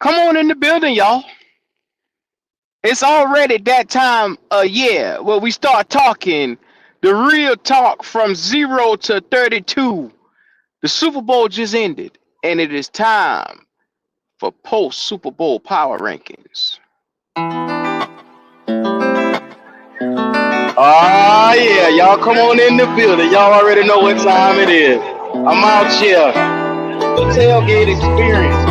Come on in the building, y'all. It's already that time of year where we start talking the real talk from 0 to 32. The Super Bowl just ended, and it is time for post Super Bowl power rankings. Oh, yeah, y'all come on in the building. Y'all already know what time it is. I'm out here. The tailgate experience.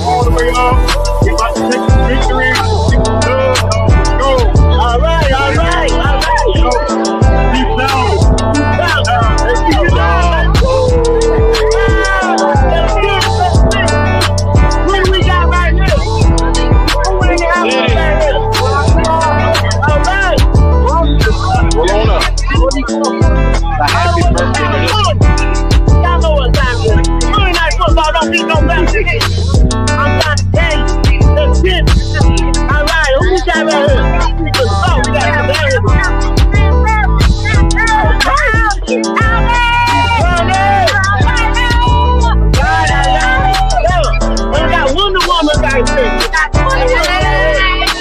All the way up. You're about to take the victory. Go. All right. Keep down. What do we got right here? All right. Hold on up. A happy birthday to this. Y'all know what time it is. Monday Night Football don't need no basketball. I'm trying to tell you. That's it. All right, who we got right here? We got we got Wonder Woman right here.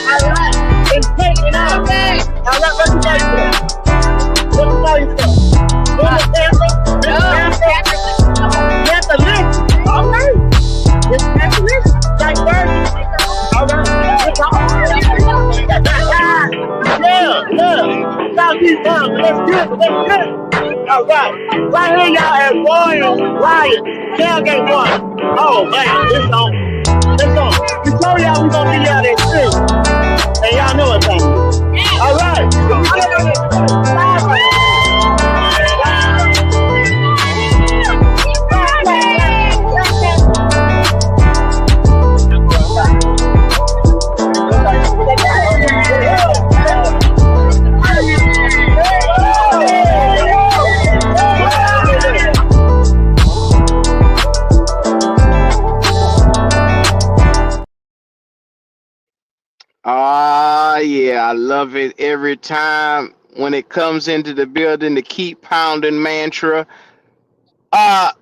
All right. It's taking out. All right, what you guys do? What you guys do? All right. It's Anthony. Like Birdie. All right. Yeah. Southeast Town. Let's get it. All right. Right here, y'all at Royal Riot. Tailgate one. Oh, man. It's on. We told y'all we gonna be out there soon. And y'all know what's happening. All right. Yeah, I love it every time when it comes into the building to keep pounding mantra.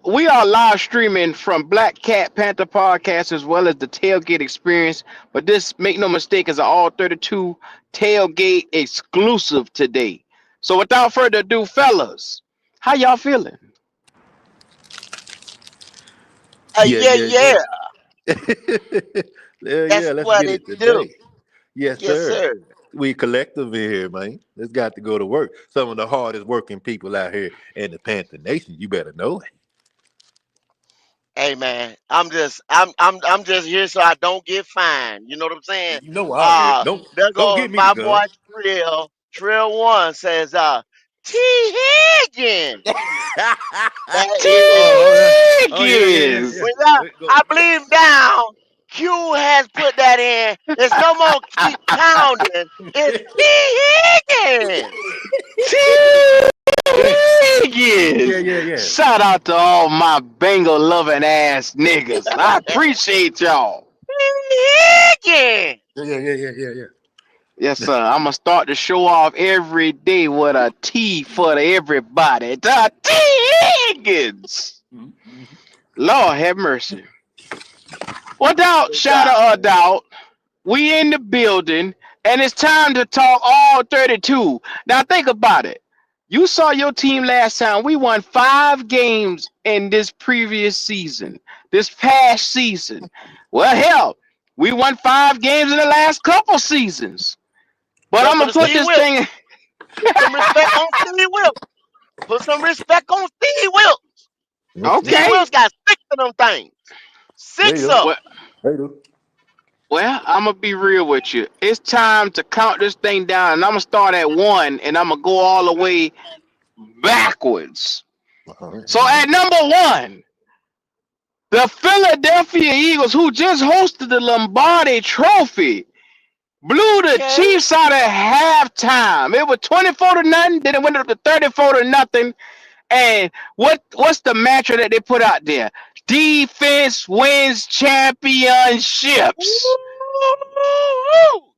We are live streaming from Black Cat Panther Podcast as well as the Tailgate Experience. But this, make no mistake, is an all 32 tailgate exclusive today. So without further ado, fellas, how y'all feeling? Yeah. That's Let's what get it it do. today. Yes, Yes, sir. sir. We collective in here, man. Let's got to go to work. Some of the hardest working people out here in the Panther Nation. You better know it. Hey man, I'm just here so I don't get fined. You know what I'm saying? You know out here. There Don't goes give me the my boy gun. Trill. Trill one says, T Higgins. That T. is Yeah. Higgins! when Wait, go. I believe down. Q has put that in. It's no more keep pounding. It's T Higgins. T. Higgins! Yeah. Shout out to all my Bengal loving ass niggas. I appreciate y'all. T Higgins. Yeah. Yes, sir. I'm gonna start the show off every day with a T for everybody. The T Higgins. Mhm. Lord have mercy. Without shadow of a doubt, we in the building, and it's time to talk all 32. Now think about it. You saw your team last time. We won 5 games in this previous season, this past season. Well, hell, we won 5 games in the last couple seasons. But I'm gonna Remember the put Steve this Wilkes. thing. Put some respect on Steve Wilkes. Put some respect on Steve Wilkes. Steve Okay. Wilkes got 6 of them things. There 6 you of go. Well, them. There you go. well, I'm gonna be real with you. It's time to count this thing down, and I'm gonna start at 1, and I'm gonna go all the way backwards. All right. So at number 1, the Philadelphia Eagles, who just hosted the Lombardi Trophy, blew the Okay. Chiefs out at halftime. It was 24-0. Then it went up to 34-0. And what's the mantra that they put out there? Defense wins championships. Woo!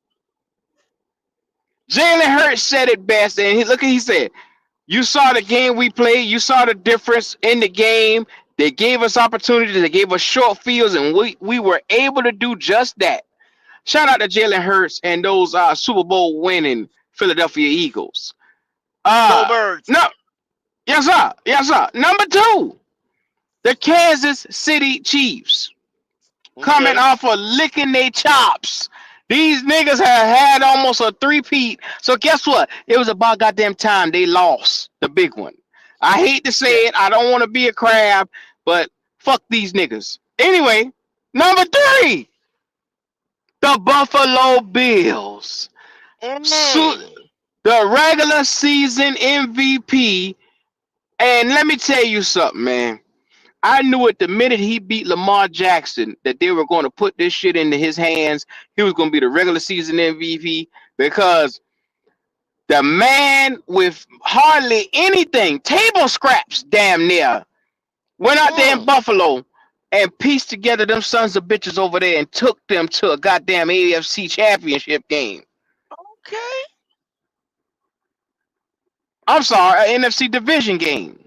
Jalen Hurts said it best, and he said, "You saw the game we played. You saw the difference in the game. They gave us opportunities. They gave us short fields, and we were able to do just that." Shout out to Jalen Hurts and those Super Bowl winning Philadelphia Eagles. Go Birds. No, yes sir, yes sir. Number 2, the Kansas City Chiefs. Coming Okay. off of licking their chops. These niggas have had almost a three-peat. So guess what? It was about goddamn time they lost the big one. I hate to say Yeah. it. I don't want to be a crab, but fuck these niggas. Anyway, number 3, the Buffalo Bills. Mm. The regular season MVP. And let me tell you something, man. I knew it the minute he beat Lamar Jackson that they were going to put this shit into his hands. He was going to be the regular season MVP because the man with hardly anything, table scraps damn near, went out there in Mm. Buffalo and pieced together them sons of bitches over there and took them to a goddamn AFC championship game. Okay. I'm sorry, an NFC division game.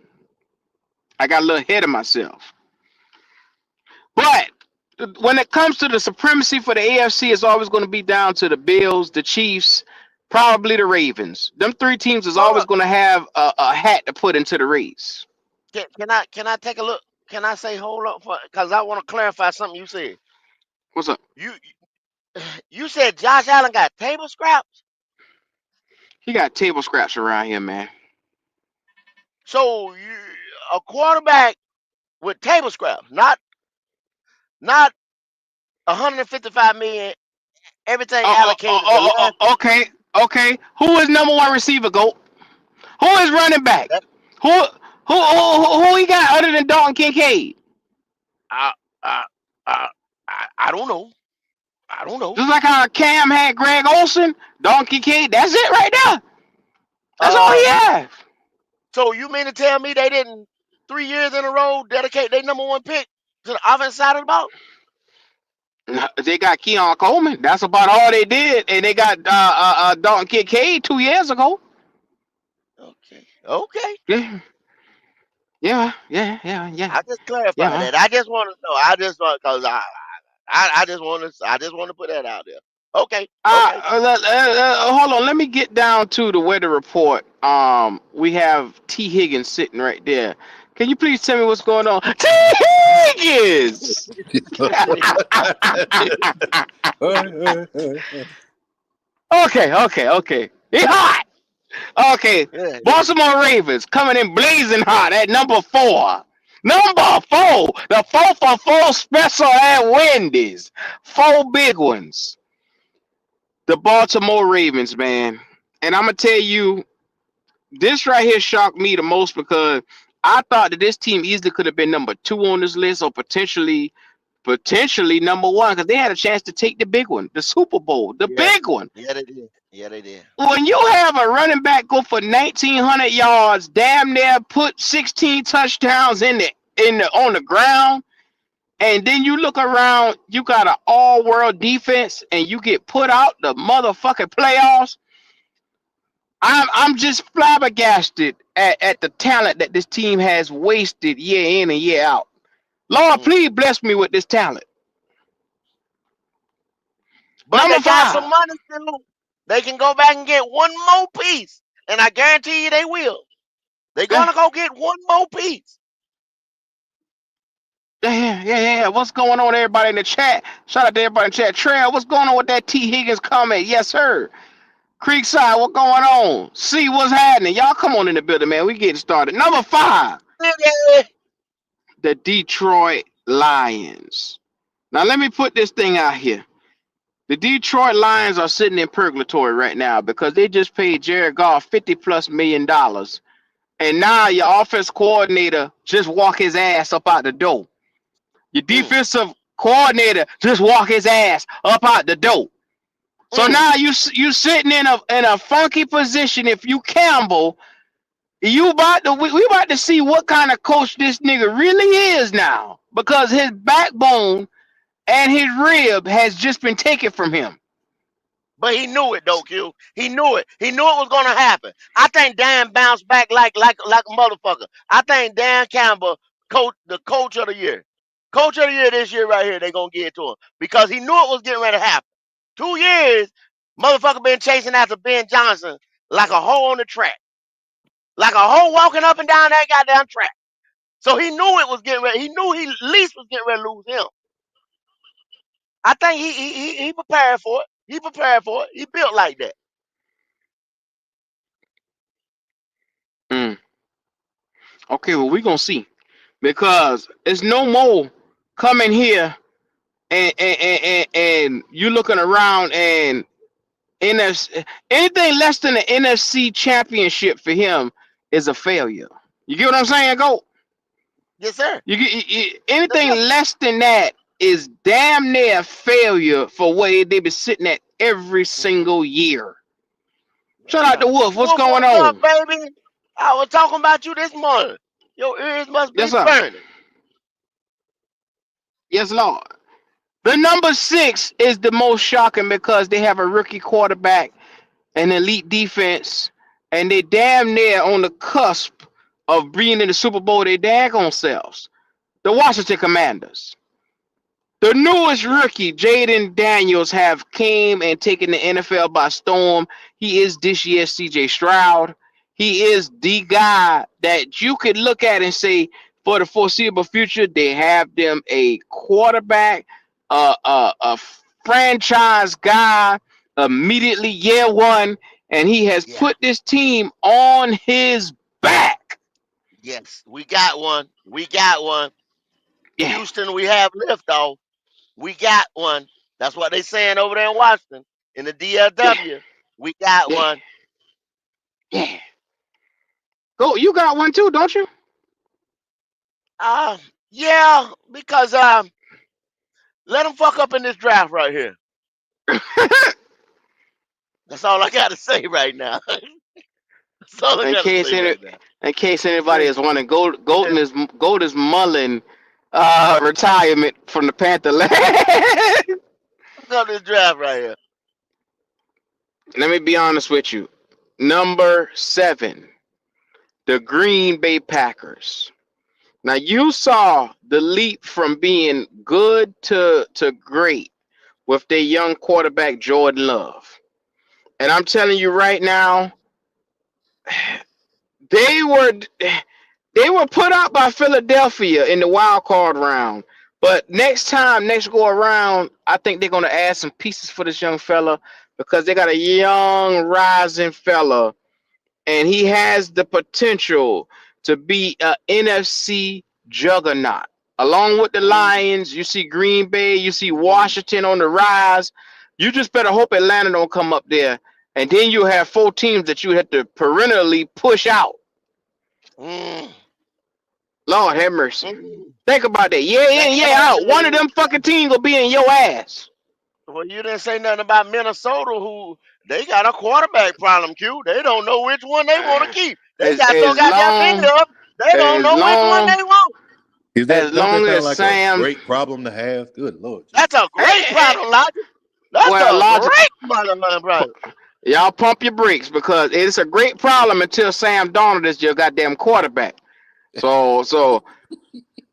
I got a little ahead of myself. But when it comes to the supremacy for the AFC, it's always going to be down to the Bills, the Chiefs, probably the Ravens. Them 3 teams is Hold always up. going to have a hat to put into the race. Can I take a look? Can I say hold up for because I want to clarify something you said. What's up? You said Josh Allen got table scraps. He got table scraps around here, man. So a quarterback with table scraps, not 155 million, everything allocated the last. Okay. Who is number 1 receiver, GOAT? Who is running back? That, Who he got other than Dalton Kincaid? I, I, I don't know. I don't know. Just like how Cam had Greg Olsen, Dalton Kincaid, that's it right there. That's all he has. So you mean to tell me they didn't 3 years in a row dedicate their number 1 pick to the offense side of the ball? They got Keon Coleman. That's about all they did, and they got Dalton Kincaid 2 years ago. Okay. Yeah. I just clarify Yeah. that. I just want to know. I just want because I just want to put that out there. Okay. Hold on. Let me get down to the weather report. We have T. Higgins sitting right there. Can you please tell me what's going on? T. Higgins! Okay. He hot. Okay. Yeah. Baltimore Ravens coming in blazing hot at number 4. Number 4. The 4 for 4 special at Wendy's. 4 big ones. The Baltimore Ravens, man. And I'm going to tell you, this right here shocked me the most because I thought that this team easily could have been number 2 on this list or potentially number 1 because they had a chance to take the big one, the Super Bowl, the big one. Yeah, they did. When you have a running back go for 1,900 yards, damn near put 16 touchdowns on the ground, and then you look around, you got an all-world defense, and you get put out the motherfucking playoffs. I'm just flabbergasted at the talent that this team has wasted year in and year out. Lord, please bless me with this talent. But Number they got 5. some money still. They can go back and get one more piece, and I guarantee you they will. They're gonna go get one more piece. Yeah. What's going on, everybody in the chat? Shout out to everybody in the chat. Trail, what's going on with that T. Higgins comment? Yes, sir. Creekside, what's going on? See what's happening. Y'all come on in the building, man. We getting started. Number 5, the Detroit Lions. Now, let me put this thing out here. The Detroit Lions are sitting in purgatory right now because they just paid Jared Goff $50+ million. And now your offense coordinator just walk his ass up out the door. Your defensive coordinator just walk his ass up out the door. So now you sitting in a funky position. If you Campbell, we about to see what kind of coach this nigga really is now because his backbone and his rib has just been taken from him. But he knew it though, Q. He knew it. He knew it was gonna happen. I think Dan bounced back like a motherfucker. I think Dan Campbell, coach of the year. Coach of the year this year right here, they gonna give it to him. Because he knew it was getting ready to happen. 2 years, motherfucker been chasing after Ben Johnson like a hoe on the track. Like a hoe walking up and down that goddamn track. So he knew it was getting ready. He knew he at least was getting ready to lose him. I think he prepared for it. He prepared for it. He built like that. Mm. Okay, well we gonna see because it's no more coming here and you looking around and NFC anything less than the NFC championship for him is a failure. You get what I'm saying? Go. Yes, sir. Anything Yes, sir. less than that is damn near a failure for where they be sitting at every Mhm. single year. Shout out Yeah. to Wolf. What's Wolf, going what's up, on? baby? I was talking about you this morning. Your ears must be Yes, sir. burning. Yes, Lord. The number 6 is the most shocking because they have a rookie quarterback, an elite defense, and they damn near on the cusp of being in the Super Bowl. They daggone selves. The Washington Commanders. The newest rookie, Jaden Daniels, have came and taken the NFL by storm. He is this year's CJ Stroud. He is the guy that you could look at and say, for the foreseeable future, they have them a quarterback, a franchise guy, immediately year one, and he has Yeah. put this team on his back. Yes. We got one. We got one. Yeah, Houston, we have liftoff. We got one. That's what they saying over there in Washington. In the yeah, DLW. We got yeah, one. yeah. Go, you got one too, don't you? Uh yeah, because let them fuck up in this draft right here. That's all I gotta say right now. That's all I in gotta case say any, right now. in case anybody is wondering, Gold is mulling retirement from the Panther land. Fuck up this draft right here. Let me be honest with you. Number 7, the Green Bay Packers. Now you saw the leap from being good to great with their young quarterback Jordan Love. And I'm telling you right now, they were they were put out by Philadelphia in the wild card round. But next go around, I think they're gonna add some pieces for this young fella because they got a young rising fella, and he has the potential to be a NFC juggernaut. Along with the Mm, Lions, you see Green Bay, you see mm, Washington on the rise. You just better hope Atlanta don't come up there, and then you have 4 teams that you have to perennially push out. mm, Lord have mercy. mm. Think about that. Yeah in, Damn, yeah I out. didn't One of even. them fucking teams will be in your ass. Well, you didn't say nothing about Minnesota, who they got a quarterback problem. Q. They don't know which one they want to keep. They As got so as goddamn many long of them. They don't as know which one long they want. Is as that don't that long sound as like a Sam great problem to have? Good Lord That's Jesus. a great problem, Logic. That's well a logic great motherfucking problem. y'all pump your brakes because it's a great problem until Sam Darnold is your goddamn quarterback. So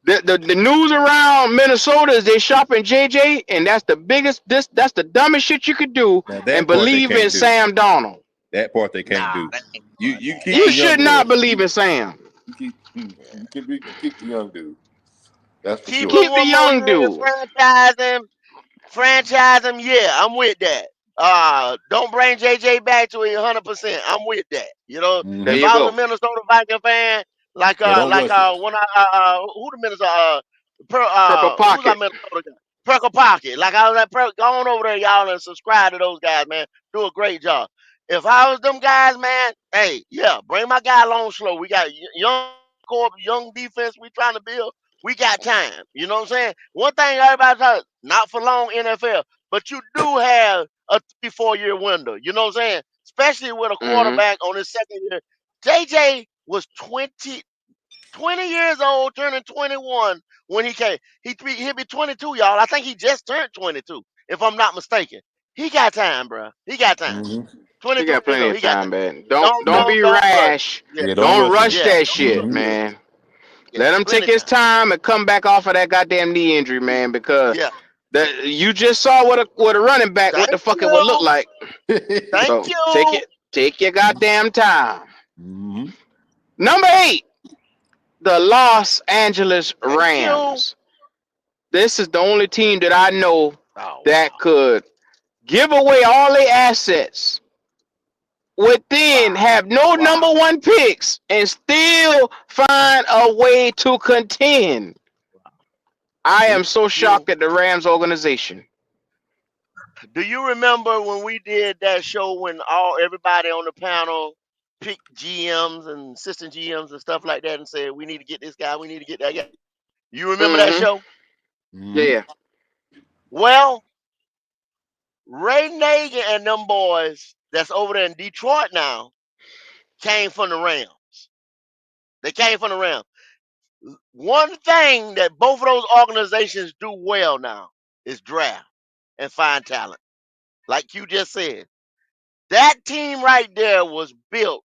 the news around Minnesota is they shopping JJ, and that's the biggest that's the dumbest shit you could do, Now and that part they believe in can't do. Sam Darnold. That part they can't Nah, do. that ain't You doing you that. keep They You the ain't young should doing not boy. believe in Sam. You keep the young dude. That's for keep sure. him Keep the one more young year, dude. franchise him. Yeah, I'm with that. Don't bring JJ back to it 100%. I'm with that. You know, There Hmm. if you I was a go. Minnesota Viking fan, Yeah, don't rush it. when who the Minnesota Purple who's our pocket. Minnesota guy? Perkle Pocket. Like I was at go on over there, y'all, and subscribe to those guys, man. Do a great job. If I was them guys, man, hey, yeah, bring my guy along slow. We got young core, young defense we trying to build. We got time. You know what I'm saying? One thing everybody talks, not for long NFL, but you do have a 3, 4 year window. You know what I'm saying? Especially with a Mm-hmm. quarterback on his second year. JJ was 20 years old, turning 21 when he came. He'll be 22, y'all. I think he just turned 22, if I'm not mistaken. He got time, bro. He got time. Hmm. He 23 got years plenty old. of He got time, time. man. Don't Yeah. don't Don't don't rush. rash. Yeah, Yeah. Don't Don't rush him. rush yeah. that Don't rush. shit, Hmm. man. Yeah, Let him take plenty his time. time and come back off of that goddamn knee injury, man. Because Yeah. that you just saw what a running back what the Thank fuck it would look you. like. Thank So you. take your goddamn time. Hmm. Number 8, the Los Angeles Thank you. Rams. This is the only team that I know Oh that wow. could give away all their assets within Wow. have no number Wow. 1 picks and still find a way to contend. I am so You shocked at the Rams organization. do you remember when we did that show when all everybody on the panel picked GMs and assistant GMs and stuff like that and said we need to get this guy, we need to get that guy. You remember that Mm-hmm. show? Hmm. Yeah. Well, Ray Nagin and them boys that's over there in Detroit now came from the Rams. They came from the Rams. One thing that both of those organizations do well now is draft and find talent. Like you just said, that team right there was built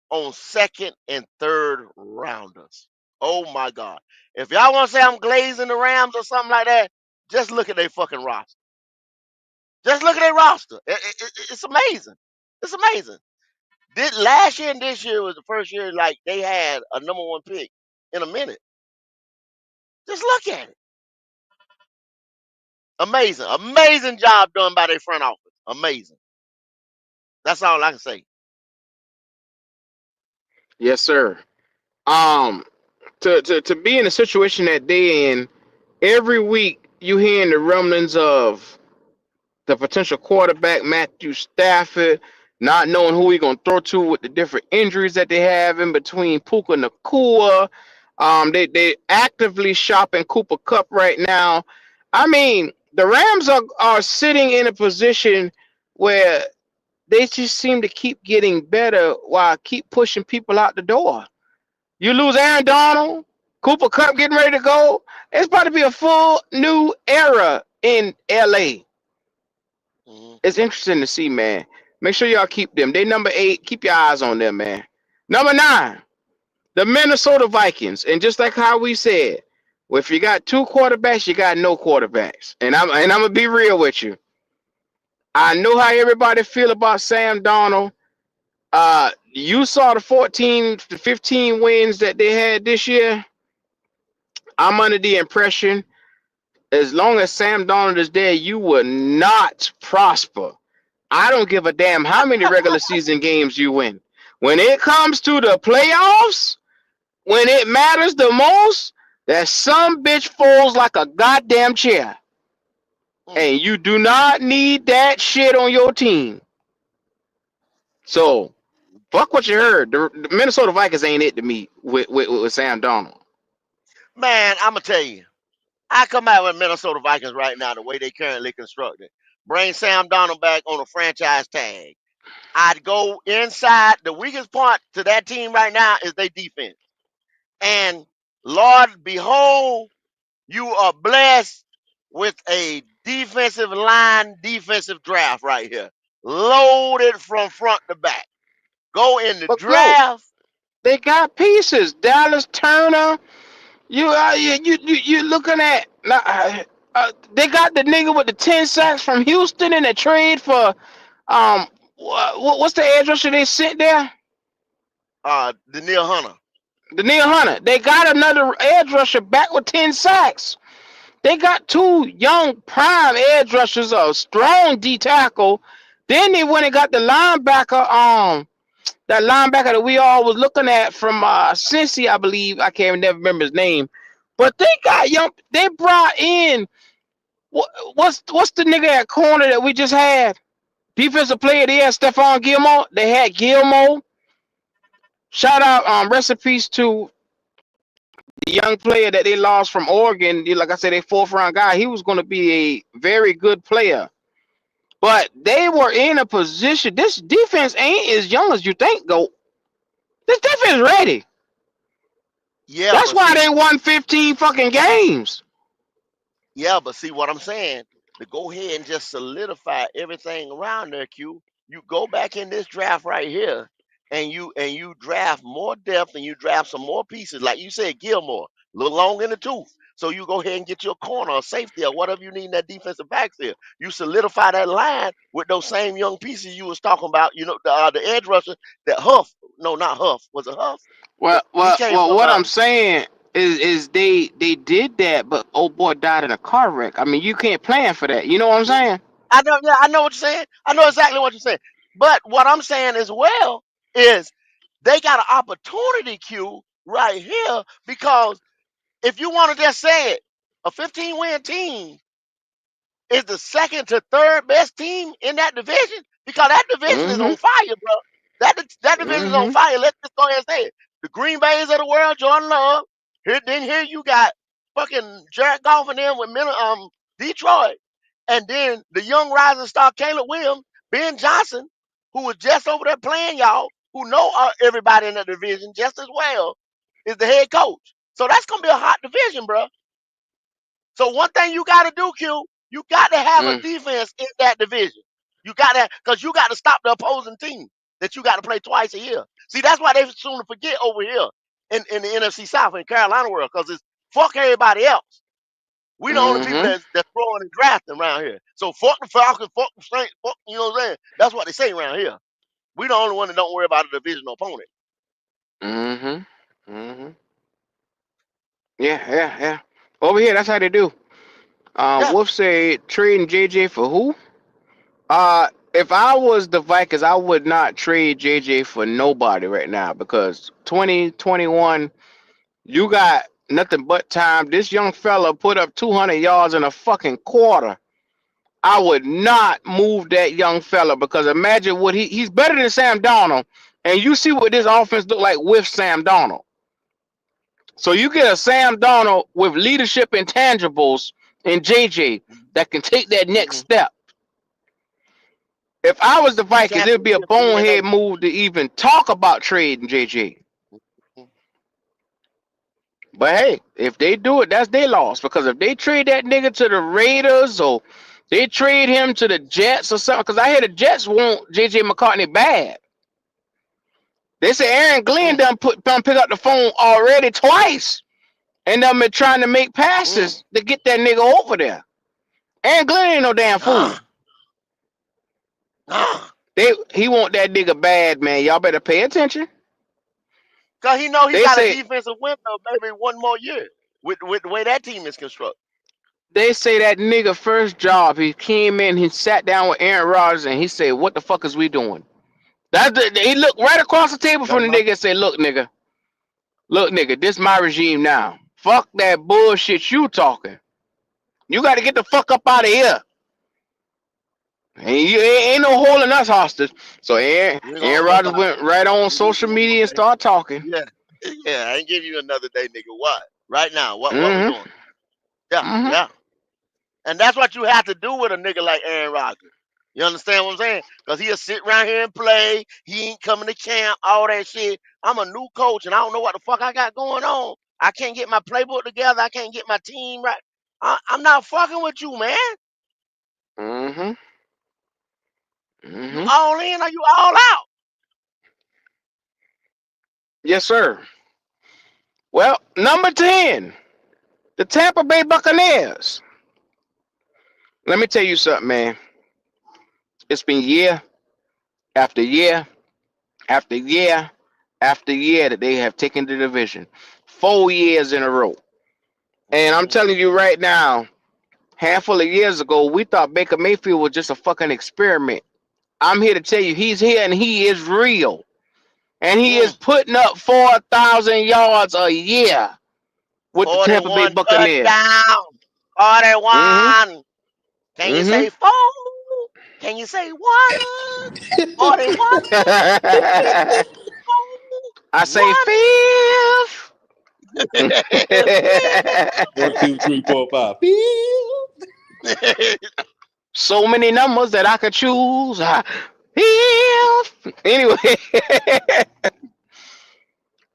on second and third rounders. Oh my God. If y'all want to say I'm glazing the Rams or something like that, just look at their fucking roster. Just look at their roster. It's amazing. It's amazing. This last year and this year was the first year like they had a number 1 pick in a minute. Just look at it. Amazing. Amazing job done by their front office. Amazing. That's all I can say. Yes, sir. Um, to be in a situation that they in, every week you hearing the rumblings of the potential quarterback Matthew Stafford, not knowing who he gonna throw to with the different injuries that they have in between Puka Nakua. They actively shopping Cooper Cup right now. I mean, the Rams are sitting in a position where they just seem to keep getting better while keep pushing people out the door. You lose Aaron Donald, Cooper Cup getting ready to go. It's about to be a full new era in LA. Mhm. It's interesting to see, man. Make sure y'all keep them. They number 8. Keep your eyes on them, man. Number 9, the Minnesota Vikings. And just like how we said, well, if you got 2 quarterbacks, you got no quarterbacks. And I'm gonna be real with you. I know how everybody feel about Sam Darnold. You saw the 14 to 15 wins that they had this year. I'm under the impression as long as Sam Darnold is there, you will not prosper. I don't give a damn how many regular season games you win. When it comes to the playoffs, when it matters the most, that some bitch falls like a goddamn chair. Mm. And you do not need that shit on your team. So, fuck what you heard. The Minnesota Vikings ain't it to me with Sam Darnold. Man, I'm gonna tell you. I come out with Minnesota Vikings right now, the way they currently constructed. Bring Sam Donald back on a franchise tag. I'd go inside. The weakest part to that team right now is their defense. And Lord, behold, you are blessed with a defensive draft right here. Loaded from front to back. Go in the But Glow, draft. they got pieces. Dallas Turner. You looking at they got the nigga with the 10 sacks from Houston in a trade for what's the edge rusher they sent there? Daniil Hunter. Daniil Hunter. They got another edge rusher back with 10 sacks. They got 2 young prime edge rushers, a strong D tackle. Then they went and got the linebacker, that linebacker that we all was looking at from Cincy, I believe. I can't never remember his name. But they got young. They brought in what's the nigga at corner that we just had? Defensive player. They had Stephon Gilmore. They had Gilmore. Shout out, recipes to the young player that they lost from Oregon. Like I said, a 4th round guy. He was going to be a very good player. But they were in a position. This defense ain't as young as you think. Go. This defense ready. Yeah, That's but why they see, won 15 fucking games. yeah, but see what I'm saying. to go ahead and just solidify everything around there, Q. You go back in this draft right here, and you draft more depth and you draft some more pieces, like you said, Gilmore, a little long in the tooth. So you go ahead and get your corner or safety or whatever you need in that defensive backfield. You solidify that line with those same young pieces you was talking about. You know, the edge rusher that Huff, no, not Huff, was it Huff? He came from What I'm saying is they did that, but old boy died in a car wreck. I mean, you can't plan for that. You know what I'm saying? I know, yeah, I know what you're saying. I know exactly what you're saying. But what I'm saying as well is they got an opportunity, Q, right here, because if you want to just say it, a 15-win team is the second to third best team in that division, because that division is on Mm-hmm. fire, bro. That division is on Mm-hmm. fire. Let's just go ahead and say it. The Green Bays of the world, Jordan Love. Here you got fucking Jared Goff and them with Detroit, and then the young rising star Caleb Williams, Ben Johnson, who was just over there playing y'all, who know everybody in the division just as well, is the head coach. So that's gonna be a hot division, bro. So one thing you got to do, Q, you got to have a Mm. defense in that division. You got to, because you got to stop the opposing team that you got to play twice a year. See, that's why they soon to forget over here in the NFC South in Carolina world, because it's fuck everybody else. We the only people Mm-hmm. that's throwing and drafting around here. So fuck the Falcons, fuck the Saints, fuck, you know what I'm saying? That's what they say around here. We the only one that don't worry about a divisional opponent. Mm-hmm. Mm-hmm. Yeah. Over here, that's how they do. Yeah. Wolf said trading JJ for who? If I was the Vikings, I would not trade JJ for nobody right now because 2021, you got nothing but time. This young fella put up 200 yards in a fucking quarter. I would not move that young fella because imagine what he's better than Sam Darnold, and you see what this offense look like with Sam Darnold. So you get a Sam Darnold with leadership intangibles in JJ that can take that next Mm-hmm. step. If I was the He Vikings, tapped it'd be a into the DNA. bonehead move to even talk about trading JJ. But hey, if they do it, that's their loss. Because if they trade that nigga to the Raiders or they trade him to the Jets or something, because I hear the Jets want JJ McCartney bad. They say Aaron Glenn done pick up the phone already twice and done been trying to make Mm-hmm. passes to get that nigga over there. Aaron Glenn ain't no damn fool. Nah, nah. He want that nigga bad, man. Y'all better pay attention. Cause he know he They got a say defensive window maybe one more year with the way that team is constructed. they say that nigga first job, he came in, he sat down with Aaron Rodgers, and he said, "What the fuck is we doing?" He looked right across the table That's from the my nigga and said, look, nigga, this my regime now. Fuck that bullshit you talking. You got to get the fuck up out of here. And you ain't no holding us hostage." So we ain't gonna Aaron hold Rodgers nobody. went right on We give social you one more media and day. started talking. Yeah, yeah. I ain't give you another day, nigga. What? Right now, what we Mm-hmm. doing? Yeah, Mm-hmm. yeah. And that's what you have to do with a nigga like Aaron Rodgers. You understand what I'm saying? Because he'll sit around here and play. He ain't coming to camp, all that shit. I'm a new coach and I don't know what the fuck I got going on. I can't get my playbook together. I can't get my team right. I'm not fucking with you, man. Mm-hmm. You Mm-hmm. all in or you all out? Yes, sir. Well, number 10, the Tampa Bay Buccaneers. Let me tell you something, man. It's been year after year after year after year that they have taken the division. 4 years in a row. And I'm Mm-hmm. telling you right now, handful of years ago, we thought Baker Mayfield was just a fucking experiment. I'm here to tell you, he's here and he is real. And he is Mm. putting up 4,000 yards a year with the Tampa Bay 41 Buccaneers. touchdown. Mm-hmm. 41. Can you say Mm-hmm. 4? Can you say 1? 41. I say fifth. One, two, three, four, five. So many numbers that I could choose. Fifth. Anyway,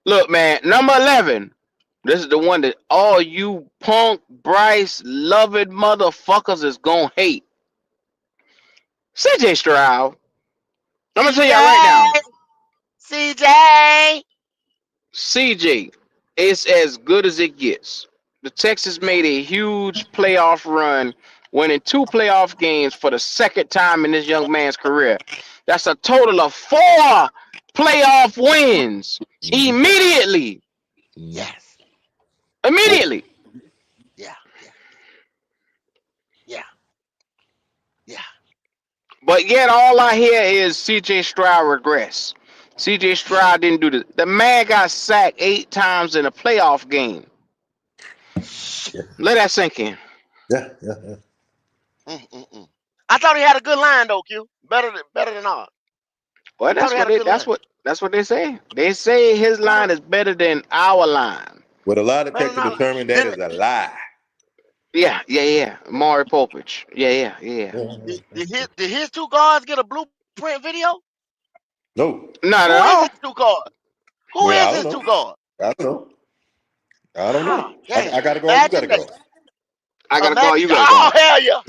look, man. Number 11, This is the one that all you Punk, Bryce, loving motherfuckers is gonna hate. CJ Stroud. I'm gonna tell y'all right now. CJ. CJ is as good as it gets. The Texans made a huge playoff run, winning 2 playoff games for the second time in this young man's career. That's a total of 4 playoff wins immediately. Yes. Immediately. Yeah. Yeah. Yeah. But yet all I hear is CJ Stroud regress. CJ Stroud didn't do this. The man got sacked 8 times in a playoff game. Let that sink in. Yeah. I thought he had a good line though, Q. Better than ours. Well, I thought he had a good line. that's what they say. They say his line is better than our line. But a lot of Better Texas than ours. determined that is a lie. Yeah. Maury Povich. Yeah. Did his 2 guards get a blueprint video? No. Not Who at is all. his 2 guards? Who Well, I is don't his know. 2 guards? I don't know. Dang. I gotta go. You gotta go. I gotta call. Imagine. You gotta Oh call. hell yeah.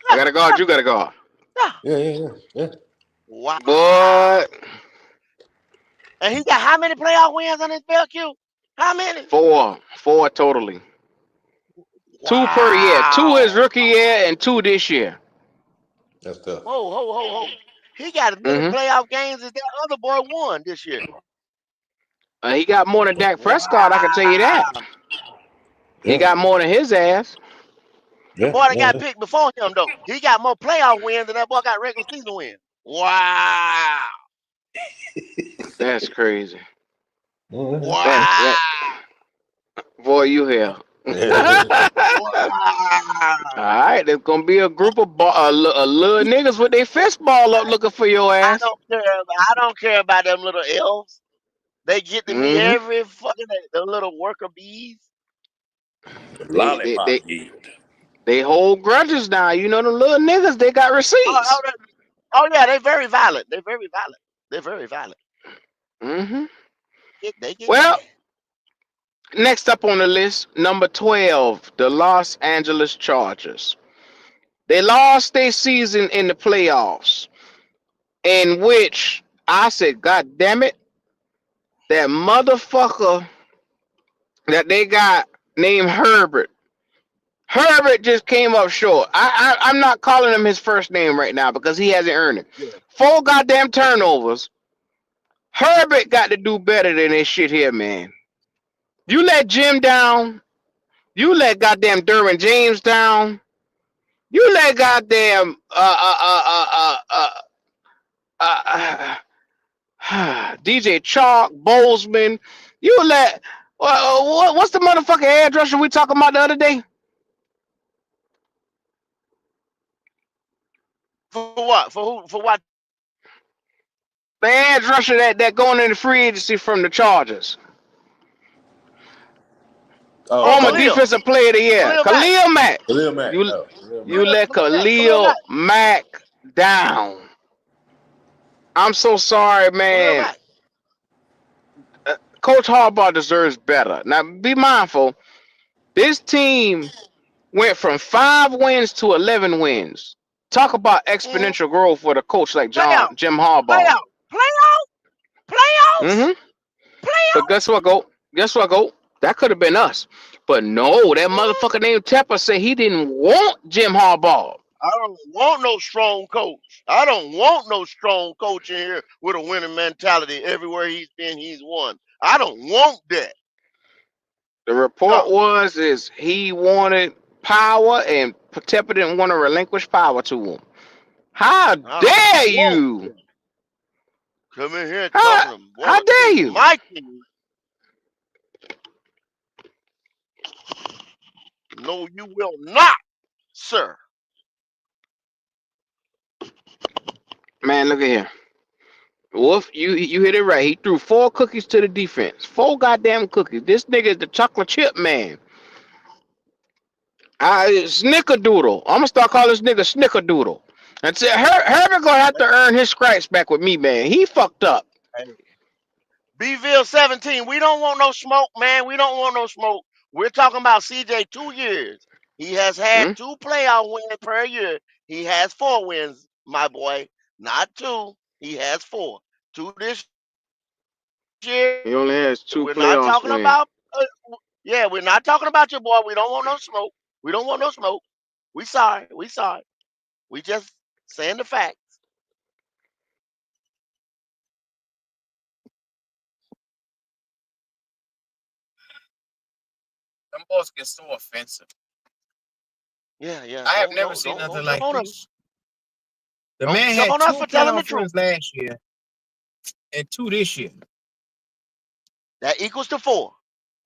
I gotta go. You gotta go. Yeah. Wow. But And he got how many playoff wins on his belt, Q? How many? 4 totally. 2 per year. 2 his rookie year and 2 this year. That's tough. Whoa. He got as many playoff games as that other boy won this year. He got more than Dak Prescott. I can tell you that. He got more than his ass. The boy that got picked before him, though, he got more playoff wins than that boy got regular season wins. Wow. That's crazy. Wow. Boy, you here. Wow. All right, there's gonna be a group of little niggas with their fist ball up looking for your I ass. don't care about them little elves. They get to me Mhm. every fucking day. The little worker bees. Lollipop yield. They hold grudges now. You know the little niggas. They got receipts. Oh yeah, they're very violent. They're very violent. Mhm. They get Well, mad. next up on the list, number 12, the Los Angeles Chargers. They lost their season in the playoffs, in which I said, God damn it, that motherfucker that they got named Herbert. Herbert just came up short. I'm not calling him his first name right now because he hasn't earned it. Yeah. 4 goddamn turnovers. Herbert got to do better than this shit here, man. You let Jim down. You let goddamn Derwin James down. You let goddamn DJ Chalk, Bozeman. You let what's the motherfucking hairdresser we talking about the other day? For what? For who? For what? The hairdresser that going in the free agency from the Chargers. Former defensive player of the year, Khalil Mack. You let Khalil Mack down. I'm so sorry, man. Coach Harbaugh deserves better. Now, be mindful. This team went from 5 wins to 11 wins. Talk about exponential growth with a coach like Jim Harbaugh. Playoffs. But guess what, Go? That could have been us. But no, that motherfucker named Tepper said he didn't want Jim Harbaugh. I don't want no strong coach. I don't want no strong coach in here with a winning mentality. Everywhere he's been, he's won. I don't want that. The report is he wanted power and Tepper didn't want to relinquish power to him. How dare you? Come in here talking. How dare you? My team. No, you will not, sir. Man, look at here. Wolf, you hit it right. He threw 4 cookies to the defense. 4 goddamn cookies. This nigga is the chocolate chip man. Snickerdoodle. I'm gonna start calling this nigga Snickerdoodle. And say Herbert gonna have to earn his stripes back with me, man. He fucked up. Bville 17. We don't want no smoke, man. We don't want no smoke. We're talking about CJ 2 years. He has had Hmm? 2 playoff wins per year. He has 4 wins, my boy. Not 2. He has 4. 2 this year. He only has 2 We're not playoffs talking win. about yeah, we're not talking about your boy. We don't want no smoke. We don't want no smoke. We sorry. We sorry. We just saying the facts. Them boys get so offensive. Yeah, yeah. I have Don't never don't seen don't nothing don't jump like on us. this. The Don't man jump had on us 2 for telling the playoff truth. wins last year and 2 this year. That equals to 4.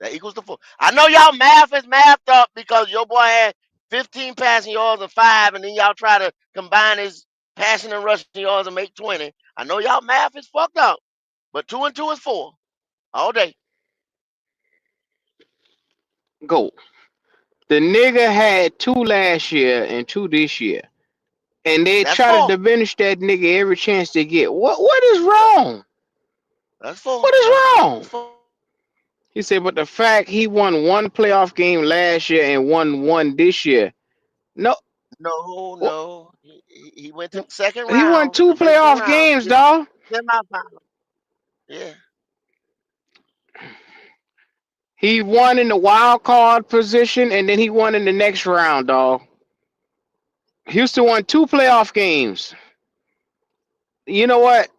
That equals to 4. I know y'all math is mathed up because your boy had 15 passing yards and 5, and then y'all try to combine his passing and rushing yards and make 20. I know y'all math is fucked up, but 2 and 2 is 4 all day. Go. The nigga had 2 last year and 2 this year. And they That's try to 4. diminish that nigga every chance they get. What is Yeah, wrong? that's 4. What is That's wrong? 4. He said, but the fact he won 1 playoff game last year and won 1 this year. No, No, wh- no. He went to the second he won round, 2 divisional playoff round, to games, get to dog. the semifinal. Yeah. He won in the wild card position and then he won in the next round, dog. Houston won 2 playoff games. You know what?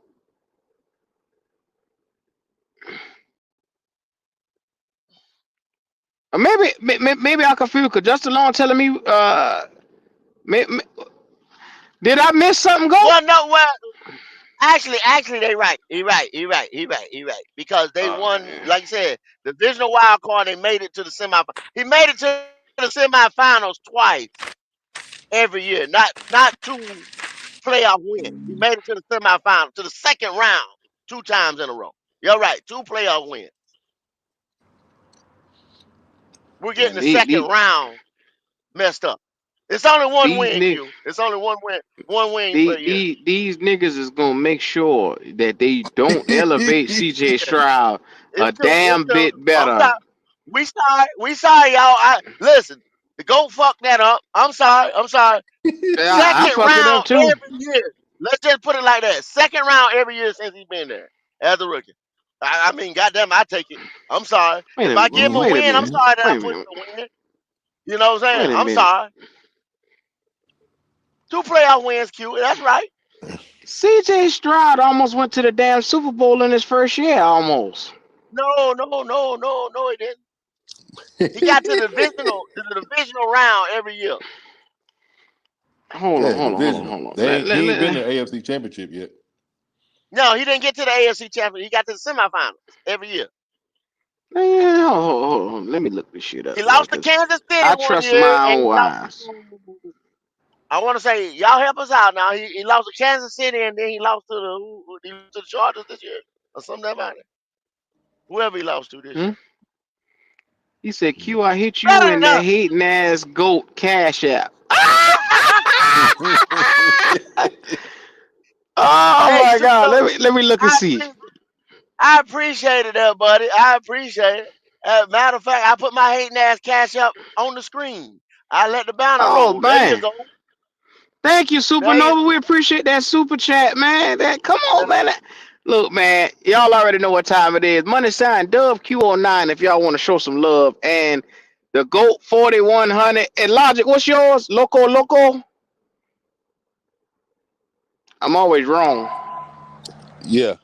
Maybe I confused because Justin Long telling me may, may- did I miss something? Go. Well, no, well, actually, they right. He right. Because they Oh won, man. like I said, the divisional wild card. They made it to the semifinal. He made it to the semifinals twice every year. Not 2 playoff wins. He made it to the semifinal, to the second round, 2 times in a row. You're right. 2 playoff wins. We're getting Man, the second round messed up. It's only 1 these win, niggas. Q. It's only 1 win. 1 win per year. These niggas is gonna make sure that they don't elevate CJ Stroud It's a true. It's damn true. bit I'm better. sorry. We sorry, y'all. Listen. The goat fucked that up. I'm sorry. I'm sorry. I Second fucked it up round too. every year. Let's just put it like that. Second round every year since he's been there as a rookie. I mean, goddamn, I take it. I'm sorry. If I give him a Wait a win, I'm minute. sorry that I Wait a put him minute. to win. You know what I'm saying? Wait a I'm minute. sorry. 2 playoff wins, Q. That's right. CJ Stroud almost went to the damn Super Bowl in his first year, almost. No, he didn't. He got to the divisional round every year. Hold on, Yeah, hold on, hold on, divisional. hold on. He ain't been to AFC Championship yet. No, he didn't get to the AFC Championship. He got to the semifinals every year. Hold on. Let me look this shit up, He bro, lost to because Kansas City I one trust year, my and he own lost eyes. to. I want to say, y'all help us out now. He lost to Kansas City, and then he lost to the Chargers this year, or something about it. Whoever he lost to this Hmm? year. He said, Q, I hit you Better in than that us. hating ass goat cash app. Oh Hey, my God. Supernova, Let me look and I see. I appreciate it, there, buddy. I appreciate it. Matter of fact, I put my hating ass cash up on the screen. I let the banner Oh roll. There you man. go. Thank you, There you Supernova. We appreciate that super chat, man. Come on, go. man. Look, man, y'all already know what time it is. Money sign Dove Q09 if y'all want to show some love. And the GOAT 4100. And Logic, what's yours? Loco? I'm always wrong. Yeah.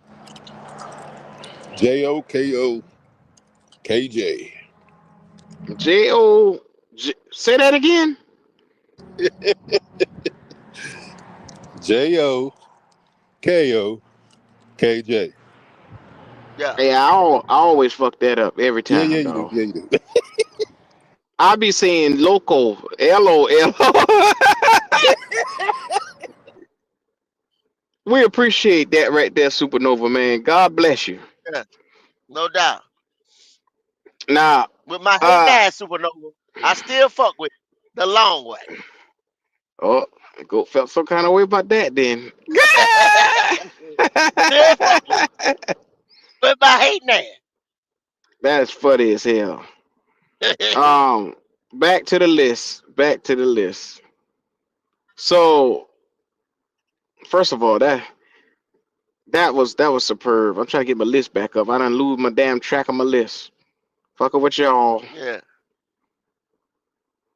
JOKO KJ. J-O. Say that again. JOKO KJ. Yeah. Yeah, I always fuck that up every Yeah, time, you do. dog. Yeah, you do. I be saying loco, LOL. We appreciate that right there, Supernova, man. God bless you. Yeah. No doubt. Now, With my hating uh, ass Supernova, I still fuck with the long way. oh, go felt some kind of way about that then. Still fuck with with my hate That's funny as hell. man. Back to the list. Back to the list. So first of all, that was superb. I'm trying to get my list back up. I done lose my damn track of my list. Fucking with y'all. Yeah.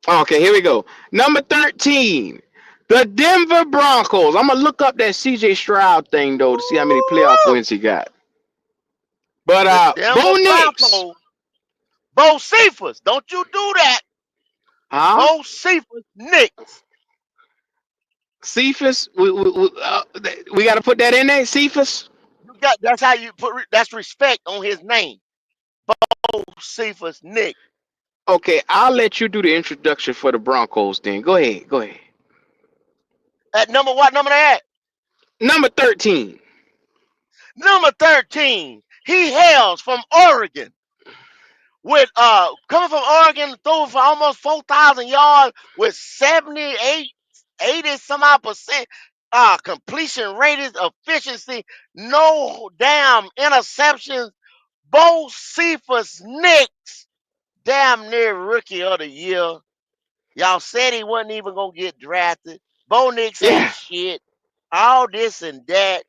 Okay, here we go. Number 13. The Denver Broncos. I'm gonna look up that CJ Stroud thing though to see how many playoff Woo! wins he got. But The Denver Bo Nix. Broncos. Bo Cephas. Don't you do that. Huh? Bo Cephas Knicks. Cephas? We got to put that in there, Cephas? You got that's how you put that's respect on his name. Bo Cephas Knicks. Okay, I'll let you do the introduction for the Broncos then. Go ahead. Go ahead. At number what number they at? Number 13. Number 13. He hails from Oregon. With coming from Oregon, throwing for almost 4,000 yards with 78, 80 some odd percent completion rating, efficiency, no damn interceptions. Bo Cephas Knicks, damn near rookie of the year. Y'all said he wasn't even gonna get drafted. Bo Nix ain't Yeah. shit. All this and that,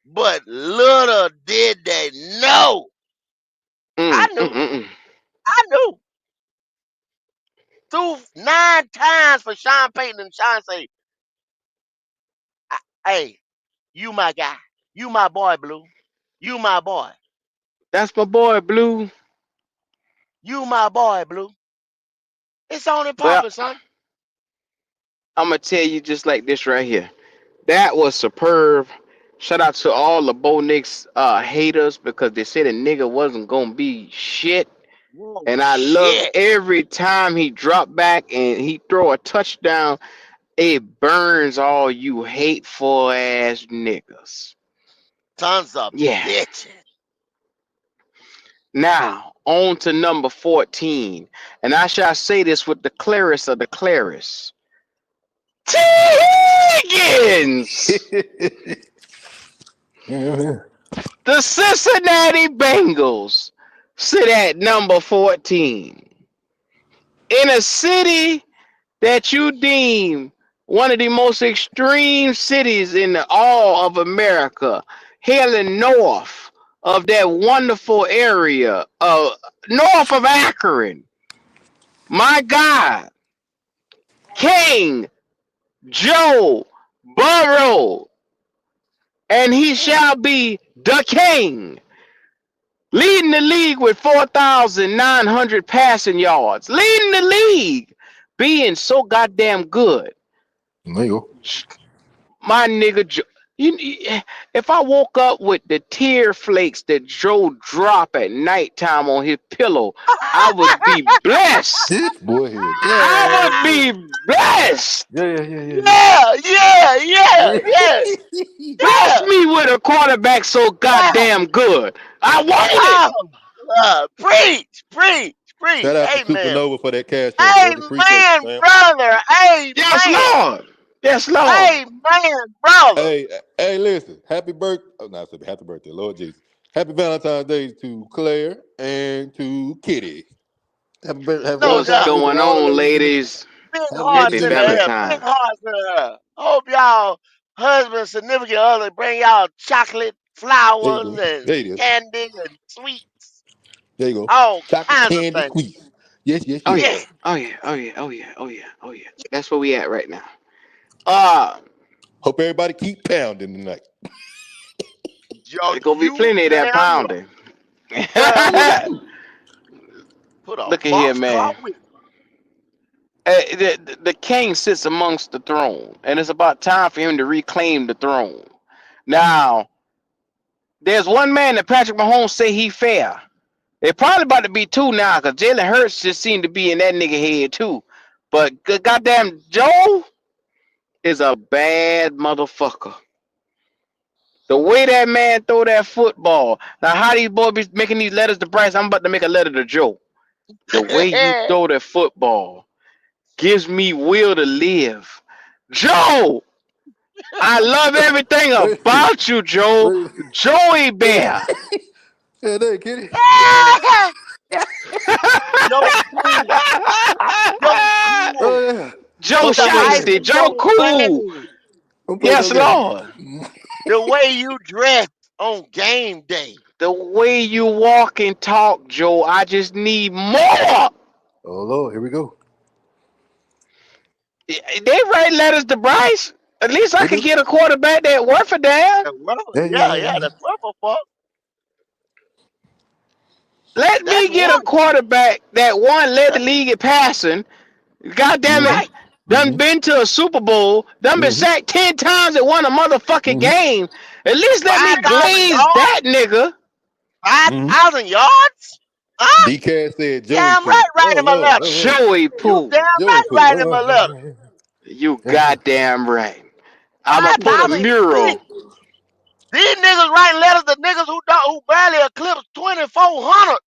but little did they know. I knew. Mm. I knew. Threw 9 times for Sean Payton, and Sean say, "Hey, you my guy. You my boy, Blue. You my boy. That's my boy, Blue. You my boy, Blue. It's on and Well, popping, son." I'm going to tell you just like this right here. That was superb. Shout out to all the Bo Nix haters because they said a nigga wasn't going to be shit. Whoa, And I love shit. every time he drop back and he throw a touchdown. It burns all you hateful ass niggas. Tons of Yeah. bitches. Now, on to number 14. And I shall say this with the clearest of the clearest. T. Higgins! The Cincinnati Bengals sit at number 14. In a city that you deem one of the most extreme cities in all of America, hailing north of that wonderful area, north of Akron. My God, King Joe Burrow, and he shall be the king, leading the league with 4,900 passing yards, leading the league, being so goddamn good. There you go. My nigga, if I woke up with the tear flakes that Joe drop at nighttime on his pillow, I would be blessed. This boy here. I would be blessed. Yeah. Bless me with a quarterback so goddamn good. I want it. Preach. Shout out to Amen. Supernova for that cash app, brother. Appreciate Amen, you, man. brother. Amen. Yes, Lord. Yes, Lord. Amen, brother. Hey, listen. Happy birthday. Oh, no, happy birthday, Lord Jesus. Happy Valentine's Day to Claire and to Kitty. Happy No What's doubt. going on, ladies? Big Happy hearts Happy in the birthday. air. Valentine. Big hearts in the air. Hope y'all husband, significant other bring y'all chocolate, There you flowers, go. and There you go. candy and sweets. There you go. All Chocolate kinds of candy things. sweets. Yes. Oh Yeah. yeah. That's where we at right now. Hope everybody keep pounding tonight. Yo, There's gonna be you plenty of that damn right. pounding. Put a Look at here, box man. car with The king sits amongst the throne, and it's about time for him to reclaim the throne. Now, there's one man that Patrick Mahomes say he fair. They're probably about to be two now, because Jalen Hurts just seemed to be in that nigga head too. But goddamn Joe is a bad motherfucker. The way that man throw that football. Now, how these boys be making these letters to Bryce? I'm about to make a letter to Joe. The way you throw that football gives me will to live. Joe, I love everything about you, Joe. Joey Bear. Yeah, there, Kitty. Joe Cool. Joe Cool. Oh yeah. Joe I'm With the supposed to Shiesty, icing Joe on Cool. thing. I'm supposed Yes, to go Lord. The way you dress on game day. The way you walk and talk, Joe, I just need more. Oh Lord, here we go. They write letters to Bryce. At least I They could do. get a quarterback that worth a damn. Yeah. That's purple fuck. Let That's me get a one. quarterback that one led the league in passing. God damn Mm-hmm. it. Right. Done been to a Super Bowl. Done been Mm-hmm. sacked 10 times and won a motherfucking Mm-hmm. game. At least let me 5,000 glaze yards? that nigga. Mm-hmm. 5,000 yards? Huh? D-Cat said Joey Damn Poo. right, write Oh him a Lord. letter. Oh, Joey You Poo. damn Joey right, Poo. write him a letter. You goddamn right. I'ma put a 5,000. mural. These niggas writing letters to niggas who barely eclipse 2,400.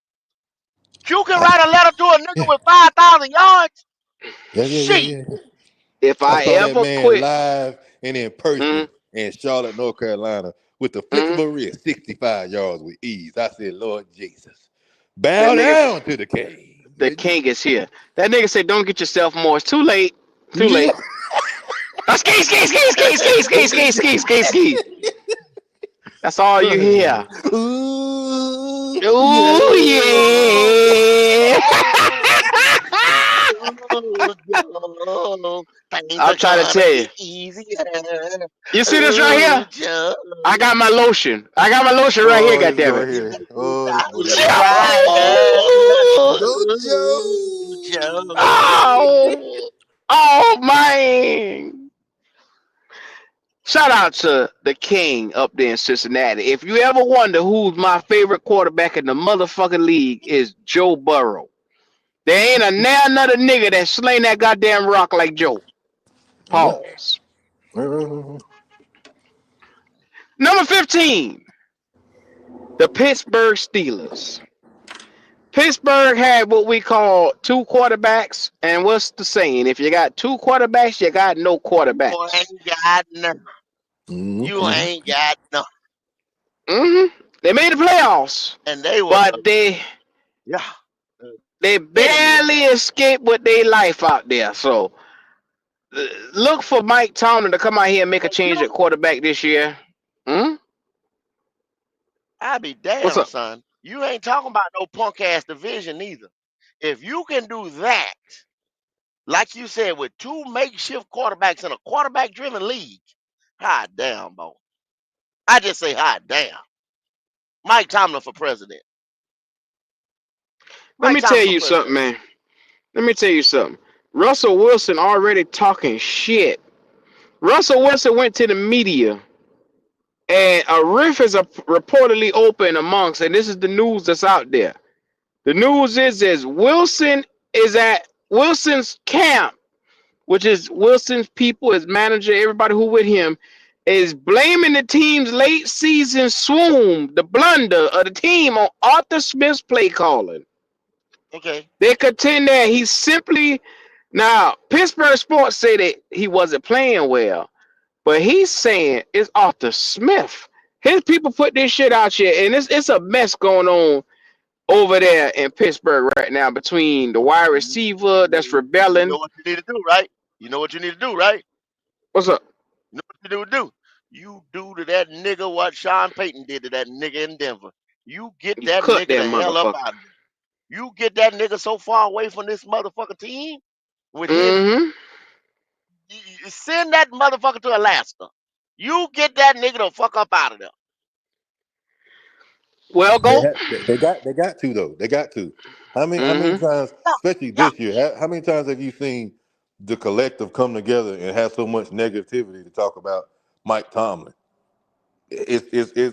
You can write a letter to a nigga with 5,000 yards? Shit. Yeah. If I I saw that ever man quit. live and in person Mm, in Charlotte, North Carolina, with the flick of mm, a wrist, 65 yards with ease. I said, Lord Jesus, that bow nigga, down to the king. the king is here. That nigga said, don't get yourself more. It's too late. Too Yeah. late. Ski, ski, ski, ski, ski, ski, ski, ski, ski, ski. That's all you hear. Ooh, Ooh, yeah. yeah. Joe, things I'm are trying to gonna tell you. get easier. You see this right Oh, here? Joe, I got my lotion. I got my lotion right here, Oh, this goddammit. boy here. Oh, this boy $1,000 here. rider. Go, Oh, Joe. Joe. Oh, man. Shout out to the king up there in Cincinnati. If you ever wonder who's my favorite quarterback in the motherfucking league, is Joe Burrow. There ain't another nigga that slain that goddamn rock like Joe. Yeah. Pause. Number 15, the Pittsburgh Steelers. Pittsburgh had what we call two quarterbacks, and what's the saying? If you got two quarterbacks, you got no You quarterbacks. ain't got none. You Mm-hmm. ain't got none. They made the playoffs, And they was but yeah, they epitome of barely escaped with their life out there. So look for Mike Tomlin to come out here and make a that. change at quarterback this year. Hmm? I be What's damn, up? son. You ain't talking about no punk ass division either. If you can do that, like you said, with two makeshift quarterbacks in a quarterback driven league, hot damn, boy. I just say hot damn. Mike Tomlin for president. Let Mike me Tomlin tell for you something, president. man. Let me tell you something. Russell Wilson already talking shit. Russell Wilson went to the media, and a rift is reportedly open amongst, and this is the news that's out there. The news is Wilson is at Wilson's camp, which is Wilson's people, his manager, everybody who with him, is blaming the team's late season swoon, the blunder of the team, on Arthur Smith's play calling. Okay. They contend that he simply now Pittsburgh Sports say that he wasn't playing well, but he's saying it's Arthur Smith. His people put this shit out here, and it's a mess going on over there in Pittsburgh right now between the wide receiver that's You know rebelling. what you need to do, right? You know what you need to do, right? What's up? You know what you do? You do to that nigga what Sean Payton did to that nigga in Denver. You get You that cut nigga that the hell up motherfucker. out of there. You get that nigga so far away from this motherfucker team with his Mm-hmm. you send that motherfucker to Alaska. You get that nigga the fuck up out of there. Well, They, go. they got to though. They got to. How many Mm-hmm. times, Yeah, especially yeah. this year, how many times have you seen the collective come together and have so much negativity to talk about Mike Tomlin? It's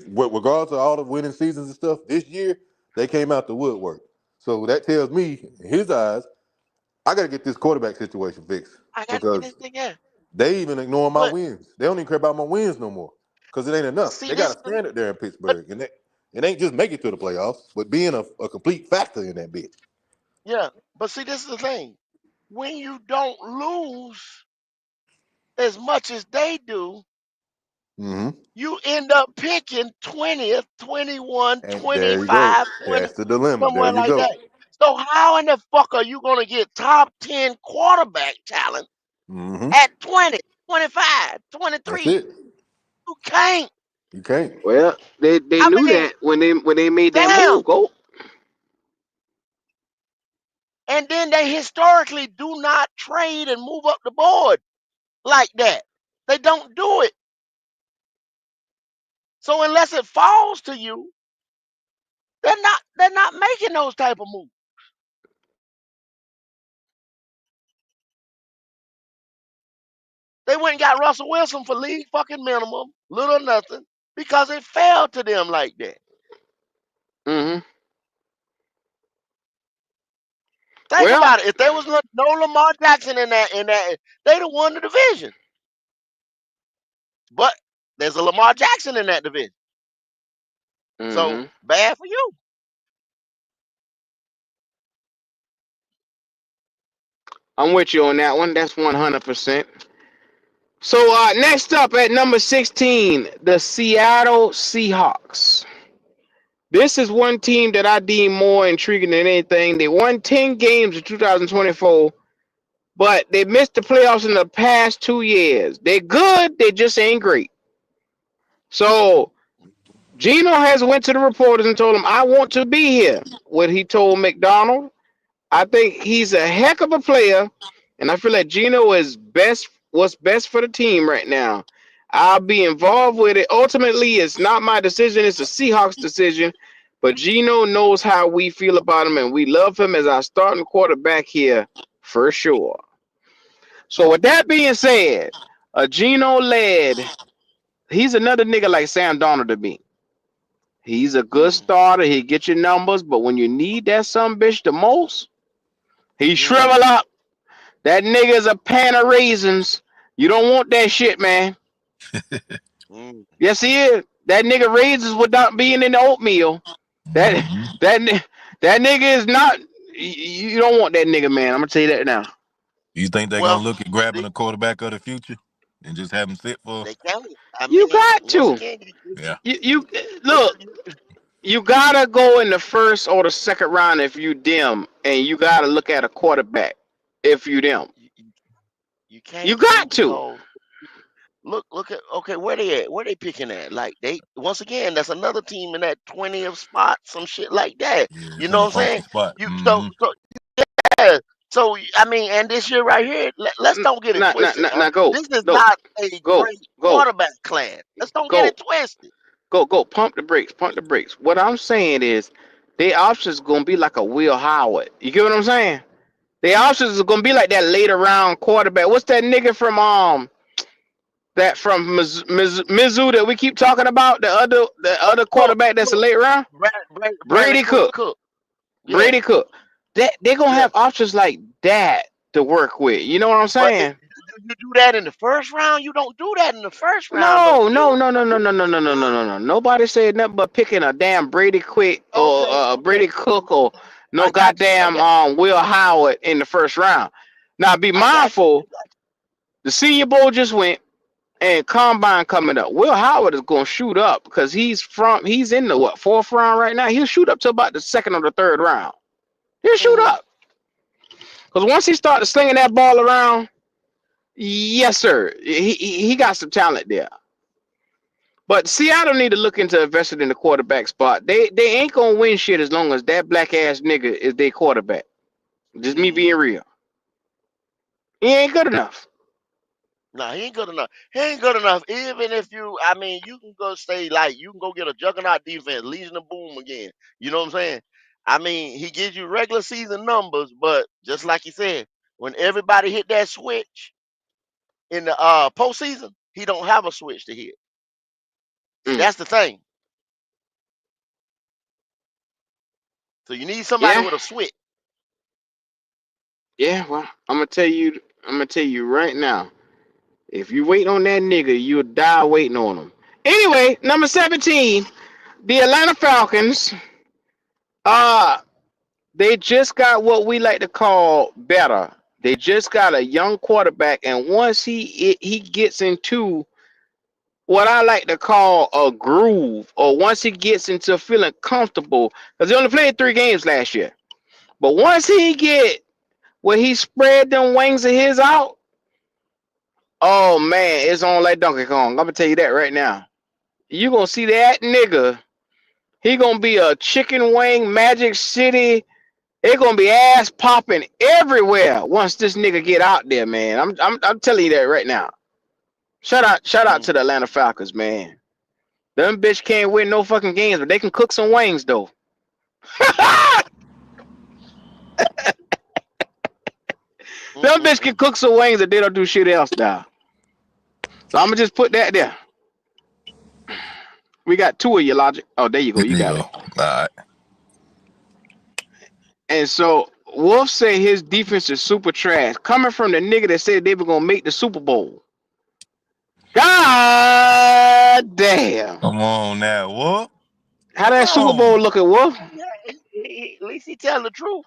regardless of all the winning seasons and stuff. This year they came out the woodwork. So that tells me, in his eyes, I got to get this quarterback situation fixed I gotta get this because thing in. they even ignoring my But wins. They don't even care about my wins no more because it ain't enough. see They got this a standard there in but Pittsburgh, and it ain't just make it to the playoffs, but being a complete factor in that bitch. yeah, but see this is the thing. When you don't lose as much as they do, Mm-hmm. You end up picking 20th, 21, And there you go. 25, 20, That's the dilemma. There somewhere you like go. that. So how in the fuck are you gonna get top 10 quarterback talent Mm-hmm. at 20, 25, That's 23? it. You can't. You can't. Well, they I knew mean, that when they made that damn. move. Go. And then they historically do not trade and move up the board like that. They don't do it. So unless it falls to you, they're not making those type of moves. They went and got Russell Wilson for league fucking minimum, little or nothing, because it fell to them like that. Mm-hmm. Think Well, about it. If there was no Lamar Jackson in that, they'd have won the division. But there's a Lamar Jackson in that division. So mm-hmm. bad for you. I'm with you on that one. That's 100%. So next up at number 16, the Seattle Seahawks. This is one team that I deem more intriguing than anything. They won 10 games in 2024, but they missed the playoffs in the past 2 years. They're good, they just ain't great. So Gino has went to the reporters and told them, I want to be here. What he told McDonald. I think he's a heck of a player, and I feel like Gino is what's best for the team right now. I'll be involved with it. Ultimately, it's not my decision, it's the Seahawks' decision. But Gino knows how we feel about him, and we love him as our starting quarterback here for sure. So with that being said, Gino led, he's another nigga like Sam Darnold to me. He's a good starter. He get your numbers, but when you need that son bitch the most, he shrivel up. That nigga's a pan of raisins. You don't want that shit, man. Mm. Yes, he is. That nigga raisins without being in the oatmeal. That Mhm. that nigga is not. You don't want that nigga, man. I'm gonna tell you that now. You think they're Well, gonna look at grabbing they, a quarterback of the future and just have him sit for? they can't. I You mean, got once to. again, Yeah. You look. You gotta go in the first or the second round if you dim, and you gotta look at a quarterback if you dim. you, you You can't too got to. because look at okay where they at, where they picking at, like they once again that's another team in that 20th spot, some shit like that. Yeah, You it's in know a what I'm funky saying? spot. You Mm-hmm. yeah. So I mean, and this year right here, let's don't get it twisted. Huh? Now go. This is Go. not a Go. great Go. quarterback class. Let's don't get Go. it twisted. Go. Pump the brakes. Pump the brakes. What I'm saying is, their options gonna be like a Will Howard. You get what I'm saying? Their options are gonna be like that later round quarterback. What's that nigga from that from Mizzou that we keep talking about? The other Cook, quarterback that's a Cook, late round? Bradley Brady Cook, Cook. Cook. Yeah, Brady Cook. They're gonna yeah. have options like that to work with. You know what I'm But saying? you do that in the first round. You don't do that in the first round, though, No, no, Q. no, no, no, no, no, no, no, no, no, no. Nobody said nothing but picking a damn Brady Quick or Okay, okay. Brady Cook or no I got you. I goddamn got Will Howard in the first round. Now be I got you. mindful, the Senior Bowl just went and Combine coming up. Will Howard is gonna shoot up because he's in the fourth round right now. He'll shoot up to about the second or the third round. He'll shoot Mm-hmm. up because once he started slinging that ball around, yes sir, he got some talent there. But Seattle need to look into investing in the quarterback spot. They ain't gonna win shit as long as that black ass nigga is their quarterback. Just me Mm-hmm. being real. He ain't good enough. No, he ain't good enough. He ain't good enough. Even if you, I mean, you can go say like you can go get a juggernaut defense, Legion of Boom again. You know what I'm saying? I mean, he gives you regular season numbers, but just like you said, when everybody hit that switch in the postseason, he don't have a switch to hit. See, Mm. that's the thing. So you need somebody Yeah, with a switch. yeah. Well, I'm gonna tell you right now. If you wait on that nigga, you'll die waiting on him. Anyway, number 17, the Atlanta Falcons. Uh, they just got what we like to call better. They just got a young quarterback, and once he gets into what I like to call a groove, or once he gets into feeling comfortable, because he only played 3 games last year. But once he get where he spread them wings of his out, oh man, it's on like Donkey Kong. I'm gonna tell you that right now. You gonna see that nigga. He gonna be a chicken wing Magic City. It gonna be ass popping everywhere once this nigga get out there, man. I'm telling you that right now. Shout out Mm. to the Atlanta Falcons, man. Them bitch can't win no fucking games, but they can cook some wings though. Them bitch can cook some wings that they don't do shit else now. So I'm gonna just put that there. We got 2 of your logic. Oh, there you go. There You you got go. it. All right. And so Wolf say his defense is super trash, coming from the nigga that said they were gonna make the Super Bowl. God damn. Come on now, what? How that Super Bowl Oh, looking, Wolf? Yeah, at least he tell the truth.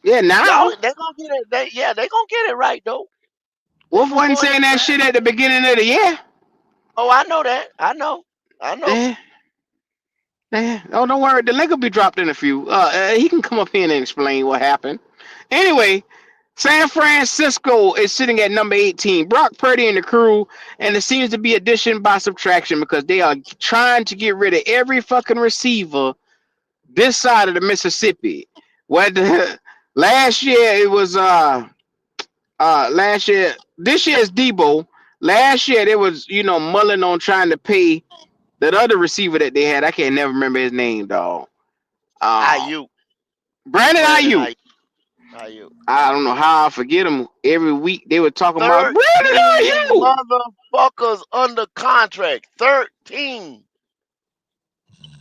Yeah, Y'all, now. they gonna get it. They gonna get it right though. They Wolf gonna wasn't go in saying the that draft. shit at the beginning of the year. Oh, I know that. I know. Eh, oh, don't worry. The link will be dropped in a few. He can come up here and explain what happened. Anyway, San Francisco is sitting at number 18. Brock Purdy and the crew, and it seems to be addition by subtraction because they are trying to get rid of every fucking receiver this side of the Mississippi. What last year it was last year, this year is Debo. Last year they was mulling on trying to pay that other receiver that they had. I can't never remember his name, dog. Ayuk, Brandon Brandon Ayuk. Ayuk. I don't know how I forget him. Every week they were talking about 13 Brandon Ayuk. motherfuckers under contract. 13.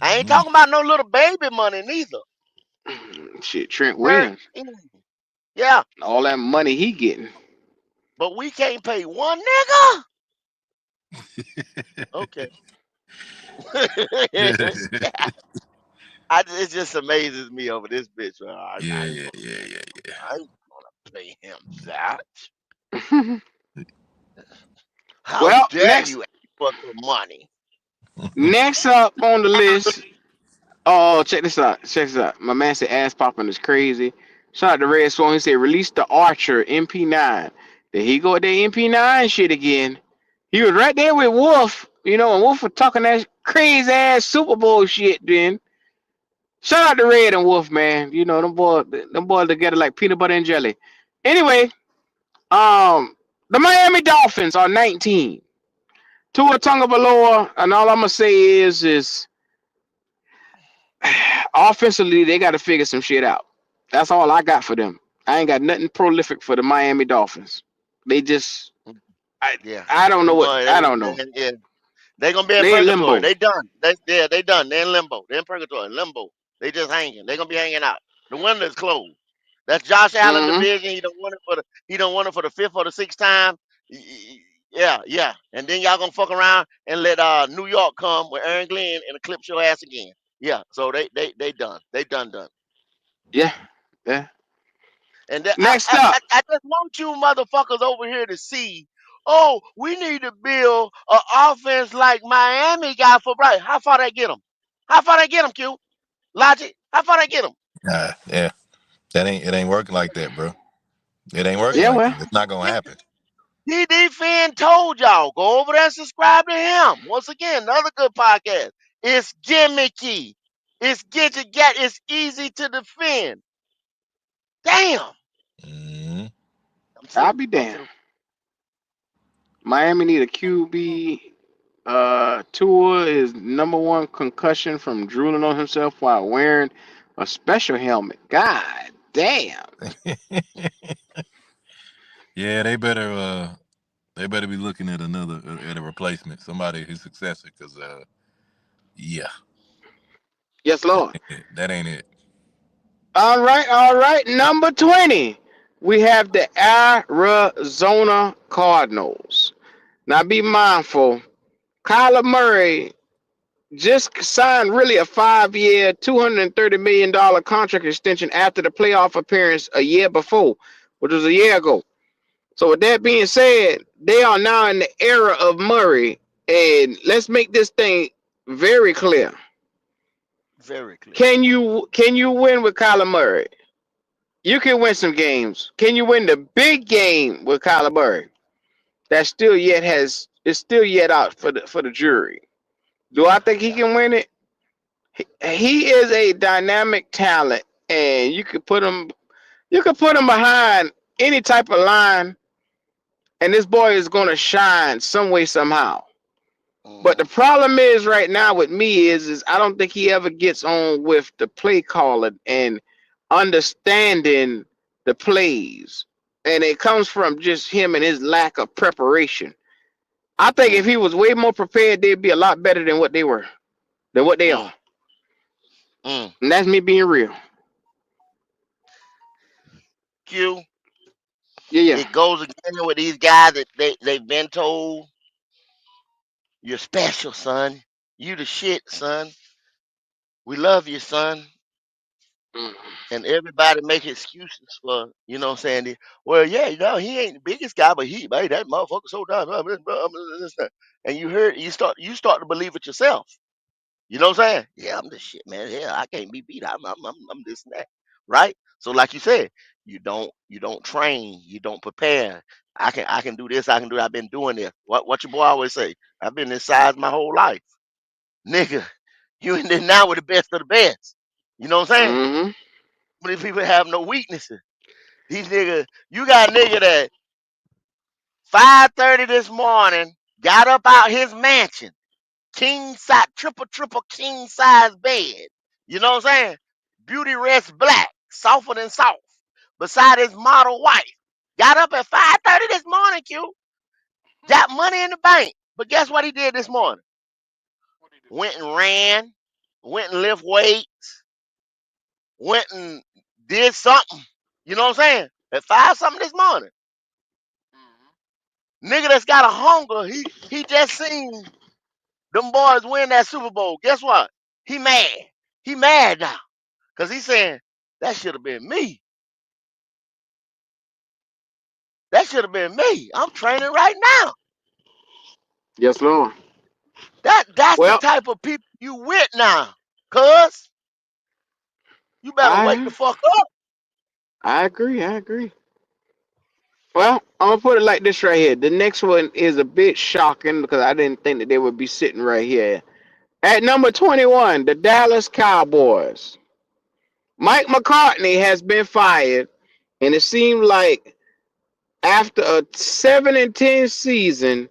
I ain't mm, talking about no little baby money neither. Shit, Trent Williams. 13. Yeah, All that money he getting. but we can't pay one nigga. Okay. yeah, It just amazes me over this bitch. yeah, yeah, yeah, I ain't gonna pay him that. How Well, dare you ask for some money? next up on the list. Oh, check this out. Check this out. My man said ass popping is crazy. Shout out to Red Swan. He said release the Archer MP9. There he go with that MP9 shit again. He was right there with Wolf. And Wolf was talking that crazy ass Super Bowl shit then. Shout out to Red and Wolf, man. Them boys together like peanut butter and jelly. Anyway, the Miami Dolphins are 19. Tua Tagovailoa, and all I'm gonna say is offensively they got to figure some shit out. That's all I got for them. I ain't got nothing prolific for the Miami Dolphins. They just, Yeah, I don't know we what, going. I don't know. Yeah, they gonna be in They in purgatory. limbo. They done. They done. They in limbo. They in purgatory. Limbo. They just hanging. They gonna be hanging out. The window is closed. That's Josh Allen Mm-hmm. division. He don't want it for the 5th or the 6th time. Yeah, yeah. And then y'all gonna fuck around and let New York come with Aaron Glenn and eclipse your ass again. Yeah. So they done. They done. Yeah, yeah. And Next up, I just want you motherfuckers over here to see. Oh, we need to build an offense like Miami got for Bright. How far they get them? How far they get them, Q? Logic. How far they get them? yeah. It ain't working like that, bro. It ain't working yeah, like well, that. It's not gonna happen. DD Finn told y'all. Go over there and subscribe to him. Once again, another good podcast. It's gimmicky. It's it's easy to defend. Damn. Mm-hmm. I'm I'll through. be I'm damned. through. Miami need a QB. Tua is number one concussion from drooling on himself while wearing a special helmet. God damn. Yeah, they better be looking at at a replacement, somebody his successor, because yeah, Yes, Lord. that ain't it. All right. Number 20, we have the Arizona Cardinals. Now be mindful, Kyler Murray just signed really a 5-year, $230 million contract extension after the playoff appearance a year before, which was a year ago. So with that being said, they are now in the era of Murray, and let's make this thing very clear. Very clear. Can you win with Kyler Murray? You can win some games. Can you win the big game with Kyler Murray? That still yet has is still yet out for the jury. Do I think he Yeah. can win it? He is a dynamic talent, and you could put him behind any type of line, and this boy is gonna shine some way somehow. But Mm-hmm. the problem is right now with me is I don't think he ever gets on with the play calling and understanding the plays. And it comes from just him and his lack of preparation. I think if Mm, he was way more prepared, they'd be a lot better than what they are. mm, mm. And that's me being real. Q, Yeah, yeah. it goes again with these guys that they've been told you're special, son. You the shit, son. We love you, son. Mm. And everybody make excuses for, you know what I'm saying? Well, yeah, he ain't the biggest guy, but that motherfucker so damn this, that. And you start to believe it yourself. You know what I'm saying? Yeah, I'm the shit, man. Yeah, I can't be beat. I'm this and that. Right? So like you said, you don't train, you don't prepare. I can do this, I can do that. I've been doing this. What your boy always say? I've been this size my whole life. Nigga, you in there now with the best of the best. You know what I'm saying? Mm-hmm. But these people have no weaknesses. These niggas, you got a nigga that 5:30 this morning got up out his mansion, king size, triple king size bed. You know what I'm saying? Beauty rest black, softer than soft, beside his model wife. Got up at 5:30 this morning, Q. Got money in the bank. But guess what he did this morning? What he do? Went and ran, went and lift weights, went and did something. You know what I'm saying? At 5 something this morning. Mm-hmm. Nigga that's got a hunger, he just seen them boys win that Super Bowl. Guess what? He mad. He mad now. Cause he's saying, that should have been me. That should have been me. I'm training right now. Yes, Lord. That's the Well, type of people you with now. Cuz you better wake the I fuck up. I agree. I agree. Well, I'm gonna put it like this right here. The next one is a bit shocking because I didn't think that they would be sitting right here. At number 21, the Dallas Cowboys. Mike McCartney has been fired, and it seemed like after a 7-10 season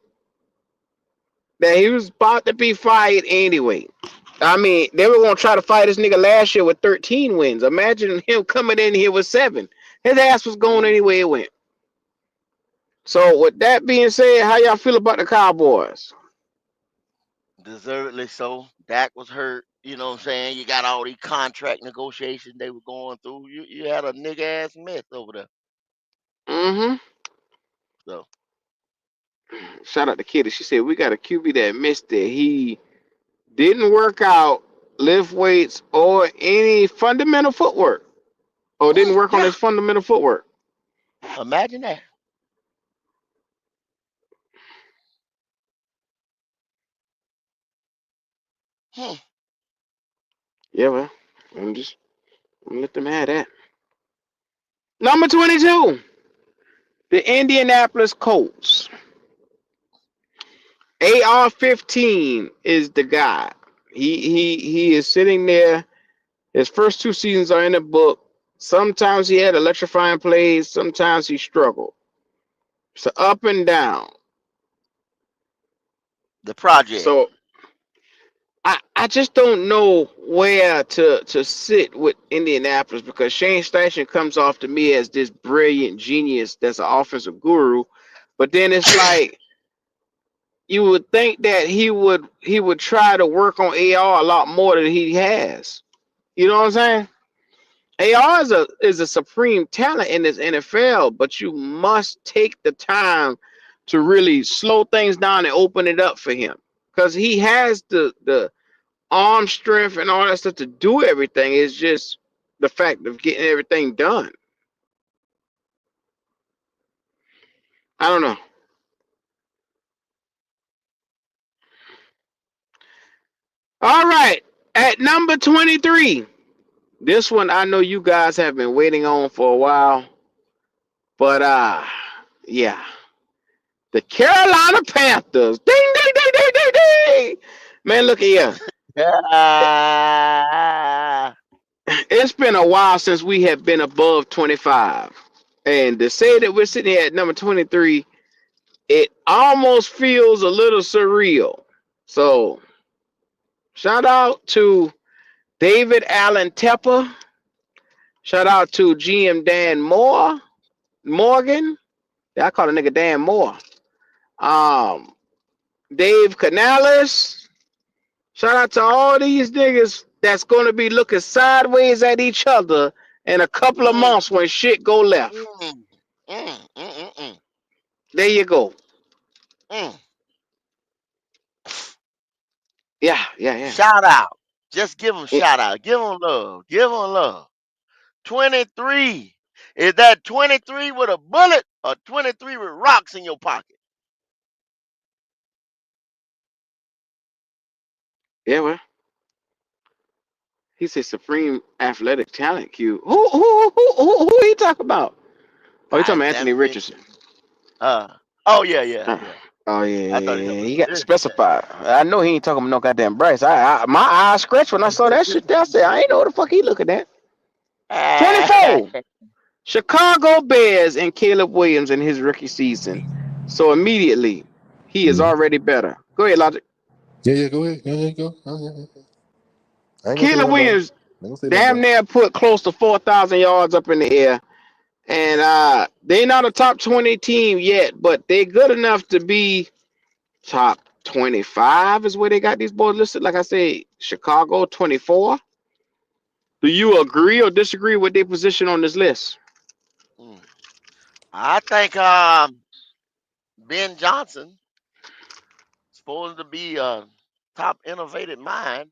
that he was about to be fired anyway. I mean, they were gonna try to fire this nigga last year with 13 wins. Imagine him coming in here with 7. His ass was going Mm, anyway it went. So with that being said, how y'all feel about the Cowboys? deservedly so. Dak was hurt. You know what I'm saying? You got all these contract negotiations they were going through. You had a nigga ass mess over there. Mm-hmm. So Shout out to Kitty. She said we got a QB that missed it. He didn't work out, lift weights, or any fundamental footwork. Or didn't work on yeah, his fundamental footwork. imagine that. Hmm. Yeah, well, I'm gonna let them have that. Number 22, the Indianapolis Colts. AR-15 is the guy. He is sitting there. His first 2 seasons are in the book. Sometimes he had electrifying plays. Sometimes he struggled. So up and down. The project. So I just don't know where to sit with Indianapolis because Shane Steichen comes off to me as this brilliant genius that's an offensive guru, but then it's like you would think that he would try to work on AR a lot more than he has. You know what I'm saying? AR is a supreme talent in this NFL, but you must take the time to really slow things down and open it up for him because he has the arm strength and all that stuff to do everything. It's just the fact of getting everything done. I don't know. All right. At number 23. This one I know you guys have been waiting on for a while. But yeah. The Carolina Panthers. Ding ding ding ding ding ding. Man, look here. Ah, It's been a while since we have been above 25. And to say that we're sitting here at number 23, it almost feels a little surreal. So, shout out to David Allen Tepper. Shout out to GM Dan Morgan. Yeah, I call a nigga Dan Moore. Dave Canales. Shout out to all these niggas that's gonna be looking sideways at each other in a couple of mm, months when shit go left. mm, mm. There you go. Mm. Yeah. Shout out. Just give them Yeah, shout out. Give them love. Give them love. 23. Is that 23 with a bullet or 23 with rocks in your pocket? well, he said supreme athletic talent. Q. Who he talking about? Oh, he talking I about Anthony damn near. Richardson. Oh yeah. Uh, oh I thought he was yeah. talking He about got to this. specify. I know he ain't talking about no goddamn Bryce. My eyes scratched when I saw that shit. There. I said I ain't know what the fuck he looking at. 24. Chicago Bears and Caleb Williams in his rookie season. So immediately he is already better. Go ahead, Logic. Yeah, go ahead. Go. I ain't gonna say Caleb nothing about him. Williams I ain't gonna say nothing damn about him. near put close to 4,000 yards up in the air. And they're not a top 20 team yet, but they're good enough to be top 25 is where they got these boys listed. Like I said, Chicago 24. Do you agree or disagree with their position on this list? Mm. I think Ben Johnson supposed to be a top innovative mind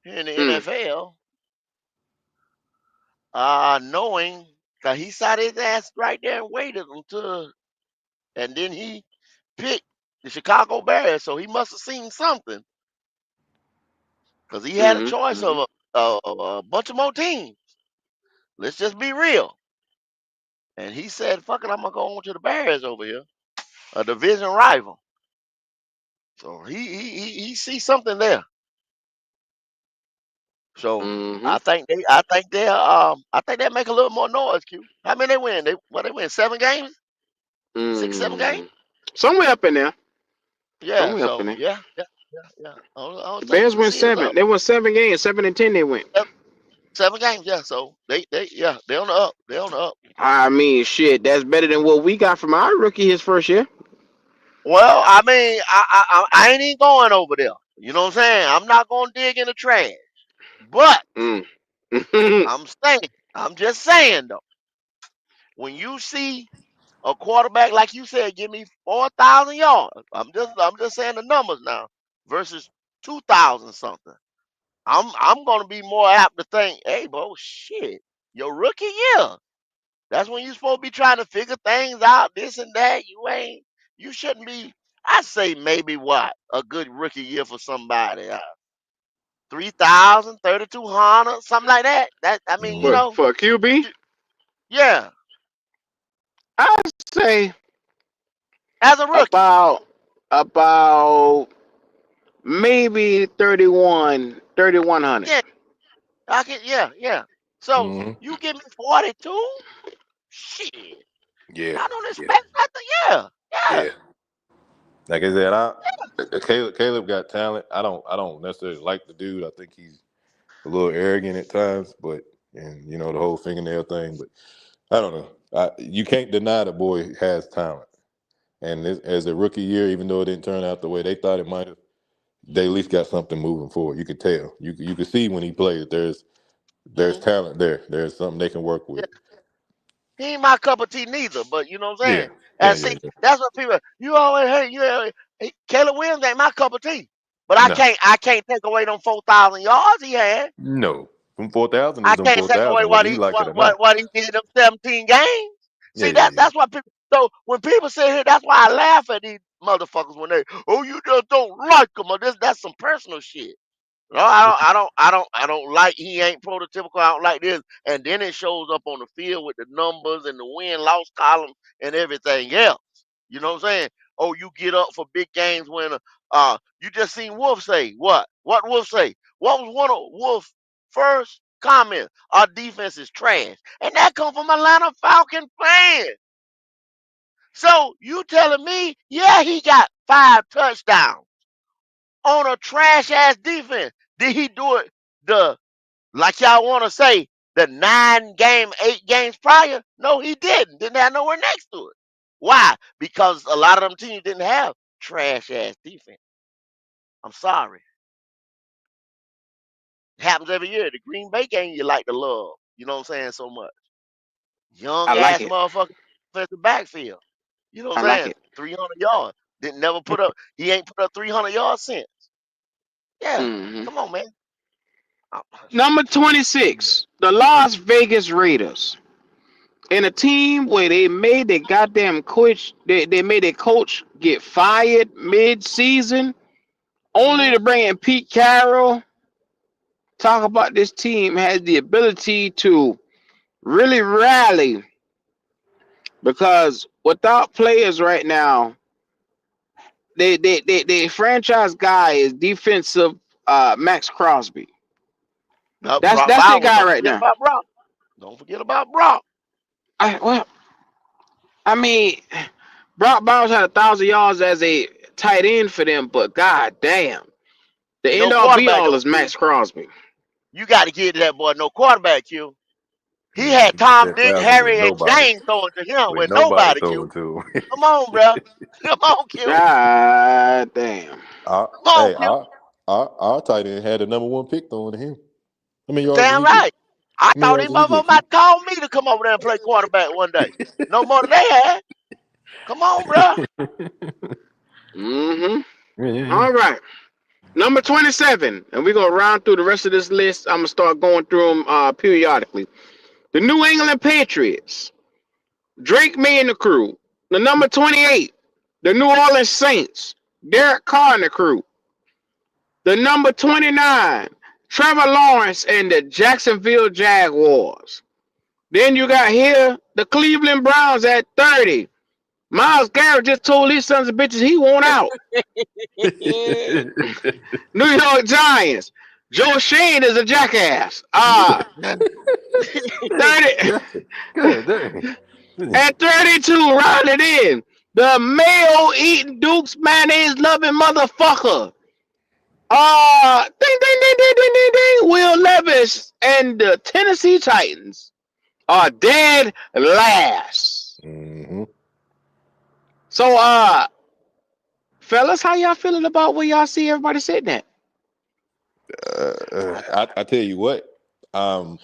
here in the Mm, NFL. Knowing that he sat his ass right there and waited until, and then he picked the Chicago Bears, so he must have seen something because he had a choice mm-hmm. of a bunch of more teams. Let's just be real. And he said, "Fuck it, I'm gonna go on to the Bears over here, a division rival." So he sees something there. So Mm-hmm. I think they make a little more noise. Q. How many they win? They win 7 games, 6, 7 games. Mm. Somewhere up in there. Yeah. Somewhere up in So there. yeah. I don't The think Bears you can went see us 7. up. They won 7 games. 7-10 they went. 7 games. Yeah. So they on the up. They on the up. I mean, shit, that's better than what we got from our rookie his first year. Well, I mean, I ain't even going over there. You know what I'm saying? I'm not gonna dig in the trash. But Mm. I'm saying, I'm just saying though, when you see a quarterback like you said, give me 4,000 yards. I'm just saying the numbers now versus 2,000 something. I'm gonna be more apt to think, hey, bro, shit, your rookie year. That's when you're supposed to be trying to figure things out, this and that. You shouldn't be. I say maybe what a good rookie year for somebody, 3,000, 3,200, something like that. That I mean, Mm-hmm. For a QB, yeah, I'd say as a rookie, about maybe 3,100. yeah, I can, yeah. So Mm-hmm. you give me 42, shit. Yeah, I don't yeah, expect nothing. Yeah. yeah. Like I said, Caleb got talent. I don't necessarily like the dude. I think he's a little arrogant at times, but and the whole fingernail thing. But I don't know. You can't deny the boy has talent. And as a rookie year, even though it didn't turn out the way they thought it might have, they at least got something moving forward. You could tell. You could see when he played. There's Mm-hmm. talent there. There's something they can work with. He ain't my cup of tea neither, but you know what I'm Yeah, saying? yeah, And yeah, see, yeah. that's what people you always hate. Caleb Williams ain't my cup of tea. But No, I can't take away them 4,000 yards he had. no. Them 4,000 is I them can't take away 4,000, whether you like it or not. what he did in them 17 games. Yeah, See yeah, yeah. that's what people So when people say here, that's why I laugh at these motherfuckers when they, oh, you just don't like them, or this, that's some personal shit. No, I don't like. He ain't prototypical. I don't like this, and then it shows up on the field with the numbers and the win loss column and everything else. You know what I'm saying? Oh, you get up for big games when you just seen Wolf say what? What Wolf say? What was one of Wolf's first comments? Our defense is trash, and that come from Atlanta Falcon fans. So you telling me, yeah, he got 5 touchdowns on a trash ass defense. Did he do it the like y'all want to say the 8 games prior? No, he didn't. Didn't have nowhere next to it. Why? Because a lot of them teams didn't have trash ass defense. I'm sorry. It happens every year. The Green Bay game you like to love. You know what I'm saying? So much. I Young like ass it. motherfucker defensive backfield. You know I what I'm like saying? it. 300 yards. Didn't never put up. He ain't put up 300 yards since. Yeah. Hmm. Come on, man. Number 26, the Las Vegas Raiders. In a team where they made their goddamn coach, they made their coach get fired mid-season, only to Mm-hmm. bring in Pete Carroll. Talk about this team has the ability to really rally because without players right now, they franchise guy is defensive Max Crosby. Brock That's their Bowers. guy Don't right forget now. about Brock. Don't forget about Brock. Well, I mean, Brock Bowers had 1,000 yards as a tight end for them, but god damn, the end No all be quarterback all though, is Q. Max Crosby. You got to give that boy no quarterback, Q. He Man, had to get Tom, that Dick, thousand with Harry, and nobody, Jane throwing to him with with nobody nobody, throwing Q. to him. Come on, bro. Come on, Q. God damn. our, Come on, hey, Q. our tight end had the number one pick throwing to him. How many yards did Damn he get? right. I How many thought he yards did he motherfucker get, about Q? to call me to come over there and play quarterback one day. No more than they had. Come on, bro. Mm-hmm. Yeah, yeah, yeah. All right. Number 27, and we're gonna round through the rest of this list. I'm gonna start going through them periodically. The New England Patriots, Drake May and the crew. The number 28, the New Orleans Saints, Derek Carr and the crew. The number 29, Trevor Lawrence and the Jacksonville Jaguars. Then you got here the Cleveland Browns at 30. Miles Garrett just told these sons of bitches he won't out. New York Giants. Joe Shane is a jackass. 30 God, God dang. at 32, rounded in. The mayo eating Duke's mayonnaise loving motherfucker. Ding ding ding ding ding ding ding. Will Levis and the Tennessee Titans are dead last. Mm-hmm. So fellas, how y'all feeling about where y'all see everybody sitting at? I tell you what, I'm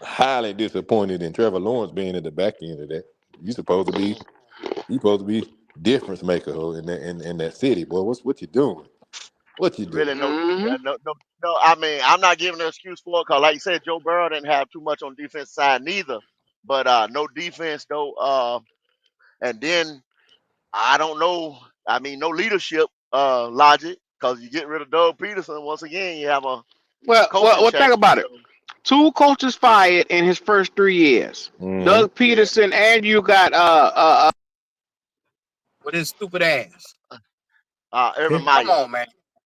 highly disappointed in Trevor Lawrence being at the back end of that. You supposed to be difference maker in that city, boy. What you doing? What you Really, doing? no, Mm-hmm. no. I mean, I'm not giving an excuse for it because, like you said, Joe Burrow didn't have too much on defense side neither. But no defense, no. And then I don't know. I mean, no leadership logic because you get rid of Doug Peterson once again. You have a coaching Well, change. think about it. So Two coaches fired in his first 3 years. Mm-hmm. Doug yeah, Peterson and you got with his stupid ass. Urban Meyer, dancing ass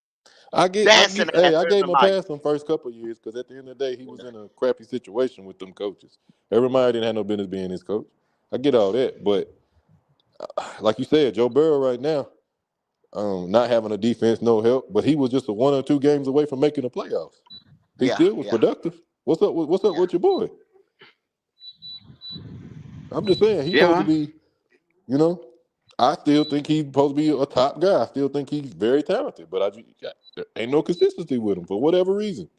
I gave Urban him a Meyer. pass them first couple of years because at the end of the day, he was in a crappy situation with them coaches. Everybody didn't have no business being his coach. I get all that, but like you said, Joe Burrow right now, not having a defense, no help, but he was just a 1 or 2 games away from making the playoffs. He Yeah, still was yeah, productive. What's up yeah. with your boy? I'm just saying he's Yeah, supposed to man. be, you know. I still think he's supposed to be a top guy. I still think he's very talented, but there ain't no consistency with him for whatever reason.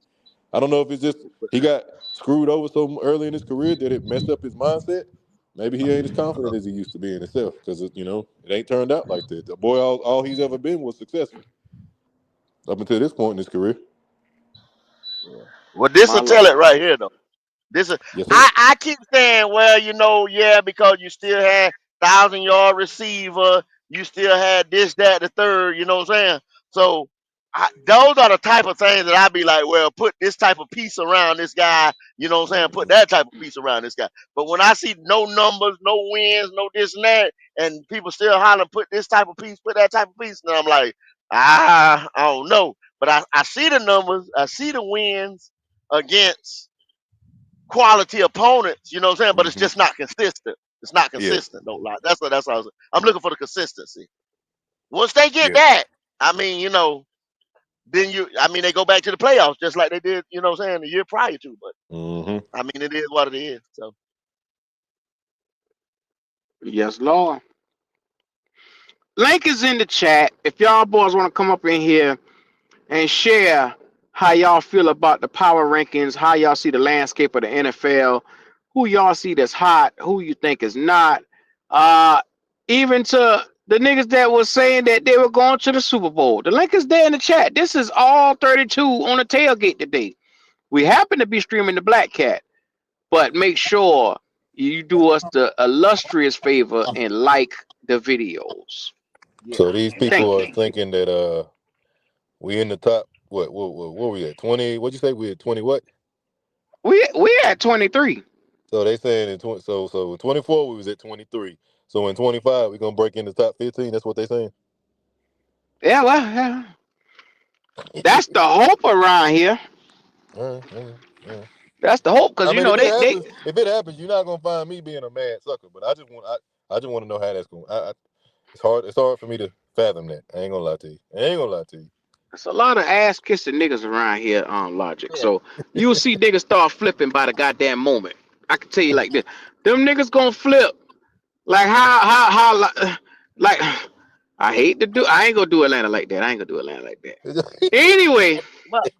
I don't know if it's just he got screwed over so early in his career that it messed up his mindset. Maybe he ain't as confident as he used to be in himself because it ain't turned out like that. The boy, all he's ever been was successful up until this point in his career. Yeah. Well, this My will tell it lord. right here, though. This is Yes, sir. I keep saying, well, yeah, because you still had 1,000-yard receiver. You still had this, that, the third. You know what I'm saying? So those are the type of things that I'd be like, well, put this type of piece around this guy. You know what I'm saying? Put that type of piece around this guy. But when I see no numbers, no wins, no this and that, and people still hollering, put this type of piece, put that type of piece, then I'm like, I don't know. But I see the numbers, I see the wins against quality opponents, you know what I'm saying? But it's just not consistent. It's not Yeah. consistent, don't lie. That's what I'm looking for, the consistency. Once they get Yeah. that, I mean, you know, then they go back to the playoffs just like they did, you know what I'm saying, the year prior to. But I mean, it is what it is. So Yes, Lord. Link is in the chat. If y'all boys want to come up in here and share how y'all feel about the power rankings, how y'all see the landscape of the NFL, who y'all see that's hot, who you think is not. Even to the niggas that was saying that they were going to the Super Bowl. The link is there in the chat. This is all 32 on the tailgate today. We happen to be streaming the Black Cat, but make sure you do us the illustrious favor and like the videos. Yeah. So these Thank people are you. thinking that we in the top. What we at? 20? What'd you say? We at 20? What? We at 23. So they saying in 20. So in 24 we was at 23. So in 25 we gonna break in the top 15. That's what they saying. Yeah, well, yeah. That's the hope around here. All right. That's the hope, because I you mean, know they if it happens, you're not gonna find me being a mad sucker. But I just want to know how that's going. It's hard for me to fathom that. I ain't gonna lie to you. There's a lot of ass kissing niggas around here on Logic. So you'll see niggas start flipping by the goddamn moment. I can tell you like this. Them niggas gonna flip. Like how like I hate to do I ain't gonna do Atlanta like that. Anyway, but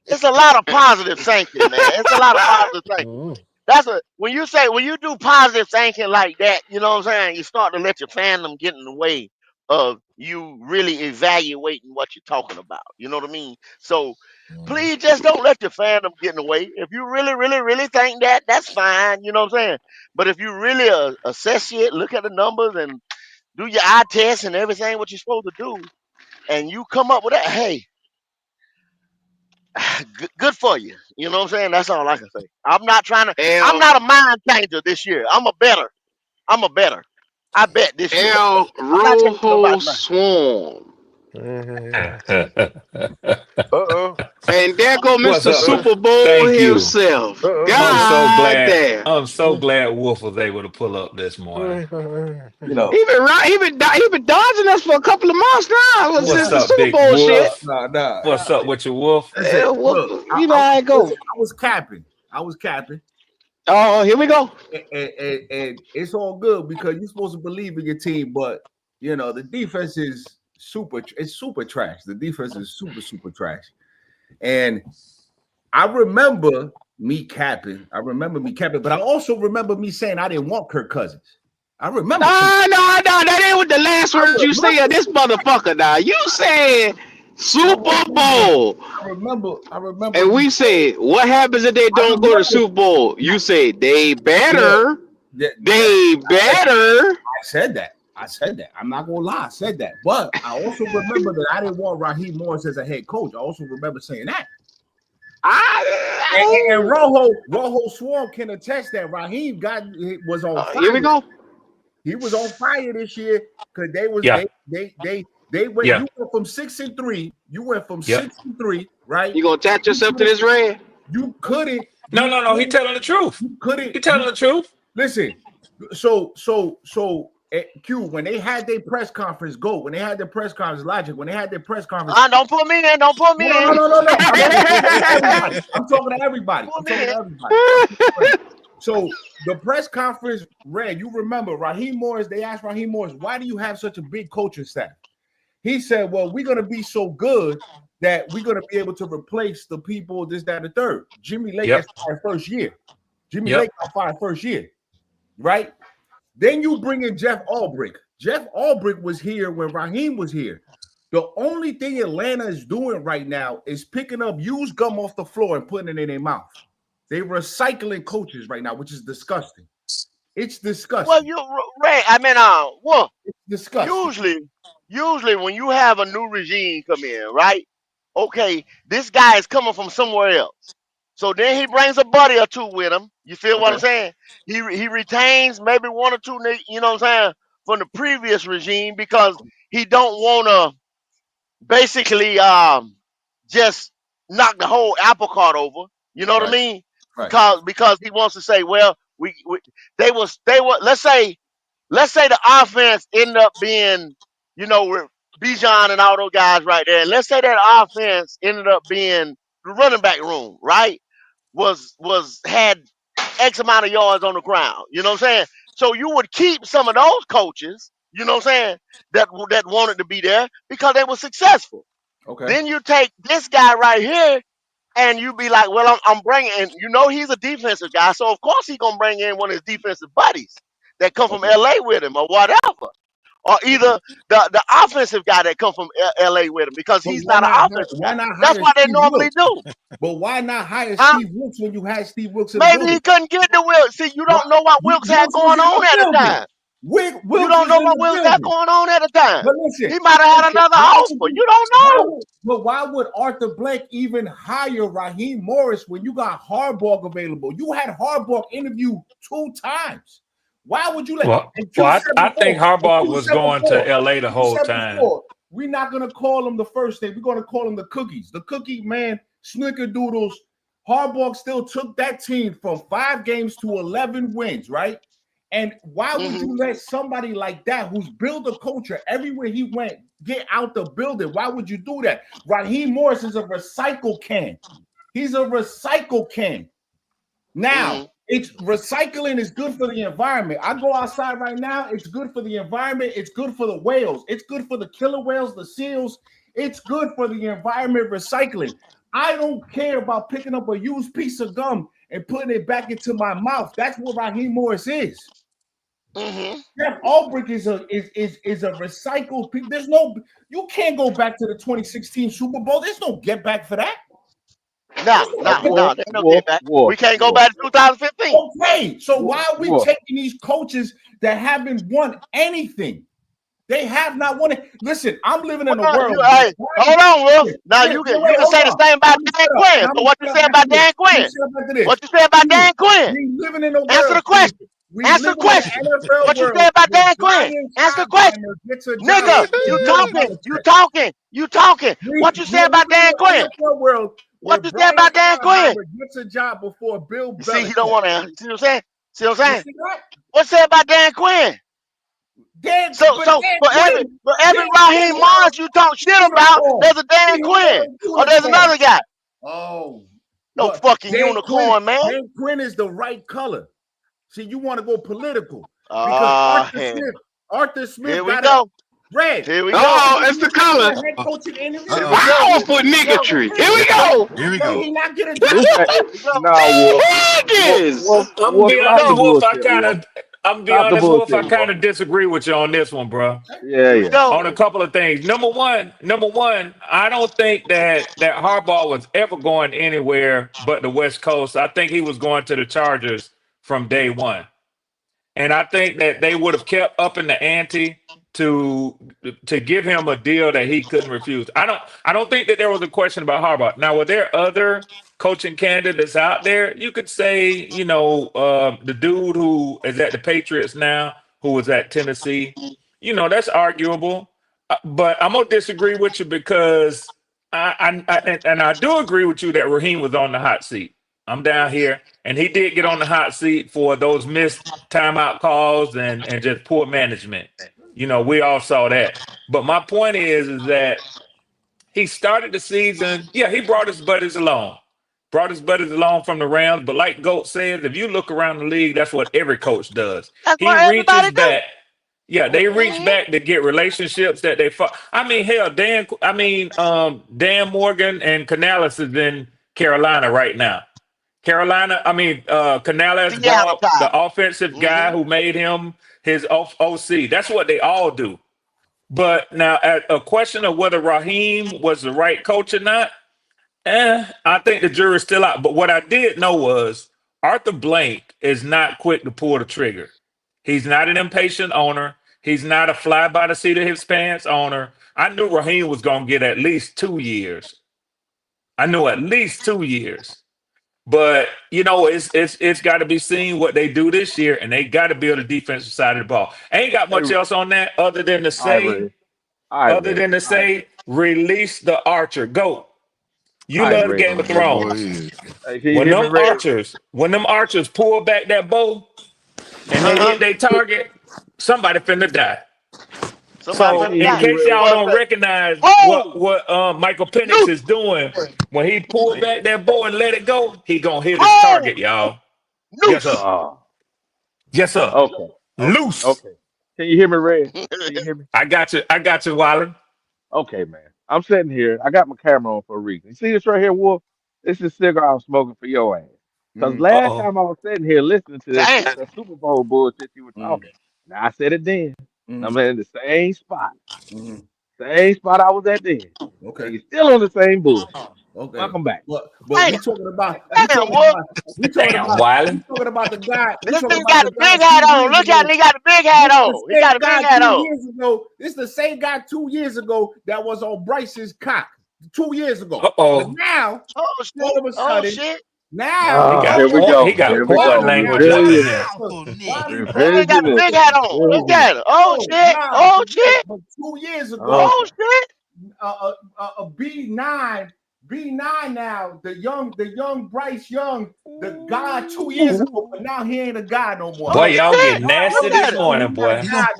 it's a lot of positive thinking, man. It's a lot of positive thinking. Mhm. That's when you do positive thinking like that, you know what I'm saying? You start to let your fandom get in the way of you really evaluating what you're talking about. You know what I mean? So please just don't let your fandom get in the way. If you really, really, really think that, that's fine. You know what I'm saying? But if you really assess it, look at the numbers and do your eye test and everything, what you're supposed to do, and you come up with that, hey, good for you. You know what I'm saying? That's all I can say. I'm not L a mind changer this year. I'm a better. I bet this year. L I'm not changing Rojo nobody's mind. Swarm. Uh-oh. And there go What's Mr. up? Uh-oh. Super Bowl Thank you. himself. I'm so God glad. damn. I'm so glad Wolf was able to pull up this morning. You know, He been dodging us for a couple of months now since What's the up, Super Big Bowl shit. Wolf? nah. What's up with your Wolf? Listen, look, You know how it go. I was capping. Oh, here we go. And it's all good because you're supposed to believe in your team, but you know the defense is super trash. The defense is super trash. And I remember me capping, but I also remember me saying I didn't want Kirk Cousins. I remember. No, that ain't what the last words you say of this motherfucker. Now you said Super Bowl. I remember. And we say, what happens if they don't go to Super Bowl? You say they better. They better. I said that. I'm not gonna lie. I said that. But I also remember that I didn't want Raheem Morris as a head coach. I also remember saying that. And Rojo Swarm can attest that Raheem was on fire. Here we go. He was on fire this year because they went. You went from 6-3. You went from 6-3, right? You gonna attach yourself to this red? You couldn't. No. He telling the truth. You couldn't. He telling the truth. Listen. So Q, when they had their press conference, when they had their press conference, Logic, when they had their press conference. Don't put me in. Don't put me in. No. I'm talking to everybody. So the press conference, Red, you remember Raheem Morris, they asked Raheem Morris, why do you have such a big coaching staff? He said, well, we're going to be so good that we're going to be able to replace the people, this, that, and the third. Jimmy Lake got fired first year. Lake got fired first year, right? Then you bring in Jeff Albrecht. Jeff Albrecht was here when Raheem was here. The only thing Atlanta is doing right now is picking up used gum off the floor and putting it in their mouth. They're recycling coaches right now, which is disgusting. It's disgusting. Well, Ray, I mean, well, It's disgusting. usually when you have a new regime come in, right? Okay, this guy is coming from somewhere else. So then he brings a buddy or two with him. You feel what I'm Okay. saying? He retains maybe one or two, you know what I'm saying, from the previous regime because he don't want to basically just knock the whole apple cart over. You know what I Right. mean? Right. Because he wants to say, well, we they were let's say the offense ended up being, you know, with Bijan and all those guys right there. And let's say that offense ended up being the running back room, right? Was had X amount of yards on the ground. You know what I'm saying? So you would keep some of those coaches, you know what I'm saying, that wanted to be there because they were successful. Okay. Then you take this guy right here and you be like, well, I'm bringing in, you know, he's a defensive guy. So, of course, he's going to bring in one of his defensive buddies that come from Okay. LA with him or whatever. Or either the offensive guy that come from LA with him because But he's why not an not? offensive Why guy. not That's hire what they Steve normally Wilkes? do. But why not hire Huh? Steve Wilkes when you had Steve Wilkes in the Maybe he building? couldn't get the Wilkes. See, you Why? don't know what Wilkes had Wilkes was going in on the at the building. time. You Wilkes don't was know in what the Wilkes had building. going on at the time. But listen, He might have had another why offer. would You don't know. why would Arthur Blank even hire Raheem Morris when you got Harbaugh available? You had Harbaugh interview 2 times. Why would you let? Well, And Q well, said I think before, Harbaugh and Q was said going before, to LA the Q whole said time. before, we're not gonna call him the first thing. We're gonna call him the cookies. The cookie man, snickerdoodles. Harbaugh still took that team from 5 games to 11 wins, right? And why would you let somebody like that, who's built a culture everywhere he went, get out the building? Why would you do that? Raheem Morris is a recycle can. He's a recycle can. Now, it's recycling is good for the environment. I go outside right now, it's good for the environment, it's good for the whales, it's good for the killer whales, the seals, it's good for the environment recycling. I don't care about picking up a used piece of gum and putting it back into my mouth. That's what Raheem Morris is. Jeff Ulbrich is a recycled piece. There's no, you can't go back to the 2016 Super Bowl. There's no get back for that. No, there's no get back. We can't go back to 2015. Okay, so why are we taking these coaches that haven't won anything? They have not won it. Listen, I'm living in a world. Hey, hold on, Will. Now you can say the same about Dan Quinn. So what you say about Dan Quinn? What you say about Dan Quinn? We living in a world. Answer the question. Answer the question. What you say about Dan Quinn? Answer the question. Nigga, you talking. What you say about Dan Quinn? What you say about Dan Quinn? Gets a job before Bill Belichick. See, he don't want to answer. See what I'm saying? See what I'm saying? What say about Dan Quinn? So for every Raheem Morris you talk shit about, there's a Dan Quinn or there's another guy. Oh, no fucking unicorn, man. Dan Quinn is the right color. See, you want to go political because Arthur Smith. Here we go. Red. Here we go. Oh, it's the color. Wow, for niggatry. Here we go. Here we go. He not get a job. I'm being honest, Wolf. I'm being honest, Wolf. I kind of disagree with you on this one, bro. Yeah. On a couple of things. Number one, I don't think that Harbaugh was ever going anywhere but the West Coast. I think he was going to the Chargers from day one. And I think that they would have kept up in the ante to give him a deal that he couldn't refuse. I don't think that there was a question about Harbaugh. Now, were there other coaching candidates out there? You could say, the dude who is at the Patriots now, who was at Tennessee, that's arguable. But I'm gonna disagree with you because I do agree with you that Raheem was on the hot seat. I'm down here, and he did get on the hot seat for those missed timeout calls and just poor management. We all saw that. But my point is that he started the season. Yeah, he brought his buddies along. From the Rams. But like Goat says, if you look around the league, that's what every coach does. He reaches back. Yeah, they reach back to get relationships that they fought. I mean, hell, Dan Morgan and Canales is in Carolina right now. Canales brought the offensive guy who made him his OC. That's what they all do. But now, a question of whether Raheem was the right coach or not, I think the jury's still out. But what I did know was Arthur Blank is not quick to pull the trigger. He's not an impatient owner. He's not a fly by the seat of his pants owner. I knew Raheem was going to get at least 2 years. I knew at least 2 years. But it's got to be seen what they do this year, and they got to build a defensive side of the ball. Ain't got much else on that other than to say, release the Archer. Go. You love the Game of Thrones. When them archers pull back that bow and they hit their target, somebody finna die. So in case y'all don't recognize what Michael Penix is doing, when he pulled back that bow and let it go, he gonna hit his target, y'all. Yes, sir. Yes, sir. Okay. Loose. Okay. Can you hear me, Red? Can you hear me? I got you, Wiley. Okay, man. I'm sitting here. I got my camera on for a reason. You see this right here, Wolf? This is cigar I'm smoking for your ass. Because last time I was sitting here listening to that Super Bowl bullshit you were talking. Now I said it then. I'm in the same spot. Same spot I was at then. Okay. And you're still on the same bullshit. Okay. Welcome back. But we talking about the guy. This thing got a big hat on. Look at it. He got a big hat on. He got a big hat on. This is the same guy 2 years ago that was on Bryce's cock. 2 years ago. But now, all of a sudden, now here we go. He got here porn language up in there. He got a big hat on. Look at it. Oh shit. Oh shit. But 2 years ago. Oh shit. A B9 now, the young Bryce Young, the guy 2 years ago, but now he ain't a guy no more. Boy, y'all get nasty this morning, boy. Yeah. I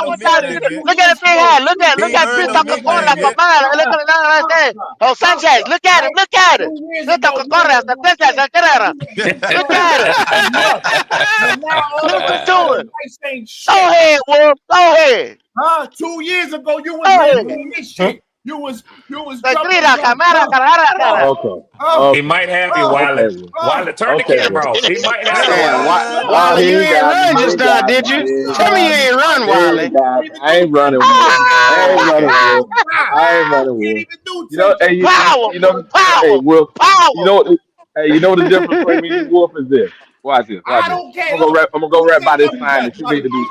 want y'all to look at the big hat. Look at Pito Correa, compadre. Look at Oh, Sanchez, look at him. Look at it. Pito Correa, Sanchez, look at it. Listen to it. Go ahead, Wolf. Go ahead. 2 years ago, you was doing this shit. You was He might have you, Wiley. Wiley, turn the camera off. He might have you. Wiley, you ain't run just now, did you? Tell me you ain't run, Wiley. I ain't running. I ain't running. Hey, Wolf. You know the difference between me and Wolf is this. Watch this. I don't care. I'm gonna go right by this sign that you need to be.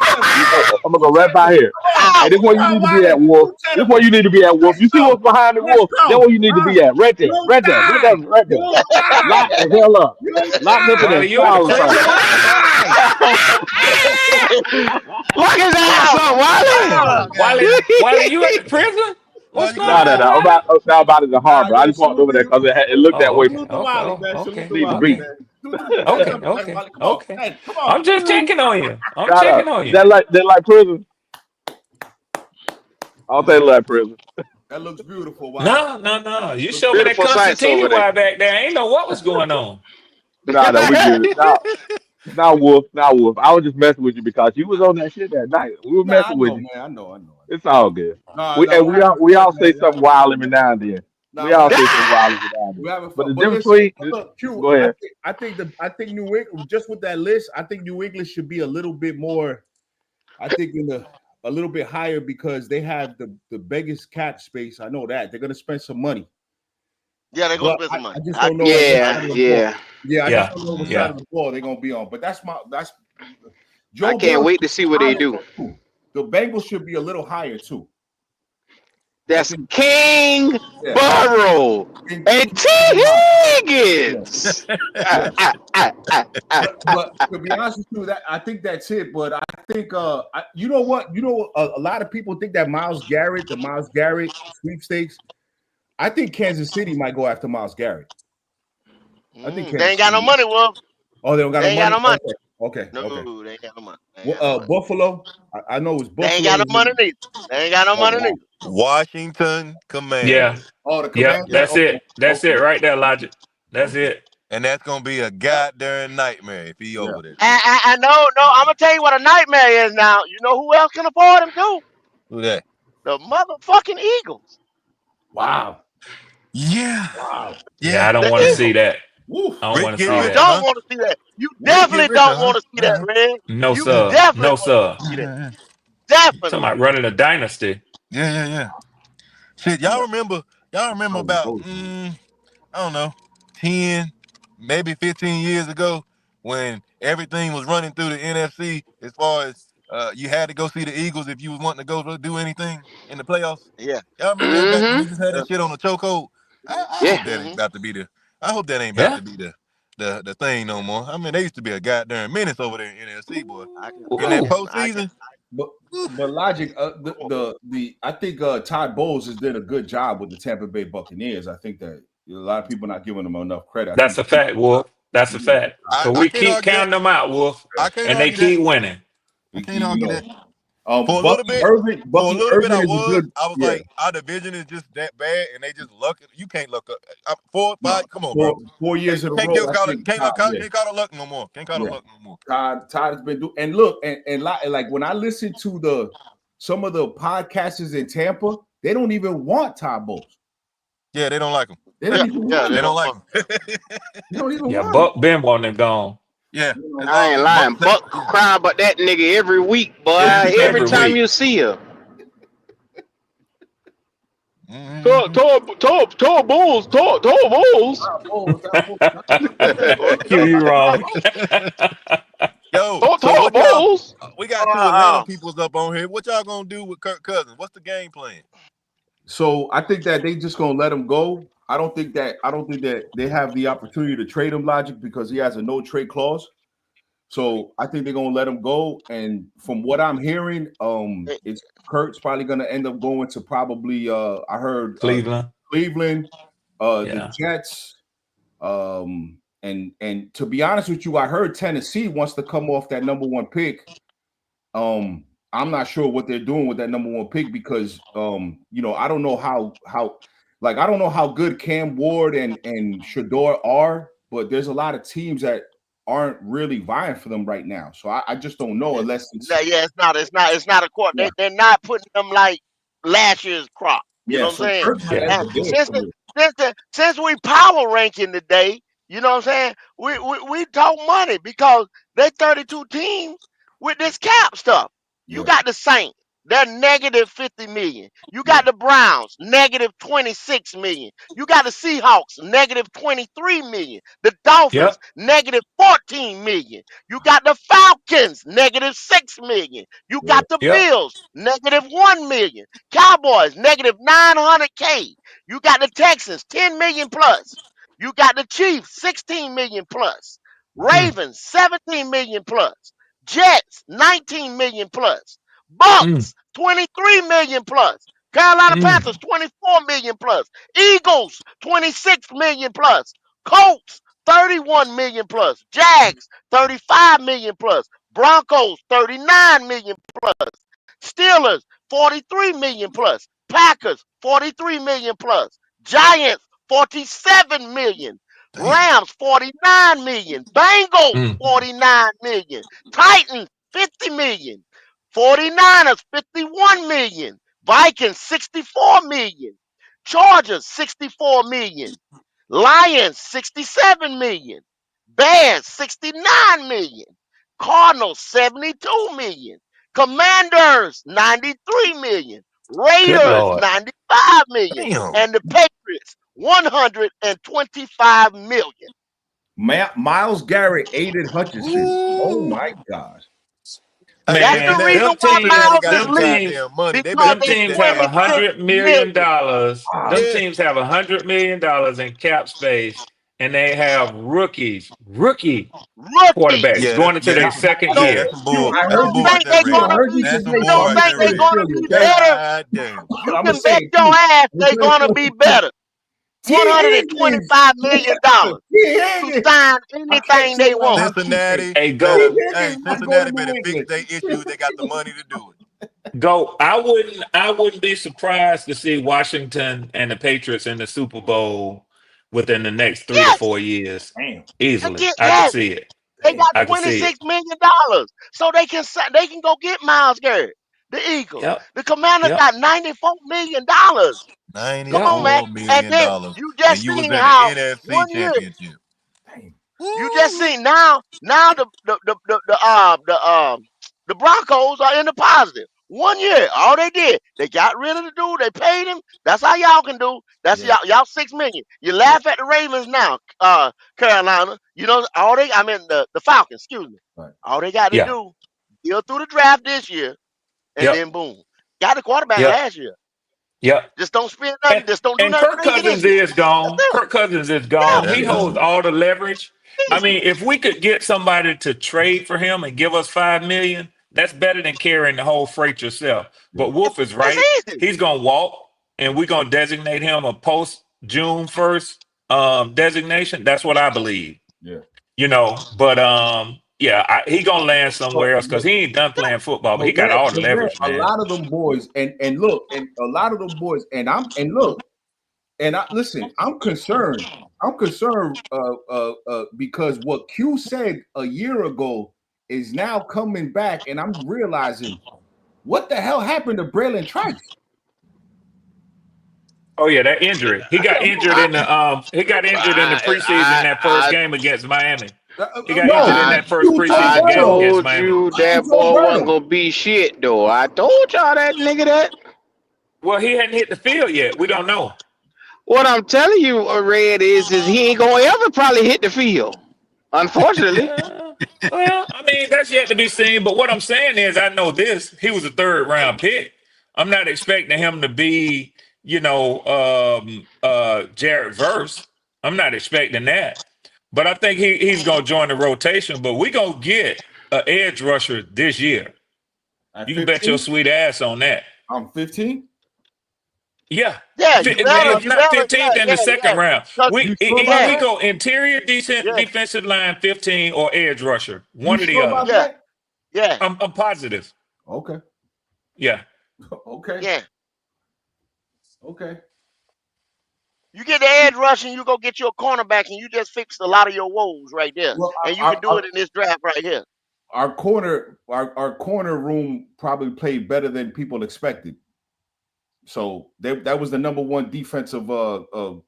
I'm gonna go right by here. Hey, this one you need to be at, Wolf. This one you need to be at, Wolf. You see what's behind the Wolf? That's where you need to be at. Right there. Right there. Look at that. Right there. Lock the hell up. Lock up in that style. Lock his ass up, Wiley, you at the prison? What's going on? No. I'm about in the harbor. I just walked over there because it looked that way. Okay. I'm just checking on you. That like prison. I'll say like prison. That looks beautiful. Wow. No. You showed me that Constantine while back there. I ain't know what was going on. No, we good. Now, Wolf. I was just messing with you because you was on that shit that night. We were messing with you. Man, I know. It's all good. We all say something wild every now and then. We all say something wild every now and then. But the difference between go ahead. I think New England, just with that list, I think New England should be a little bit more. I think a little bit higher because they have the biggest cap space. I know that they're gonna spend some money. Yeah, they're gonna spend some money. I just don't know. I just don't know what side of the ball they're gonna be on. But that's I can't wait to see what they do. The Bengals should be a little higher too. That's King Burrow and T. Higgins. But to be honest with you, I think that's it. But I think you know what? A lot of people think that the Myles Garrett sweepstakes. I think Kansas City might go after Myles Garrett. I think they ain't got no money, Wolf. Oh, they don't got no money. Okay. No, they ain't got no money. Buffalo. I know it's Buffalo. They ain't got no money neither. They ain't got no money neither. Washington Commanders. Yeah. Oh, the Commanders. That's it. That's it right there, Logic. That's it. And that's gonna be a goddamn nightmare if he over there. I know. I'm gonna tell you what a nightmare is now. You know who else can afford him too? Who that? The motherfucking Eagles. Wow. Yeah. Yeah, I don't want to see that. I don't want to see that. You don't want to see that. You definitely don't want to see that, man. No, you sir. Definitely no, sir. Definitely. Somebody running a dynasty. Yeah. Shit, y'all remember about I don't know, 10, maybe 15 years ago when everything was running through the NFC as far as you had to go see the Eagles if you was wanting to go do anything in the playoffs. Yeah. Y'all remember that back when we Mm-hmm. just had Uh, that shit on the chokehold? I Yeah. hope that ain't mm-hmm. about to be the. I hope that ain't about Yeah. to be the thing no more. I mean, they used to be a goddamn menace over there in NFC, boy. I can, In that Ooh. I can. postseason, But Logic, the I think Todd Bowles has done a good job with the Tampa Bay Buccaneers. I think that a lot of people not giving him enough credit. I That's think a fact, Wolf. That's a fact. I, But I we can't keep argue that. counting them out, Wolf, I can't and they argue that. keep winning. I he, can't you argue that. know, For a little Bucky bit, Irvin, for a Bucky little bit, Irvin I is a was. good, I was yeah. like, our division is just that bad, and they just luck. You can't look up 4, No, 5. Come on, bro. 4 years in a Can't row. I call it. think Todd, yeah, Can't call it luck no more. Can't call it yeah. luck no more. Todd has been doing. And look, and like when I listen to some of the podcasters in Tampa, they don't even want Todd Bowles. Yeah, they don't like him. They Yeah, don't even yeah. want They him. don't like Want. him. They don't even Yeah, want him. Buck been wanting gone Yeah, You know, it's I all ain't it's lying. Buck. Buck cry about that nigga every week, boy. Every Every every goddamn time week. week. you see him. Mhm. Todd Bowles. Todd Bowles. Q, you wrong. Yo, so Todd what y'all? Bowles. We got two Atlanta Uh, peoples up on here. What y'all gonna do with Kirk Cousins? What's the game plan? So I think that they just gonna let him go. I don't think that they have the opportunity to trade him, Logic, because he has a no trade clause. So I think they're gonna let him go. And from what I'm hearing, uh, it's Kurt's probably gonna end up going to probably I heard Cleveland. Cleveland, the Yeah. Jets, and to be honest with you, I heard Tennessee wants to come off that number one pick. I'm not sure what they're doing with that number one pick because I don't know how I don't know how good Cam Ward and Shador are, but there's a lot of teams that aren't really vying for them right now. So I just don't know unless it's yeah, it's not a court. yeah. They're not putting them like last year's crop. You know Yeah, what I'm so saying? Kirk might Yeah. end And up doing since some the, of it. since we power ranking today, you know what I'm saying? We talk money because they 32 teams with this cap stuff. You Yeah. got the Saints, they're negative 50 million. You got the Browns, negative 26 million. You got the Seahawks, negative 23 million. The Dolphins, Yep. negative 14 million. You got the Falcons, negative 6 million. You Yeah. got the Yep. Bills, negative 1 million. Cowboys, negative 900K. You got the Texans, 10 million plus. You got the Chiefs, 16 million plus. Mm, Ravens, 17 million plus. Jets, 19 million plus. mm, Bucks, 23 million plus. Carolina mm, Panthers, 24 million plus. Eagles, 26 million plus. Colts, 31 million plus. Jags, 35 million plus. Broncos, 39 million plus. Steelers, 43 million plus. Packers, 43 million plus. Giants, 47 million. Damn. Rams, 49 million. Bengals, mm. 49 million. Titans, 50 million. 49ers, 51 million. Vikings, 64 million. Chargers, 64 million. Lions, 67 million. Bears, 69 million. Cardinals, 72 million. Commanders, 93 million. Good Raiders, Lord. 95 million. Damn. And the Patriots, 125 million. Miles Garrett aided Hutchinson. Oh Ooh. my God. Hey, That's Man, the Cincinnati, reason them why teams, Cincinnati Miles got is them some leaving teams, goddamn money. They because better them they fix teams that have damn house. 26 $100 million. million. Ah, Them Yeah. teams have $100 million in cap space, and they have rookie quarterbacks Rookies. Yeah, that's going into and their second that's year. some Q, bull. I That's heard some Don't bull you. out think there, they're Q, I Ray. gonna heard be you That's just some made bull don't right something think there, they're very Ray. gonna silly, be okay? better. God damn. You I'm gonna can say bet it, your Q. ass I'm they're gonna gonna say be it, Q. better. T. Higgins. $125 million to T. Higgins. sign I kept anything they saying like want. how Q said. Cincinnati Hey, better. go, T. Hey, Higgins must go to Cincinnati New better fix England. their issues. They got the money to do it. go. I wouldn't be surprised to see Washington and the Patriots in the Super Bowl within the next three to Yes, four years. Damn. Easily. I could yes. see it. They Damn. got I could see it. $26 million, so they can go get Miles Garrett. The Eagles, Yep. the Commanders Yep. got $94 million. Come Yep. on, man. $94 And million. then dollars, you And just you was seen in the how NFC 1 year championship. Damn. you just Woo. seen now the Broncos are in the positive. 1 year. All they did, they got rid of the dude. They paid him. That's how y'all can do. That's Yeah. y'all 6 million. You laugh at the Ravens now, Carolina. You know, the Falcons. Excuse me. Right. All they got to Yeah. do, deal through the draft this year, and Yep. then boom, got the quarterback Yep. last year. Yep. Just don't spend nothing. Just don't do And nothing Kirk crazy this Cousins year. is gone. That's it. Kirk Cousins is Yeah, gone. Yeah, He that's holds gone. all the leverage. I easy. mean, if we could get somebody to trade for him and give us $5 million, that's better than carrying the whole freight yourself. But Wolf is right. It's easy. He's gonna walk, and we're gonna designate him a post June 1st designation. That's what I believe. Yeah. You know, but yeah, he gonna land somewhere else because But he ain't done playing football, but he got Red, all the but Red, leverage, a man. lot of them boys, and look, and a lot of them boys, and look, and listen, I'm concerned. I'm concerned because what Q said a year ago is now coming back, and I'm realizing what the hell happened to Braylon Trice. Oh yeah, that injury. He got injured in the preseason that first game against Miami. He got injured in that first you told preseason game Berto. against told Miami. you that You told boy wasn't Berto. gonna be shit though. I told y'all that nigga that. Well, he hadn't hit the field yet. We don't know. What I'm telling you, Red, is he ain't gonna ever probably hit the field. Unfortunately. Well, I mean, that's yet to be seen. But what I'm saying is, I know this. He was a 3rd round pick. I'm not expecting him to be, Jared Verse. I'm not expecting that. But I think he's going to join the rotation. But we're going to get an edge rusher this year. At You can bet your 15? sweet ass on that. I'm 15. Yeah, Yeah. you If better, not 15th in the second round. You We sure either about we that? go interior yeah, defensive line 15 or edge rusher. You One or the sure other. about yeah, that? yeah, I'm positive. Okay. Yeah. Okay. yeah. Okay. You get the edge rushing, you go get your cornerback, and you just fixed a lot of your woes right there. Well, And you can do it in this draft right here. our corner room probably played better than people expected. So that was the number one defensive group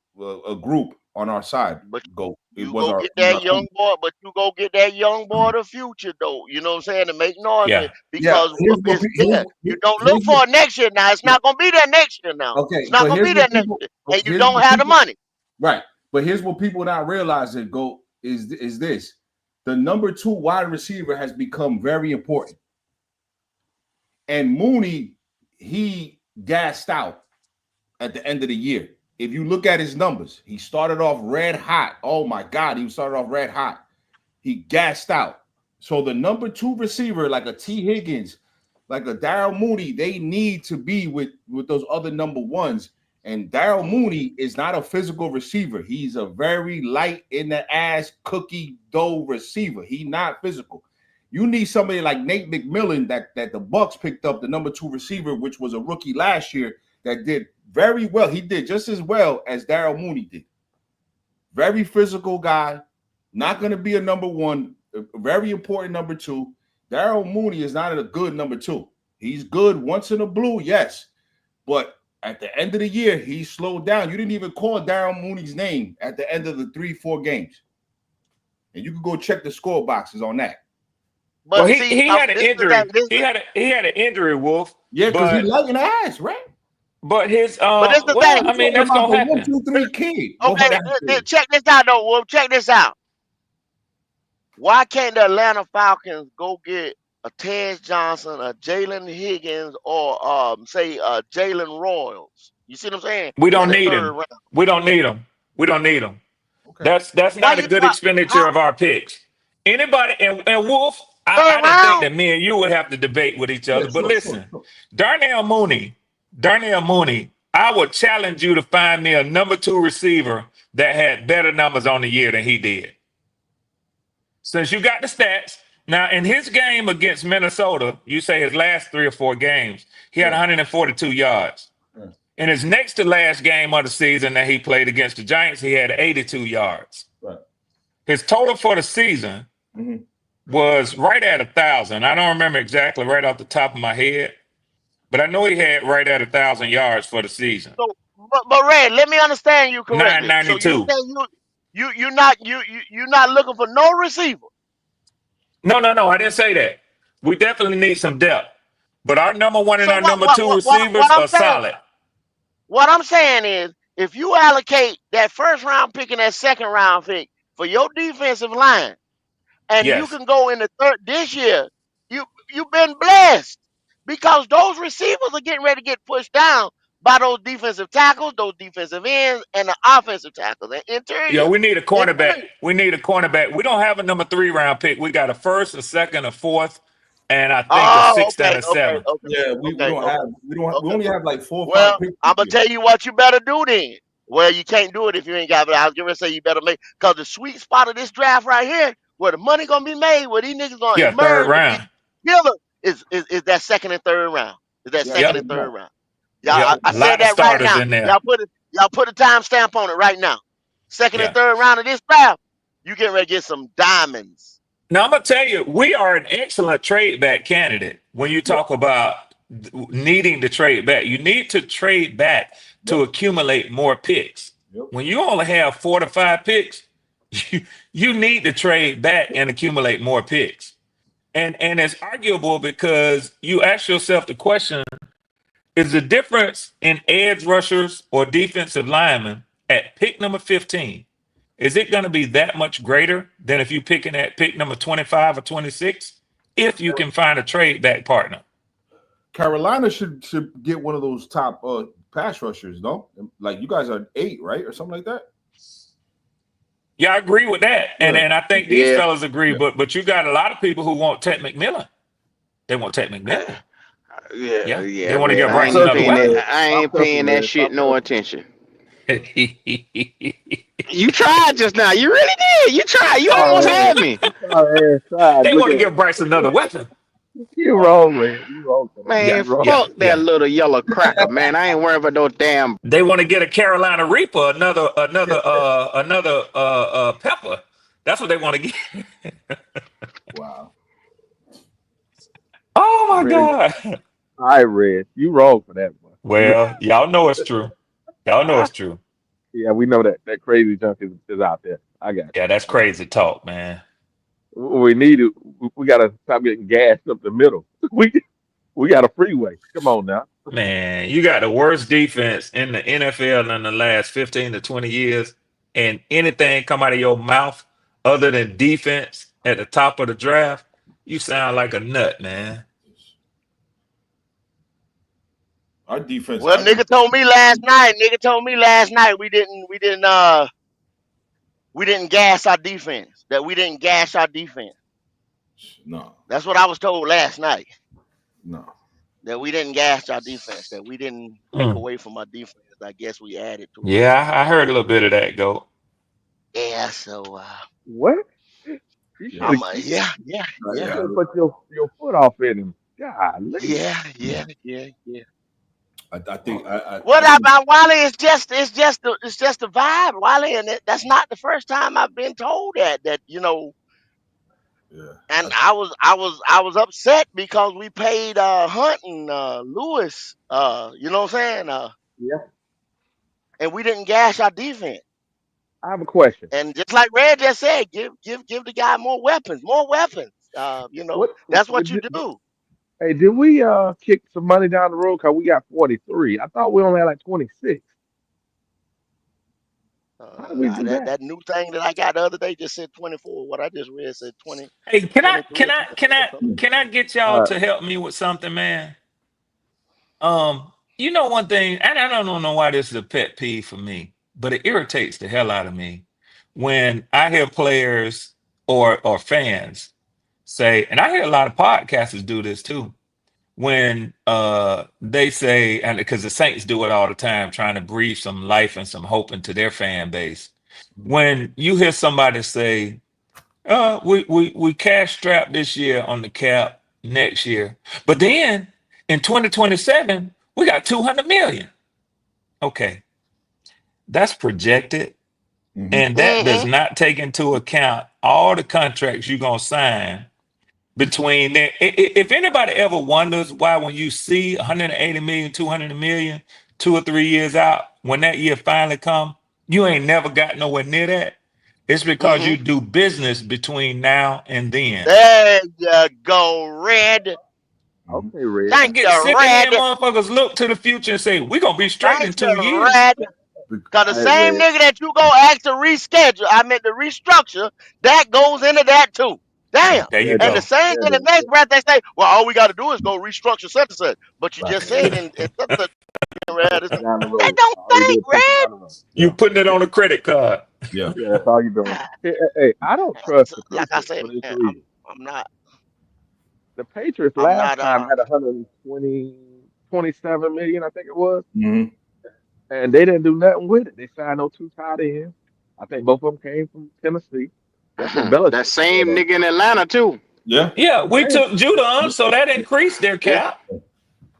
on our side. But It you was go our get that young boy, but you go get that young boy of the future, though. You know what I'm saying? To make noise Yeah. because here's Wolf what is pe- there. You don't here's look for it next year now. It's not going to be there next year now. okay, It's not but going to here's be what there next people year. And you here's don't what have the people- money. Right. But here's what people not realizing is this. The number 2 wide receiver has become very important. And Mooney, he gassed out at the end of the year. If you look at his numbers, he started off red hot. Oh my God, he started off red hot. He gassed out. So the number 2 receiver, like a T. Higgins, like a Darryl Mooney, they need to be with those other number 1s. And Darryl Mooney is not a physical receiver. He's a very light in the ass cookie dough receiver. He's not physical. You need somebody like Nate McMillan that the Bucks picked up, the number 2 receiver, which was a rookie last year, that did very well. He did just as well as Darryl Mooney did. Very physical guy, not going to be a number 1, a very important number 2. Darryl Mooney is not a good number 2. He's good once in a blue, yes, but at the end of the year, he slowed down. You didn't even call Darryl Mooney's name at the end of the 3-4 games. And you can go check the score boxes on that. But Well, see, he had an this is injury. that- He had an injury, Wolf. Yeah, because but he's lighting the ass, right? but his But this the well, thing. I mean, that's Talking gonna about the happen. 1, 2, 3 kid. Okay, check this out, though, Wolf. Check this out. Why can't the Atlanta Falcons go get a Tej Johnson, a Jalen Higgins, or say Jalen Royals? You see what I'm saying? We don't In the need 3rd him. round. We don't need him. We don't need him. Okay. That's Why not a you good not- expenditure how- of our picks. Anybody and Wolf, I Third didn't think round? that me and you would have to debate with each other. Yeah, but sure, listen, sure. Darnell Mooney, I would challenge you to find me a number 2 receiver that had better numbers on the year than he did. Since you got the stats, now in his game against Minnesota, you say his last 3 or 4 games, he had 142 yards. Yeah. In his next to last game of the season that he played against the Giants, he had 82 yards. Right. His total for the season Mhm. was right at 1,000. I don't remember exactly right off the top of my head, but I know he had right at 1,000 yards for the season. So, but Red, let me understand you correctly. 992. So you're not looking for no receiver. No, I didn't say that. We definitely need some depth. But our number one and So our number two receivers are solid. what I'm saying is, if you allocate that first round pick and that second round pick for your defensive line, and you Yes. can go in the third this year, you've been blessed because those receivers are getting ready to get pushed down by those defensive tackles, those defensive ends, and the offensive tackles and Yeah, interior. we need a cornerback. Interior. We need a cornerback. We don't have a number 3 round pick. We got a first, a second, a fourth, and I think a Oh, sixth and okay, a seventh. Yeah, we don't have we only have like 4 or 5 Well, picks. I'm gonna tell you what you better do then. Well, you can't do it if you ain't got. But I was gonna say you better make, because the sweet spot of this draft right here, where the money gonna be made, where these niggas gonna Yeah, third emerge to be round. killer, is that second and third round. Is that Yeah, second Yep. and third round? Y'all, Yep. I A lot said of that right starters now. in there. Y'all put a time stamp on it right now. Second Yeah. and third round of this draft, you getting ready to get some diamonds. Now I'm gonna tell you, we are an excellent trade back candidate. When you talk about needing to trade back, you need to trade back to accumulate more picks. Yep. When you only have 4 to 5 picks, you need to trade back and accumulate more picks. And it's arguable because you ask yourself the question: is the difference in edge rushers or defensive linemen at pick number 15? Is it going to be that much greater than if you picking at pick number 25 or 26? If you can find a trade back partner. Carolina should get one of those top pass rushers, no? Like you guys are 8, right, or something like that. Yeah, I agree with that, and I think these Yeah. fellas agree. But you got a lot of people who want Ted McMillan. They want Ted McMillan. Yeah. They want to man. get Bryce another weapon. I ain't paying that shit no attention. You tried just now. You really did. You tried. You almost had me. They want to give Bryce another weapon. You wrong, man. You wrong. Man, Yeah, fuck yeah. that little yellow cracker, man. I ain't worried about no damn. They want to get a Carolina Reaper, another Pepper. That's what they want to get. Wow. Oh my Really? God. All right, Red. You wrong for that one. Well, y'all know it's true. Y'all know it's true. Yeah, we know that crazy junk is out there. I got you. Yeah, that's crazy talk, man. We need it. We gotta stop getting gassed up the middle. We got a freeway. Come on now. Man, you got the worst defense in the NFL in the last 15 to 20 years, and anything come out of your mouth other than defense at the top of the draft, you sound like a nut, man. Our defense. Well, nigga told me last night we didn't gas our defense. That we didn't gas our defense. No. That's what I was told last night. No. That we didn't gas our defense. That we didn't take Mm. away from our defense. I guess we added to it. Yeah, I heard a little bit of that, Go. Yeah. So What? You Yeah. should yeah. put your foot off in him. Golly. Yeah. I think I What about Wiley? It's just the vibe, Wiley, and that's not the first time I've been told that yeah. And I was upset because we paid Hunt and Lewis, you know what I'm saying? Yeah. And we didn't gash our defense. I have a question. And just like Red just said, give the guy more weapons. That's what you do. Hey, did we kick some money down the road? Cause we got 43. I thought we only had like 26. How did we do that? That new thing that I got the other day just said 24. What I just read said 20. Hey, can I 23. get y'all to help me with something, man? You know one thing, and I don't know why this is a pet peeve for me, but it irritates the hell out of me when I hear players or fans say, and I hear a lot of podcasters do this too, when they say, and because the Saints do it all the time, trying to breathe some life and some hope into their fan base. When you hear somebody say, we cash strapped this year on the cap next year, but then in 2027 we got 200 million. Okay, that's projected, Mhm. and that does not take into account all the contracts you're gonna sign between there. If anybody ever wonders why when you see 180 million, 200 million, 2 or 3 years out, when that year finally come, you ain't never got nowhere near that. It's because you do business between now and then. There you go, Red. Okay, Red. Thank you, Sick of Red. hearing motherfuckers look to the future and say, we're going to be straight in Thank 2 you, years. Red. Cause the Hey, same Red. nigga that you go ask to reschedule, I meant to restructure, that goes into that too. Damn. There you Red, And the go. same in the Red, next breath they say, well, all we got to do is go restructure such and such. But you Right. just said in such a Red, push it down the that road. don't All you do think, is push it Red. down the road. You putting it on a credit card. Yeah. Yeah, that's all you're doing. Hey, I don't trust the Like I Patriots said, for this man, reason. I'm not The Patriots I'm last not time had 27 million, I think it was, Mhm. and they didn't do nothing with it. They signed those 2 tight ends. I think both of them came from Tennessee. That's what That Belichick same said. nigga in Atlanta too. Yeah. Yeah, we Hey, took Judon, so that increased their Yeah. cap.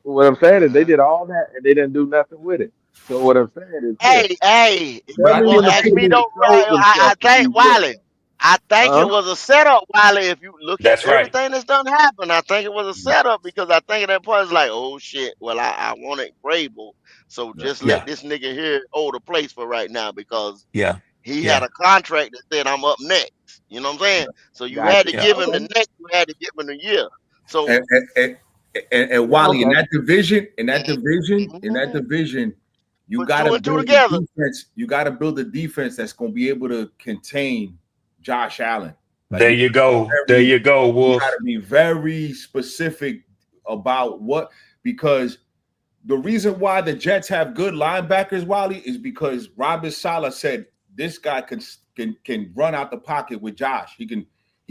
what I'm saying is they did all that and they didn't do nothing with it. So what I'm saying is this: hey, if But tell you I me gonna think when the ask me Patriots though, showed I themselves to be think good. Wiley. I think it Huh? was a setup, Wiley. If you look at That's right. everything that's done happen, I think it was a setup because I think at that point it's like, oh shit, well I wanted Vrabel, so Yeah. just let Yeah, this nigga here hold the place for right now because yeah, he had yeah, a contract that said I'm up next. You know what I'm saying? So you had Gotcha. to yeah. give him the Okay. next, you had to give him the year. So And Yeah. Wally, in Okay. that division, mm, you put got two to and two build a together. defense. You got to build a defense that's going to be able to contain Josh Allen. Like There you go. There very, you go, you got Wolf. to be very specific about what, because the reason why the Jets have good linebackers, Wally, is because Robert Saleh said this guy can run out the pocket with Josh. He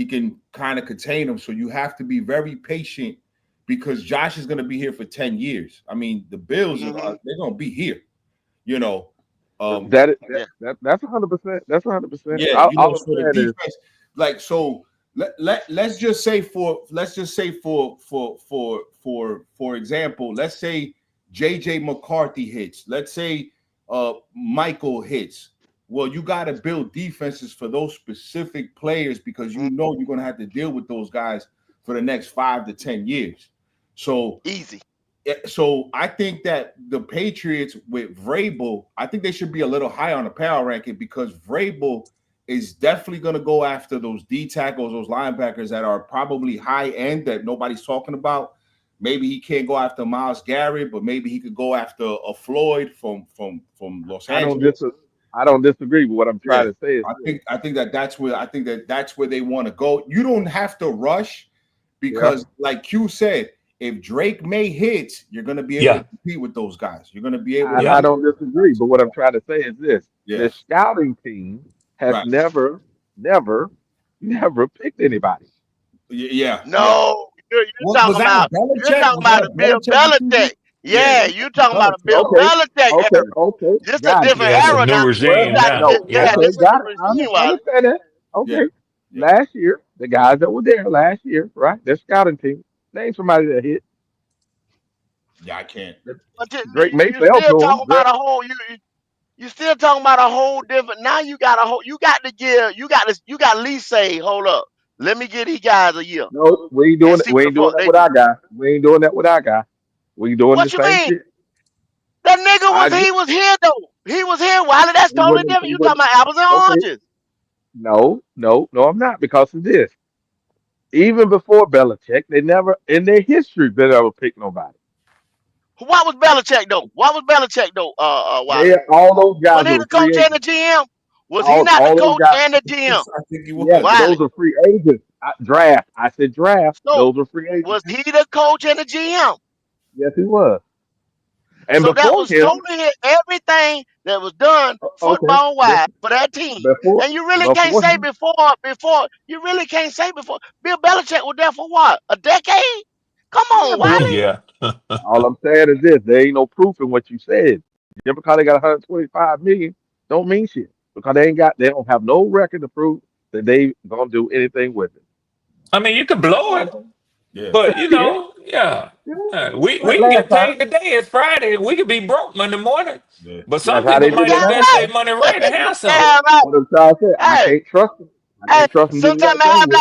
can kind of contain him. So you have to be very patient because Josh is going to be here for 10 years. I mean, the Bills Mhm. they're going to be here. You know, That, Yeah. that's 100%. That's 100%. yeah. All, You know, all I'm so the saying is, defense, like, so let's just say for example, let's say JJ McCarthy hits. Let's say Michael hits. Well, you got to build defenses for those specific players because you know you're going to have to deal with those guys for the next 5 to 10 years. So Easy. so I think that the Patriots with Vrabel, I think they should be a little high on the power ranking because Vrabel is definitely going to go after those D tackles, those linebackers that are probably high end that nobody's talking about. Maybe he can't go after Myles Garrett, but maybe he could go after a Floyd from Los I don't Angeles. I don't disagree. But what I'm Yeah, trying to say is, I think that's where they want to go. You don't have to rush yeah, because, like Q said, if Drake May hits, you're going to be able Yeah, to compete with those guys. You're going to be able I, to. yeah. I don't disagree. But what I'm trying to say is this: Yeah, the scouting team has right. never picked anybody. Yeah. No, you're What was talking that? about A Belichick? Was that a a Bill Belichick decision? Belichick. Yeah, Yeah, you talking about a Bill Belichick. Okay, Belichick era. okay, This a got it. different Yeah, it's a era new now. Well, regime now. no, Yeah, Yeah. okay, this a got new it. regime, I Wiley. understand that. Yeah, Okay, yeah. last year, the guys that were there last year, right? Their scouting team. Name somebody that hit. Yeah, I can't. But Drake you Mayfield still to him. talking about a whole you still talking about a whole different. Now you got a whole. You got to give. You got to at least say, hold up. Let me give these guys a year No, and see what we the ain't doing fuck that they with do. our guy. We ain't doing that with our guy. We doing the What you same mean? shit. That nigga I agree. he was here though. He was here, Wiley. That's totally different. He You talking wouldn't. about apples and Okay. oranges. No, I'm not because of this. Even before Belichick, they never in their history been able to pick nobody. What was Belichick though? What was Belichick though? They Wiley. all those guys Wasn't he were the free coach and the agents. GM? Was he not the All those coach guys. and the GM? I think he Yeah, was. but those Wiley. are free agents. Draft. I said draft. So Those were free agents. was he the coach and the GM? Yes, he was. And So that before was him, totally everything that was done okay, football wise for that team. before And you really can't before say him, before you really can't say before Bill Belichick was there for what? A decade? Come yeah, on, but what Wiley. Yeah. all I'm saying is this: there ain't no proof in what you said. Just because they got 125 million, don't mean shit. Because they don't have no record to prove that they gonna do anything with it. I mean, you could blow it, Yeah. but Yeah, yeah. yeah. We Like can last get time. paid today. It's Friday. We could be broke Monday morning. Yeah. But some That's how people they You did might it damn invest last right. their time. money right to You have something. damn right. What I'm trying to say, I Hey, can't trust them. I hey, can't trust them getting sometimes that I money have with.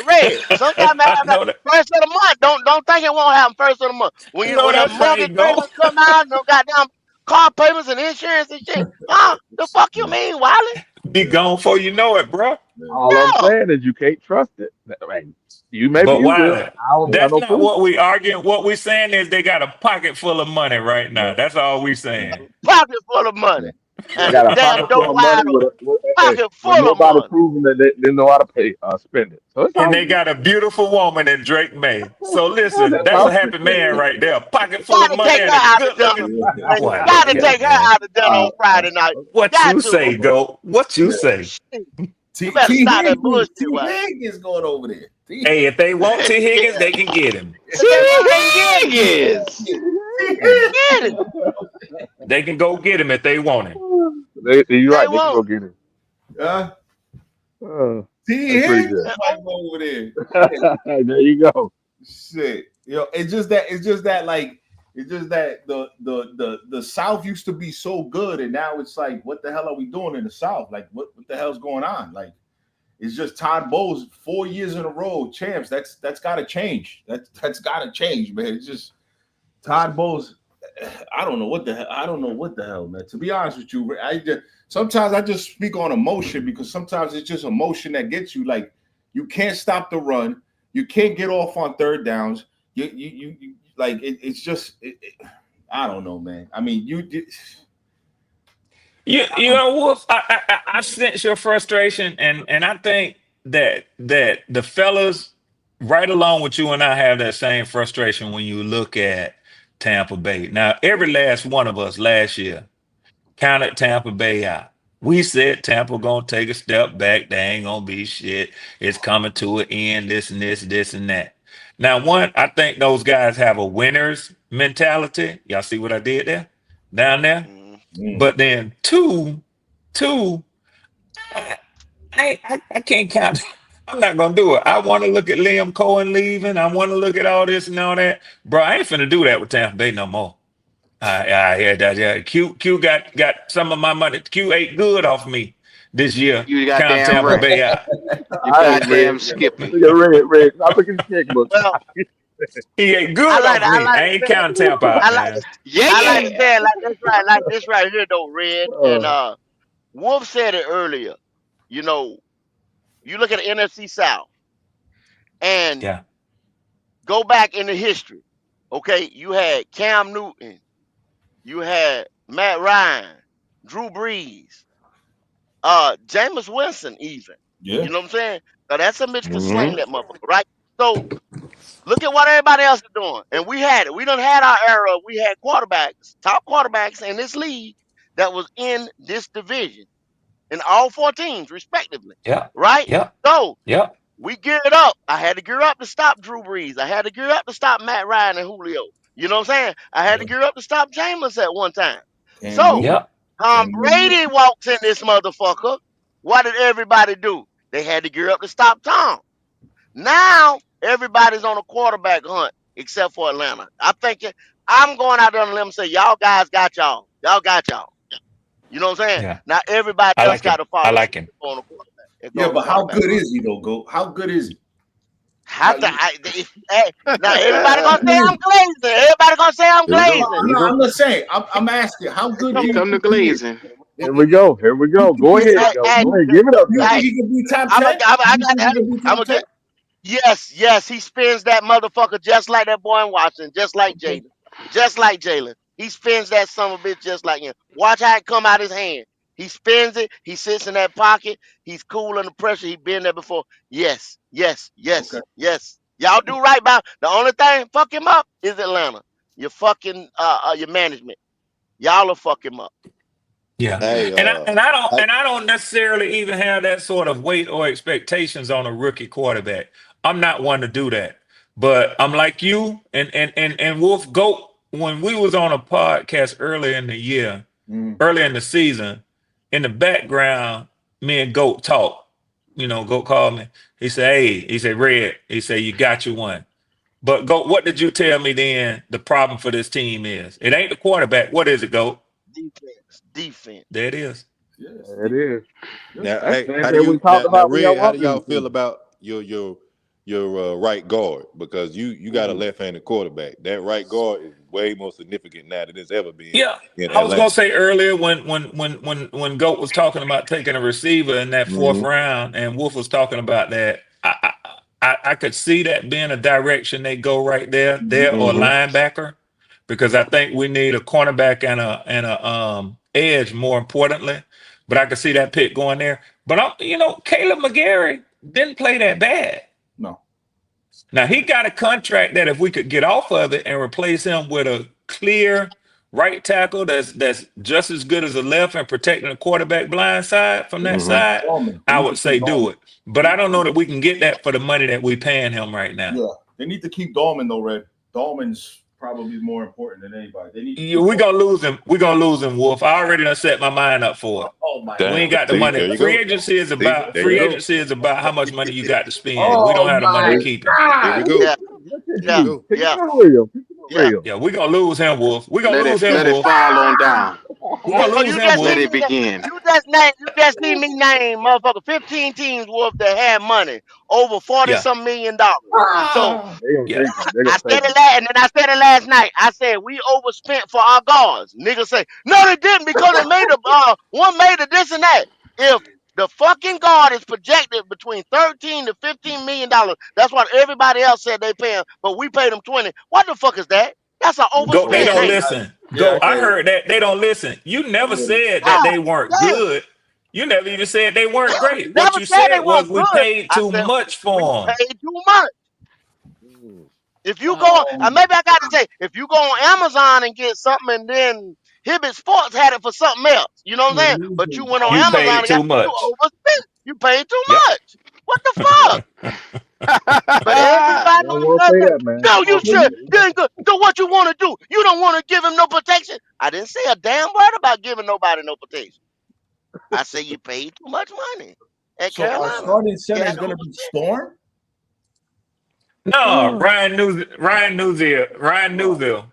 Red. Sometimes I I have that know that. first of the month. Don't think it won't happen first of the month. I know When that that's mortgage right, go. payments come out, no goddamn car payments and insurance and shit. Huh? The fuck you Yeah. mean, Wiley? Be Yeah. gone before you know it, bro. Yeah. All I'm No. saying is you can't trust it. Right. You maybe But you will. why? I don't have That's no not proof. what we arguing. What we saying is they got a pocket full of money right now. That's all we saying. Pocket full of money. They And the got a damn pocket door full of money wide open. Pocket with full of nobody money. proving that they know how to pay spend it. So it's And all they good. got a beautiful woman in Drake May. So listen, That's that's a all happy man right there. A pocket full of Gotta money take her and a out to good dinner. looking. Man, Boy, look gotta here, take her man. out to dinner on Friday night. What Got you to. say, Go? What you say? Shit. T, You better T stop that Higgins, bullshit, T White. Higgins going over there. T, Hey, if they want T Higgins, Yeah. they can get him. If they want, they can get him. Higgins. T Get him. They can go get him if they want him. You're They right. They can go won't. get him. uh, T That's pretty Higgins good. might go over there. There you go. Shit, it's just that like it's just that the South used to be so good, and now it's like, what the hell are we doing in the South? Like, what the hell's going on? Like, it's just Todd Bowles 4 years in a row champs. That's got to change. That's got to change, man. It's just Todd Bowles. I don't know what the hell. I don't know what the hell, man. To be honest with you, sometimes I just speak on emotion, because sometimes it's just emotion that gets you. Like, you can't stop the run. You can't get off on third downs. You like it's just I don't know, man. I mean, You know, Wolf, I sense your frustration, and I think that the fellas right along with you and I have that same frustration when you look at Tampa Bay. Now, every last one of us last year counted Tampa Bay out. We said Tampa gonna take a step back. They ain't gonna be shit. It's coming to an end. This and this and that. Now, one, I think those guys have a winner's mentality. Y'all see what I did there, down there. But then two, I can't count. I'm not gonna do it. I want to look at Liam Cohen leaving. I want to look at all this and all that, bro. I ain't finna do that with Tampa Bay no more. I hear that. Yeah, Q got some of my money. Q ate good off me this year. You Count goddamn Tampa right. Bay out. You goddamn skipping. Look at Red. Stop looking at the checkbook. Well, He ate I good like off me. I I like ain't counting Tampa out, I like man. Yeah, I like to yeah. say it like this right here though, Red. And Wolf said it earlier. You know, you look at the NFC South and Yeah, go back into history. Okay, you had Cam Newton, you had Matt Ryan, Drew Brees, Jameis Winston, even. yeah. You know what I'm saying? Now that's a bitch can sling Mm-hmm. that motherfucker, right? So look at what everybody else is doing. And we had it. We done had our era. We had quarterbacks, top quarterbacks in this league that was in this division, in all four teams, respectively. yeah, Right? yeah, So yeah, we geared up. I had to gear up to stop Drew Brees. I had to gear up to stop Matt Ryan and Julio. You know what I'm saying? I had to gear up to stop Jameis at one time. Cam So Newton, yeah. Tom Cam Newton. Brady walks in this motherfucker. What did everybody do? They had to gear up to stop Tom. Now everybody's on a quarterback hunt except for Atlanta. I'm going out there on a limb and say y'all guys got y'all. Y'all got y'all. You know what I'm saying? Yeah. Now everybody I else like him. got to follow I suit like him. and go on a quarterback. and go Yeah, on a but how quarterback good hunt. is he though? Go. How good is he? How to, hey, now everybody gonna say I'm glazing. Everybody gonna say I'm Here we go. glazing. I'm not saying. I'm asking. How good do Here you come the think he is? glazing. Here we go. Go ahead, Hey, yo. hey, Go ahead. Give it up, You yo. think hey, he can be top I'm 10? gonna get. Yes, he spins that motherfucker just like that boy in Washington, just like Jalen. He spins that son of a bitch just like him. Watch how it come out his hand. He spins it. He sits in that pocket. He's cool under pressure. He been there before. Yes. Okay. Y'all do right by. The only thing fuck him up is Atlanta. Your fucking your management. Y'all will fuck him up. Yeah, Hey, I don't necessarily even have that sort of weight or expectations on a rookie quarterback. I'm not one to do that. But I'm like you and Wolf Goat. When we was on a podcast earlier in the year, early in the season, in the background, me and Goat talk. You know, Goat called me. He said, "Hey," he said, "Red." He said, "You got you one." But Goat, what did you tell me then? The problem for this team is it ain't the quarterback. What is it, Goat? Defense. There it is. Yes. It is. now, That's hey, the same how do thing we you talked now, about when y'all Red? How walked do y'all in. feel about your right guard? Because you got a left-handed quarterback. That right guard is way more significant now than it's ever been Yeah, in I was gonna Atlanta. say earlier when Goat was talking about taking a receiver in that fourth round, and Wolf was talking about that. I could see that being a direction they go right there or Mhm. linebacker, because I think we need a cornerback and a edge more importantly. But I could see that pick going there. But Caleb McGarry didn't play that bad. No. Now he got a contract that if we could get off of it and replace him with a clear right tackle that's just as good as a left and protecting the quarterback blind side from that Mhm. side, Dorman. They I need would to say keep do Dorman. it. But I don't know that we can get that for the money that we paying him right now. Yeah, they need to keep Dorman though, Red. Dorman's probably more important than anybody. They need to Yeah, keep we're gonna lose him. We're gonna lose him, Wolf. I already done set my mind up for it. Oh my Damn. We ain't got the See, money. there you Free go. agency is See, about there you go. how much money you got to spend. We Oh don't have the money my to keep him. Here we go. Yeah, Look at yeah, you. Pick yeah, it up real. Pick it up yeah. real. Yeah, we're gonna lose him, Wolf. We're gonna lose him, Let it Wolf. fall on down. We're gonna So lose you him, just Let see Wolf. it me, begin. you just see me name motherfucker 15 teams worth that had money over 40 Yeah, some $1 million. So They gonna yeah. take him. They I gonna said take it last, and then I said it last night. I said we overspent for our guards. Niggas say no, they didn't because it made one made a this and that. If the fucking guard is projected between 13 to 15 million dollars, that's what everybody else said they pay him, but we paid them 20. What the fuck is that? That's an Go. They overspend, don't ain't it? listen. Yeah, Go. I heard that they don't listen. You never said that God they weren't damn. good. You never even said they weren't great. What Never you said they said was weren't we good. paid I too said much we for them. paid too much. him. If you go, maybe I got to say, if you go on Amazon and get something, and then Hibbett Sports had it for something else, you know what I'm saying? But you went on You Amazon paid and too got you much. overspent. You paid too Yep. much. What the fuck? But everybody They don't on the want to left say said, that, man. no, you Oh, should. You ain't good. So what you want to do? You don't want to give him no protection. I didn't say a damn word about giving nobody no protection. I say you paid too much money at So our Carolina. starting center Yeah, is going to be Storm. No, Ryan Newsville.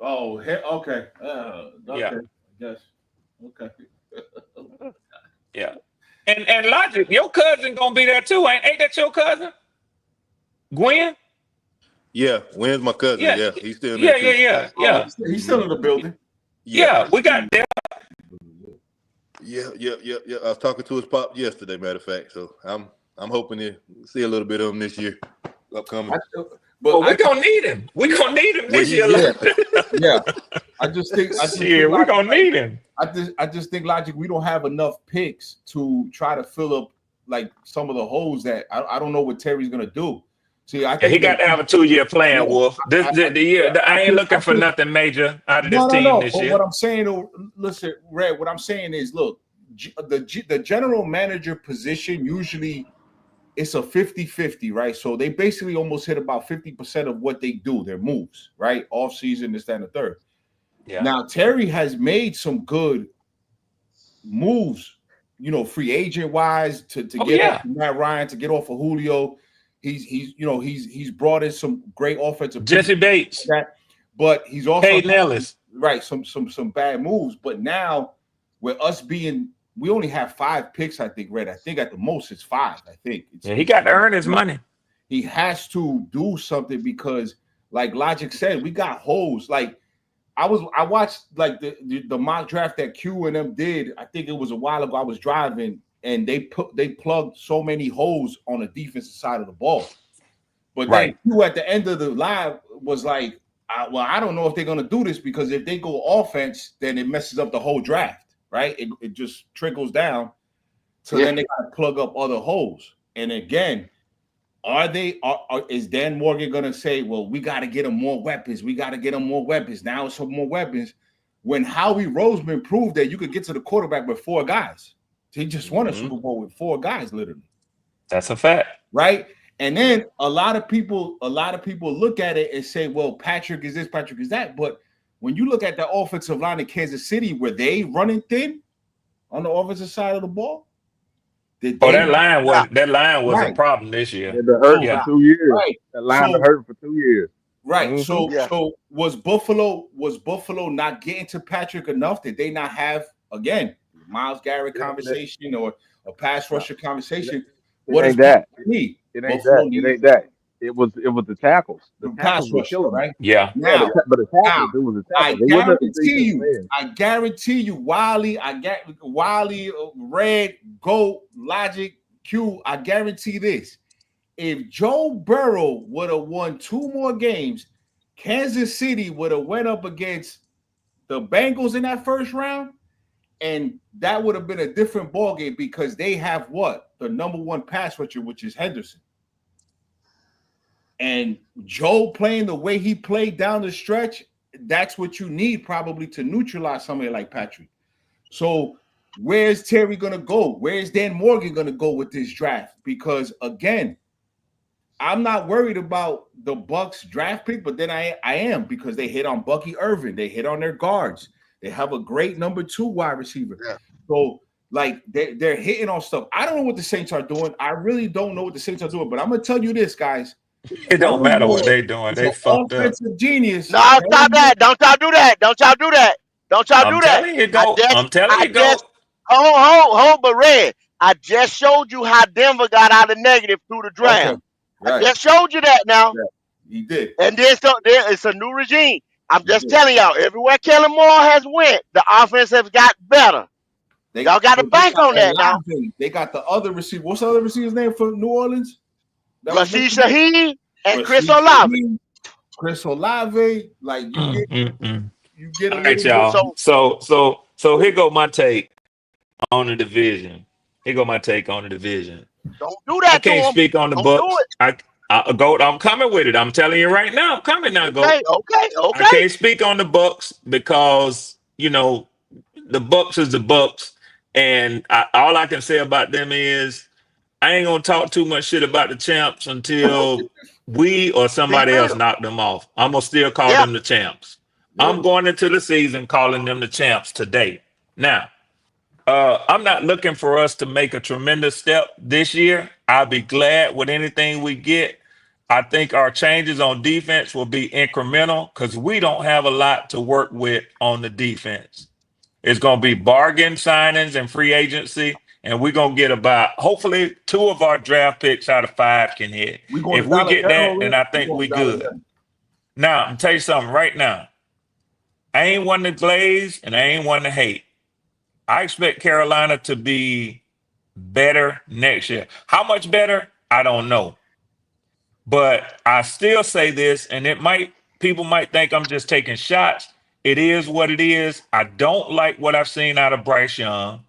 Oh, okay. Yeah, Okay. Yes. Okay. yeah. And Logic, your cousin gonna be there too. Ain't that your cousin? Gwen? Yeah, when's my cousin? Yeah, Yeah, he's still in there too. yeah. He's still in the building. Yeah, we got there. Yeah. I was talking to his pop yesterday, matter of fact. So I'm hoping to see a little bit of him this year, upcoming. But We're gonna need him. We're gonna need him this year. yeah. I just think We're gonna need him. I just think Logic, we don't have enough picks to try to fill up like some of the holes that I don't know what Terry's gonna do. See, I think He got to have a 2-year plan, Yeah. Wolf. I ain't looking for nothing major out of this team this But year. what I'm saying, listen, Red. What I'm saying is, look, the general manager position usually it's a 50-50, right? So they basically almost hit about 50% of what they do, their moves, right? Off season, this, that, and the third. Yeah. Now Terry has made some good moves, free agent wise to get off of Matt Ryan, to get off of Julio. He's brought in some great offensive Jesse Bates, but he's also Hayden Ellis, right, some bad moves. But now with us we only have 5 picks, I think, Red. I think at the most it's 5. I think he got to earn his money. He has to do something because, like Logic said, we got holes. Like I watched like the mock draft that Q and them did. I think it was a while ago. I was driving and they plugged so many holes on the defensive side of the ball. But then Q at the end of the live was like, I don't know if they're gonna do this because if they go offense, then it messes up the whole draft. Right, it just trickles down, so then they gotta plug up other holes. And again, is Dan Morgan gonna say, "Well, we got to get him more weapons. We got to get him more weapons." Now it's some more weapons. When Howie Roseman proved that you could get to the quarterback with 4 guys, he just won a Super Bowl with 4 guys, literally. That's a fact, right? And then a lot of people look at it and say, "Well, Patrick is this, Patrick is that," but when you look at the offensive line in Kansas City, were they running thin on the offensive side of the ball? That line was a problem this year. They've been hurting for 2 years. Right. That line been hurting for 2 years. Right. Mm-hmm. So was Buffalo not getting to Patrick enough? Did they not have again Myles Garrett conversation or a pass rusher conversation? It ain't that. It ain't that. It was the tackles. The tackles were killing, right? Yeah. Now, but the tackles, it was the tackles. I guarantee you, Wiley, Red, Goat, Logic, Q. I guarantee this. if Joe Burrow would have won 2 more games, Kansas City would have went up against the Bengals in that first round, and that would have been a different ballgame because they have what? The number 1 pass rusher, which is Henderson. And Joe playing the way he played down the stretch, that's what you need probably to neutralize somebody like Patrick. So where's Terry going to go? Where's Dan Morgan going to go with this draft? Because, again, I'm not worried about the Bucks draft pick, but then I am because they hit on Bucky Irvin. They hit on their guards. They have a great number 2 wide receiver. Yeah. So, like, they're hitting on stuff. I don't know what the Saints are doing. I really don't know what the Saints are doing, but I'm going to tell you this, guys. It don't matter what they doing. They fucked up. Offensive genius. No, stop that. Don't y'all do that. Don't y'all do that. Don't y'all do I'm that. telling you, go. I'm telling you, go. just hold, but Red. I just showed you how Denver got out of negative through the draft. Okay. Right. I just showed you that now. He did. And then it's a new regime. I'm just telling y'all, everywhere Kellen Moore has went, the offense has got better. Y'all got to bank on that now. They got the other receiver. What's the other receiver's name for New Orleans? Rashid Shaheed and Chris Olave. Chris Olave, like you get a all right, y'all. So here go my take on the division. Don't do that. I can't speak on the Don't Bucks. do it. I'm coming with it. I'm telling you right now. I'm coming now. Go. Okay. I can't speak on the Bucks because the Bucks is the Bucks, and all I can say about them is I ain't gonna talk too much shit about the champs until we or somebody else knock them off. I'm gonna still call them the champs. I'm going into the season calling them the champs today. Now, I'm not looking for us to make a tremendous step this year. I'll be glad with anything we get. I think our changes on defense will be incremental because we don't have a lot to work with on the defense. It's going to be bargain signings and free agency, and we're going to get about, hopefully, 2 of our draft picks out of 5 can hit. If we get that, then I think we good. Now, I'm going to tell you something right now. I ain't one to glaze, and I ain't one to hate. I expect Carolina to be better next year. How much better? I don't know. But I still say this, and people might think I'm just taking shots. It is what it is. I don't like what I've seen out of Bryce Young.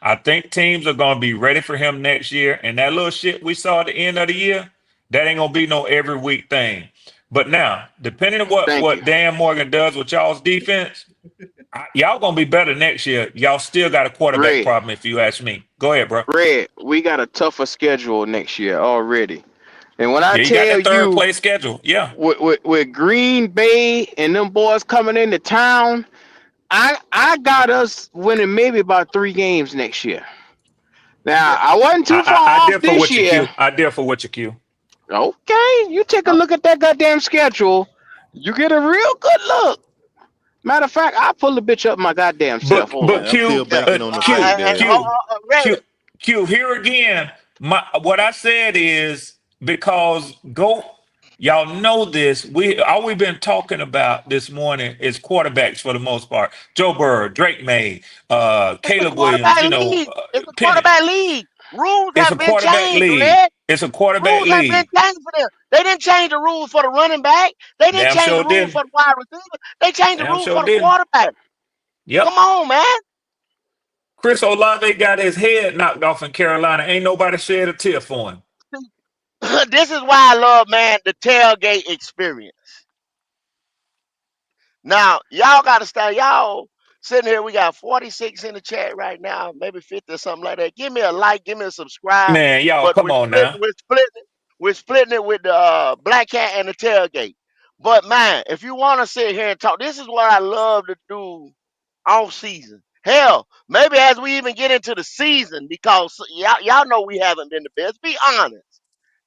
I think teams are going to be ready for him next year. And that little shit we saw at the end of the year, that ain't going to be no every week thing. But now, depending on what Dan Morgan does with y'all's defense, y'all going to be better next year. Y'all still got a quarterback problem, if you ask me. Go ahead, bro. Red, we got a tougher schedule next year already. And when I you tell got the third you, place schedule, with Green Bay and them boys coming into town, I got us winning maybe about 3 games next year. Now I wasn't too far off this year. I differ with your Q. Okay, you take a look at that goddamn schedule, you get a real good look. Matter of fact, I'll pull the bitch up my goddamn self. But Q, Q, here again. What I said is because y'all know this. All we've been talking about this morning is quarterbacks for the most part. Joe Burrow, Drake May, Caleb Williams. It's a quarterback league. Rules have been changed. It's a quarterback rules league. Have been changed for them. They didn't change the rules for the running back. They didn't change the rules for the wide receiver. They changed the rules for the quarterback. Yep. Come on, man. Chris Olave got his head knocked off in Carolina. Ain't nobody shed a tear for him. This is why I love, man, the tailgate experience. Now, y'all got to start. Y'all sitting here, we got 46 in the chat right now, maybe 50 or something like that. Give me a like, give me a subscribe. Man, y'all, come on now. We're splitting it with the Black Cat and the tailgate. But, man, if you want to sit here and talk, this is what I love to do off season. Hell, maybe as we even get into the season, because y'all know we haven't been the best. Be honest,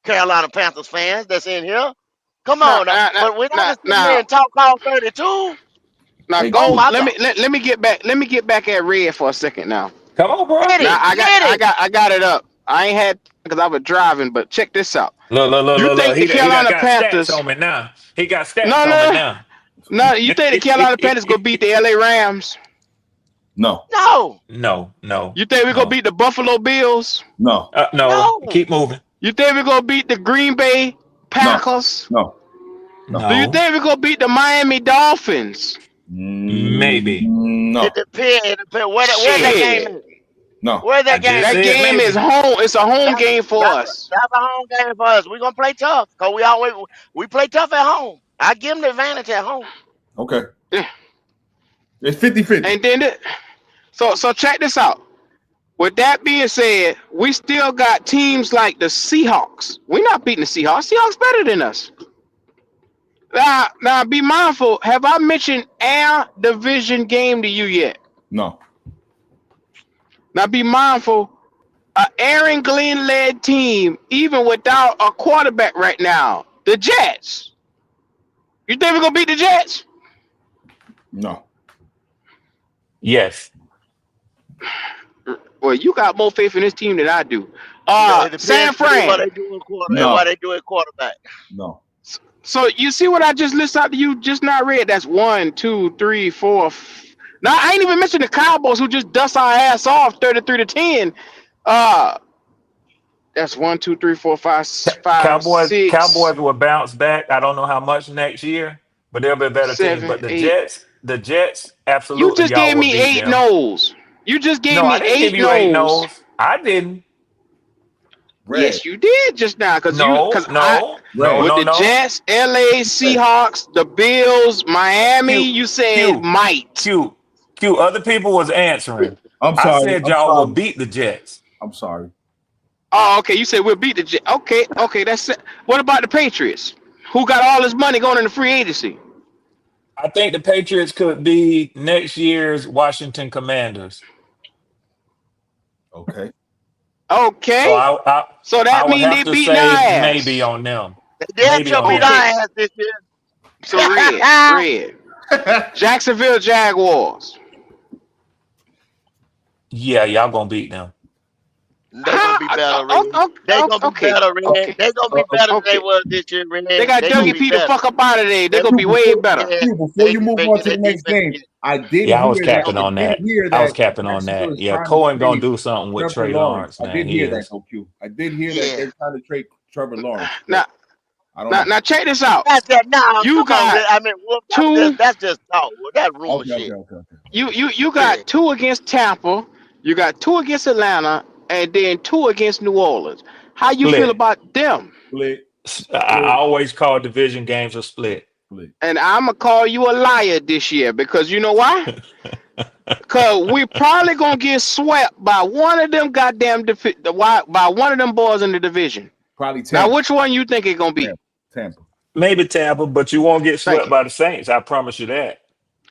Carolina Panthers fans that's in here. Come on, but we're not sitting here and talk all 32. Now go. Let me get back. Let me get back at Red for a second now. Come on, bro. I got it up. I ain't had because I was driving, but check this out. Look. He got Panthers stats on me now. He got stats on me now. No, you think the Carolina Panthers gonna beat the LA Rams? No. You think we're gonna beat the Buffalo Bills? No. No. Keep moving. You think we're gonna beat the Green Bay Packers? No. Do you No, think we're gonna beat the Miami Dolphins? maybe. No. It depends. It depends. Where's that game Shit. at? No. Where's I that game just That at? said game is maybe. home. It's a home That's, game for us. that's a home game for us. We're gonna play tough because we play tough at home. I give them the advantage at home. Okay. Yeah. It's 50-50. And then so check this out. With that being said, we still got teams like the Seahawks. We're not beating the Seahawks. Seahawks better than us. Now be mindful. Have I mentioned our division game to you yet? No. Now be mindful. Aaron Glenn led team, even without a quarterback right now, the Jets. You think we're gonna beat the Jets? No. Yes. Well, you got more faith in this team than I do. It depends San what Fran. they do in quarter No. and what they do in quarterback. No. So you see what I just listed out to you, just not read. That's 1, 2, 3, 4. Now I ain't even mentioned the Cowboys who just dust our ass off 33-10. That's 1, 2, 3, 4, 5, 6, Cowboys will bounce back. I don't know how much next year, but they'll be a better team. 7, But the 8. Jets, You absolutely, just y'all gave will me beat 8 them. no's. You just gave No, me I didn't give 8 you 8 no's. no's. I didn't. Red. Yes, you did just now, because No. with the Jets, LA, Seahawks, the Bills, Miami, Q, you said Q, might. Q. Other people was answering. I'm I sorry. said I'm y'all will sorry. beat the Jets. I'm sorry. Oh, okay. You said we'll beat the Jets. Okay, that's it. What about the Patriots? Who got all this money going into free agency? I think the Patriots could be next year's Washington Commanders. Okay. Okay. So So that would means have they to beating our say ass. maybe on them. They Maybe should on beat them. our ass this year. So red. Jacksonville Jaguars. Yeah, y'all gonna beat them. They gonna be better, Red. They gonna be Okay. better, Red. Okay. They gonna be better than they Okay. was this year, Red. They got gonna Dougie be P the better. fuck up out of there. They're They gonna be way better. Yeah, Before they you be move making on to the that next defense game, get- I did Yeah, I was hear capping that. on I that. did hear I that was capping on Jacksonville that. is Yeah, trying to Cohen gonna trade do something with Trevor Trey Lawrence. Lawrence, I man. did He hear that, is. though, Q. I did hear that Yeah. they're trying to trade Trevor Lawrence. But I don't know. Now check this out. That's that. Nah, You come on, Red. got I mean, well, two. that's just talk. Well, that rumor Okay. shit. You got 2 against Tampa. You got 2 against Atlanta, and then 2 against New Orleans. How you feel Split. about them? Split. I always call division games a split. And I'm gonna call you a liar this year because you know why? Because we probably gonna get swept by one of them goddamn by one of them boys in the division. Probably Tampa. Now, which one you think it gonna be? Tampa. Maybe Tampa, but you won't get Thank swept you. by the Saints. I promise you that.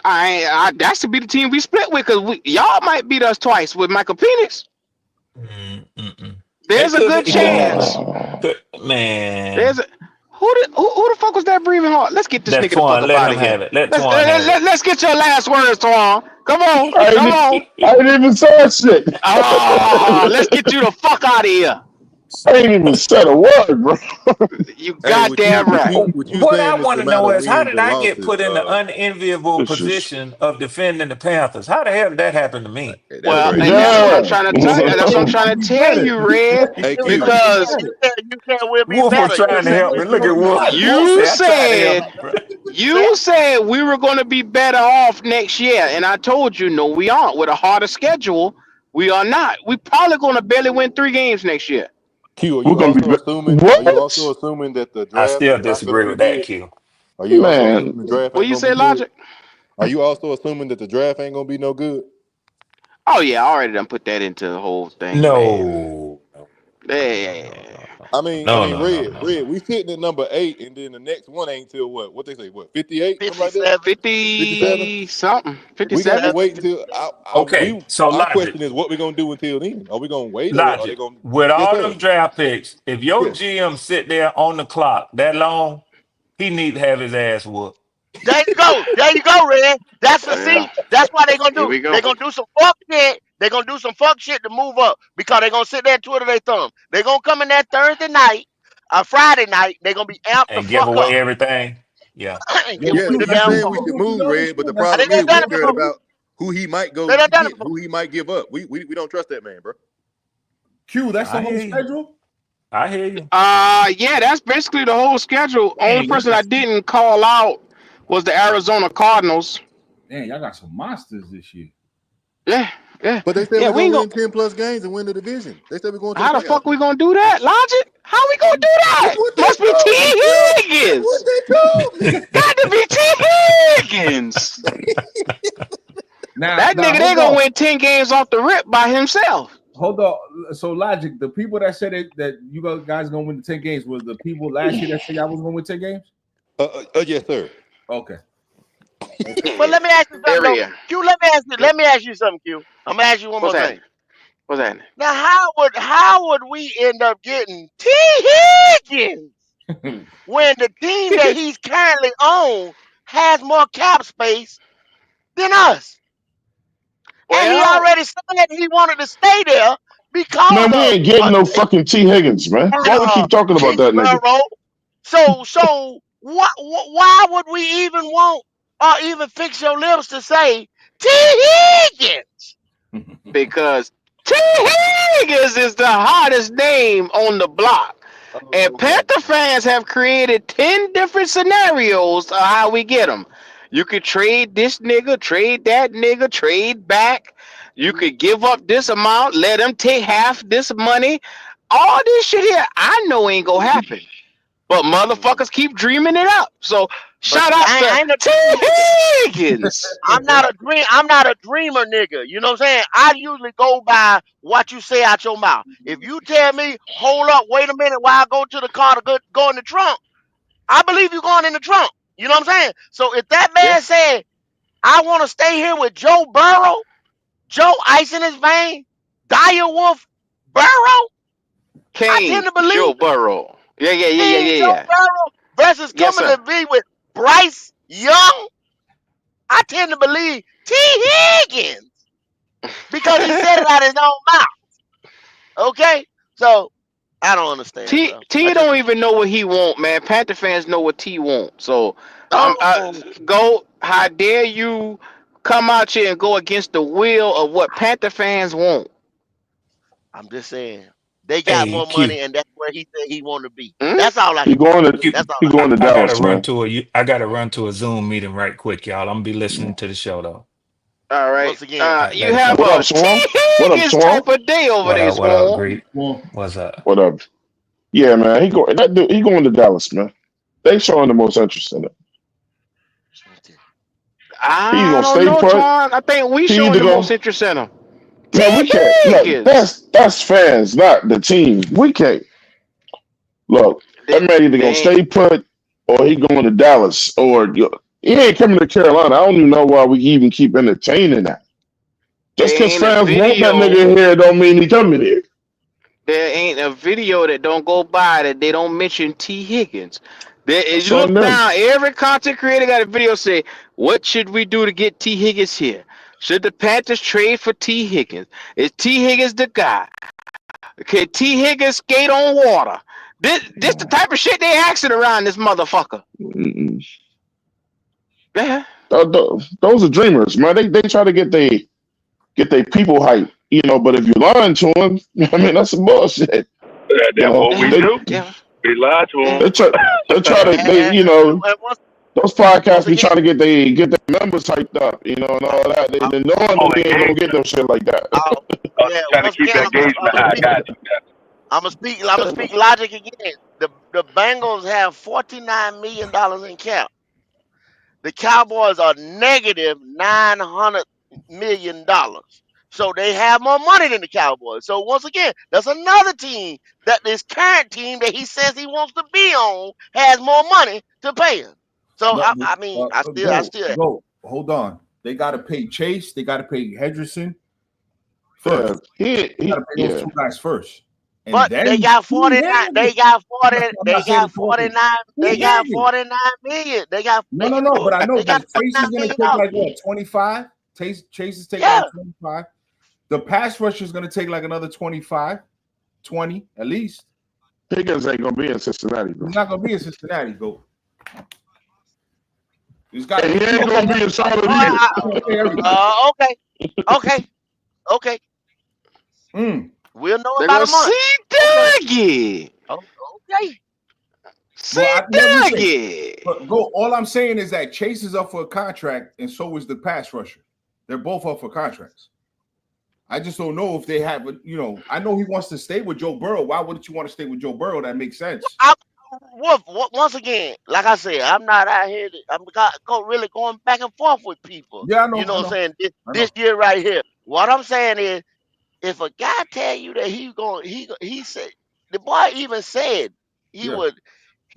That should be the team we split with because y'all might beat us twice with Michael Penix. There's a good chance. Man. There's a who the fuck was that breathing hard? Let's get this Let nigga the fuck Twan, up let out him of here. have it. Let Twan have it. Let's get your last words, Twan. Come on. I didn't even say shit. Oh, let's get you the fuck out of here. I ain't even said a word, bro. You goddamn right. What I want to know is how did I get put in the unenviable position of defending the Panthers? How the hell did that happen to me? Well, and that's what I'm trying to tell you. That's what I'm trying to tell you, Red. Because you said we'll be Wolf was better. trying to help me. Look at Wolf. you said we were going to be better off next year, and I told you no, we aren't. With a harder schedule, we are not. We probably going to barely win 3 games next year. Q, are you also assuming that the draft? I still disagree with that, Q. Are you also assuming the draft? What you say, Logic? Are you also assuming that the draft ain't gonna be no good? Oh yeah, I already done put that into the whole thing. No. Yeah. I mean, Red, we sitting at number 8, and then the next one ain't till what? What they say? What 58? 50 something. 57. We got to wait until. So our question is, what we gonna do until then? Are we gonna wait? Logic. Or are they gonna, with all them draft picks, if your GM sit there on the clock that long, he need to have his ass whooped. There you go, Red. That's that's why they're gonna do. They're gonna do some fuck shit. They're gonna do some fuck shit to move up because they're gonna sit there and twiddle their thumb. They're gonna come in that Thursday night, Friday night. They're gonna be amped and the give fuck away up. everything. Yeah. We should move, Red, but the problem is we cared about who he might go get, who he might give up. We don't trust that man, bro. Q, that's the whole schedule. I hear you. Yeah, that's basically the whole schedule. Only Dang, y'all person I got, didn't call out was the Arizona Cardinals. y'all got some monsters this year. Yeah, yeah, But they said yeah. we're We gonna ain't go. win 10+ games and win the division. They said we're going to the How the fuck playoffs. we gonna do that? Logic? How we gonna do That's that? what they Must be T. told me, bro. That's what Higgins. they told me. Got to be T. Higgins. Now, That nigga, they hold gonna on. win 10 games off the rip by himself. Hold on. So, Logic, the people that said that you guys gonna win the 10 games was the people last year that said y'all was gonna win 10 games? Yes, sir. Okay. But let me ask you something, though. Area. Q, let me ask you something, Q. I'm gonna ask you one What's more that? thing. What's that? Now, how would we end up getting T. Higgins when the team that he's currently on has more cap space than us? And he Well, already said he wanted to stay there because Man, we of ain't getting no fucking T. Higgins, man. Why we keep talking about Keith that nigga? Burrow. So why would we even want or even fix your lips to say T. Higgins? because T. Higgins is the hottest name on the block. And Oh, Panther fans have created 10 different scenarios of how we get them. You could trade this nigga, trade that nigga, trade back. You could give up this amount, let him take half this money. All this shit here, I know ain't gonna happen. But motherfuckers keep dreaming it up. So but shout see, outs I to ain't a T. dream nigga. Higgins. I'm not a dreamer nigga. You know what I'm saying? I usually go by what you say out your mouth. If you tell me, hold up, wait a minute while I go to the car to go in the trunk, I believe you going in the trunk. You know what I'm saying? So if that Yeah. man said, I want to stay here with Joe Burrow, Joe Ice in his vein, Dire Wolf Burrow, I King tend to believe Joe it. Burrow. Yeah. King Joe Burrow versus Yes, coming sir. to be with Bryce Young, I tend to believe T. Higgins because he said it out his own mouth. Okay? So I don't understand, T bro. I T just don't even know what he want, man. Panther fans know what T want. So oh go. How dare you come out here and go against the will of what Panther fans want? I'm just saying. They got Hey, more Q. money and that's where he said he wanted to be. Hmm? That's all I He can say. going to Q. That's all he I can going to I gotta Dallas, run man. to a Zoom meeting right quick, y'all. I'm gonna be listening to the show though. All say. right. Once again, All right, You later, have Q. What a up, T Swan? What up, Higgins Swan? type of day over there, What up, Swan. Great? Well, What's up? What up? Yeah, man. He going to Dallas, man. They showing the most interest in it. He's I gonna don't stay know, put. Twan. I think we He showing either the most go. interest in him. T Man, we can't look. Higgins. That's fans, not the team. We can't look. That man either They gonna ain't, stay put or he going to Dallas or he ain't coming to Carolina. I don't even know why we even keep entertaining that. Just there because ain't a fans want that video. nigga here don't mean he coming here. There ain't a video that don't go by that they don't mention T Higgins. That's You on look them. down, every content creator got a video say, what should we do to get T Higgins here? Should the Panthers trade for T Higgins? Is T Higgins the guy? Can T Higgins skate on water? This the type of shit they asking around this motherfucker. Mm-mm. Yeah. Those are dreamers, man. They try to get they people hype, But if you're lying to them, I mean that's some bullshit. That's what we Yeah. They do. Yeah. We lie to Yeah. them. they try to and, and, and those once podcasts be again, trying to get their numbers hyped up, and all that. They knowing Oh, that we ain't gonna get engagement. no shit like that. yeah, Trying to once keep again, that engagement high. Got you. I'm gonna speak logic again. The Bengals have $49 million in cap. The Cowboys are negative $900 million. So they have more money than the Cowboys. So once again, that's another team that this current team that he says he wants to be on has more money to pay him. So no, I mean, I still go. Hold on. They got to pay Chase. They got to pay Henderson Yeah, first. They got to pay those two guys first, and but then they got 49. Higgins. They got 40. I'm They not saying got it's working. 49. T. They got Higgins. 49 million. They got. They can No. do it. But I know. They got But Chase is $49 going to million. take like what 25. Chase is taking Yeah. like 25. The pass rusher is going to take like another 25, 20 at least. Higgins ain't gonna be in Cincinnati, bro. He's not going to be in Cincinnati, go. He's got. And he ain't Okay. gonna be in Charlotte either. Okay. Mm. We'll know They're about gonna a month. see Okay. Dougie. Oh, okay. See, Well, let me dang say, it. but go. All I'm saying is that Chase is up for a contract, and so is the pass rusher. They're both up for contracts. I just don't know if they have. I know he wants to stay with Joe Burrow. Why wouldn't you want to stay with Joe Burrow? That makes sense. Wolf, once again, like I said, I'm not out here. Really going back and forth with people. Yeah, I know. You know I what I'm know. saying? I This know. year right here. What I'm saying is, if a guy tell you that he said the boy even said he Yeah. would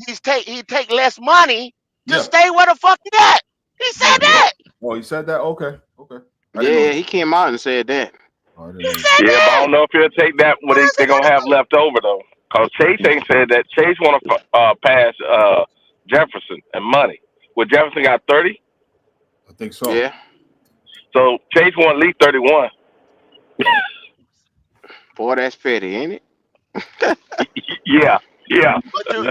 he'd take less money to Yeah. stay where the fuck he at. He said Yeah. that. Oh, he said that. Okay. Okay. I didn't know Yeah, that. he came out and said that. Oh, I didn't He know said Yeah, but I that. don't know if he'll take that what Why is they're it gonna have gonna left over though. Cause Chase ain't said that. Chase want to pass Jefferson and money. Well, Jefferson got 30, I think so. Yeah. so Chase want at least 31. Boy, that's petty, ain't it? Yeah, yeah. But you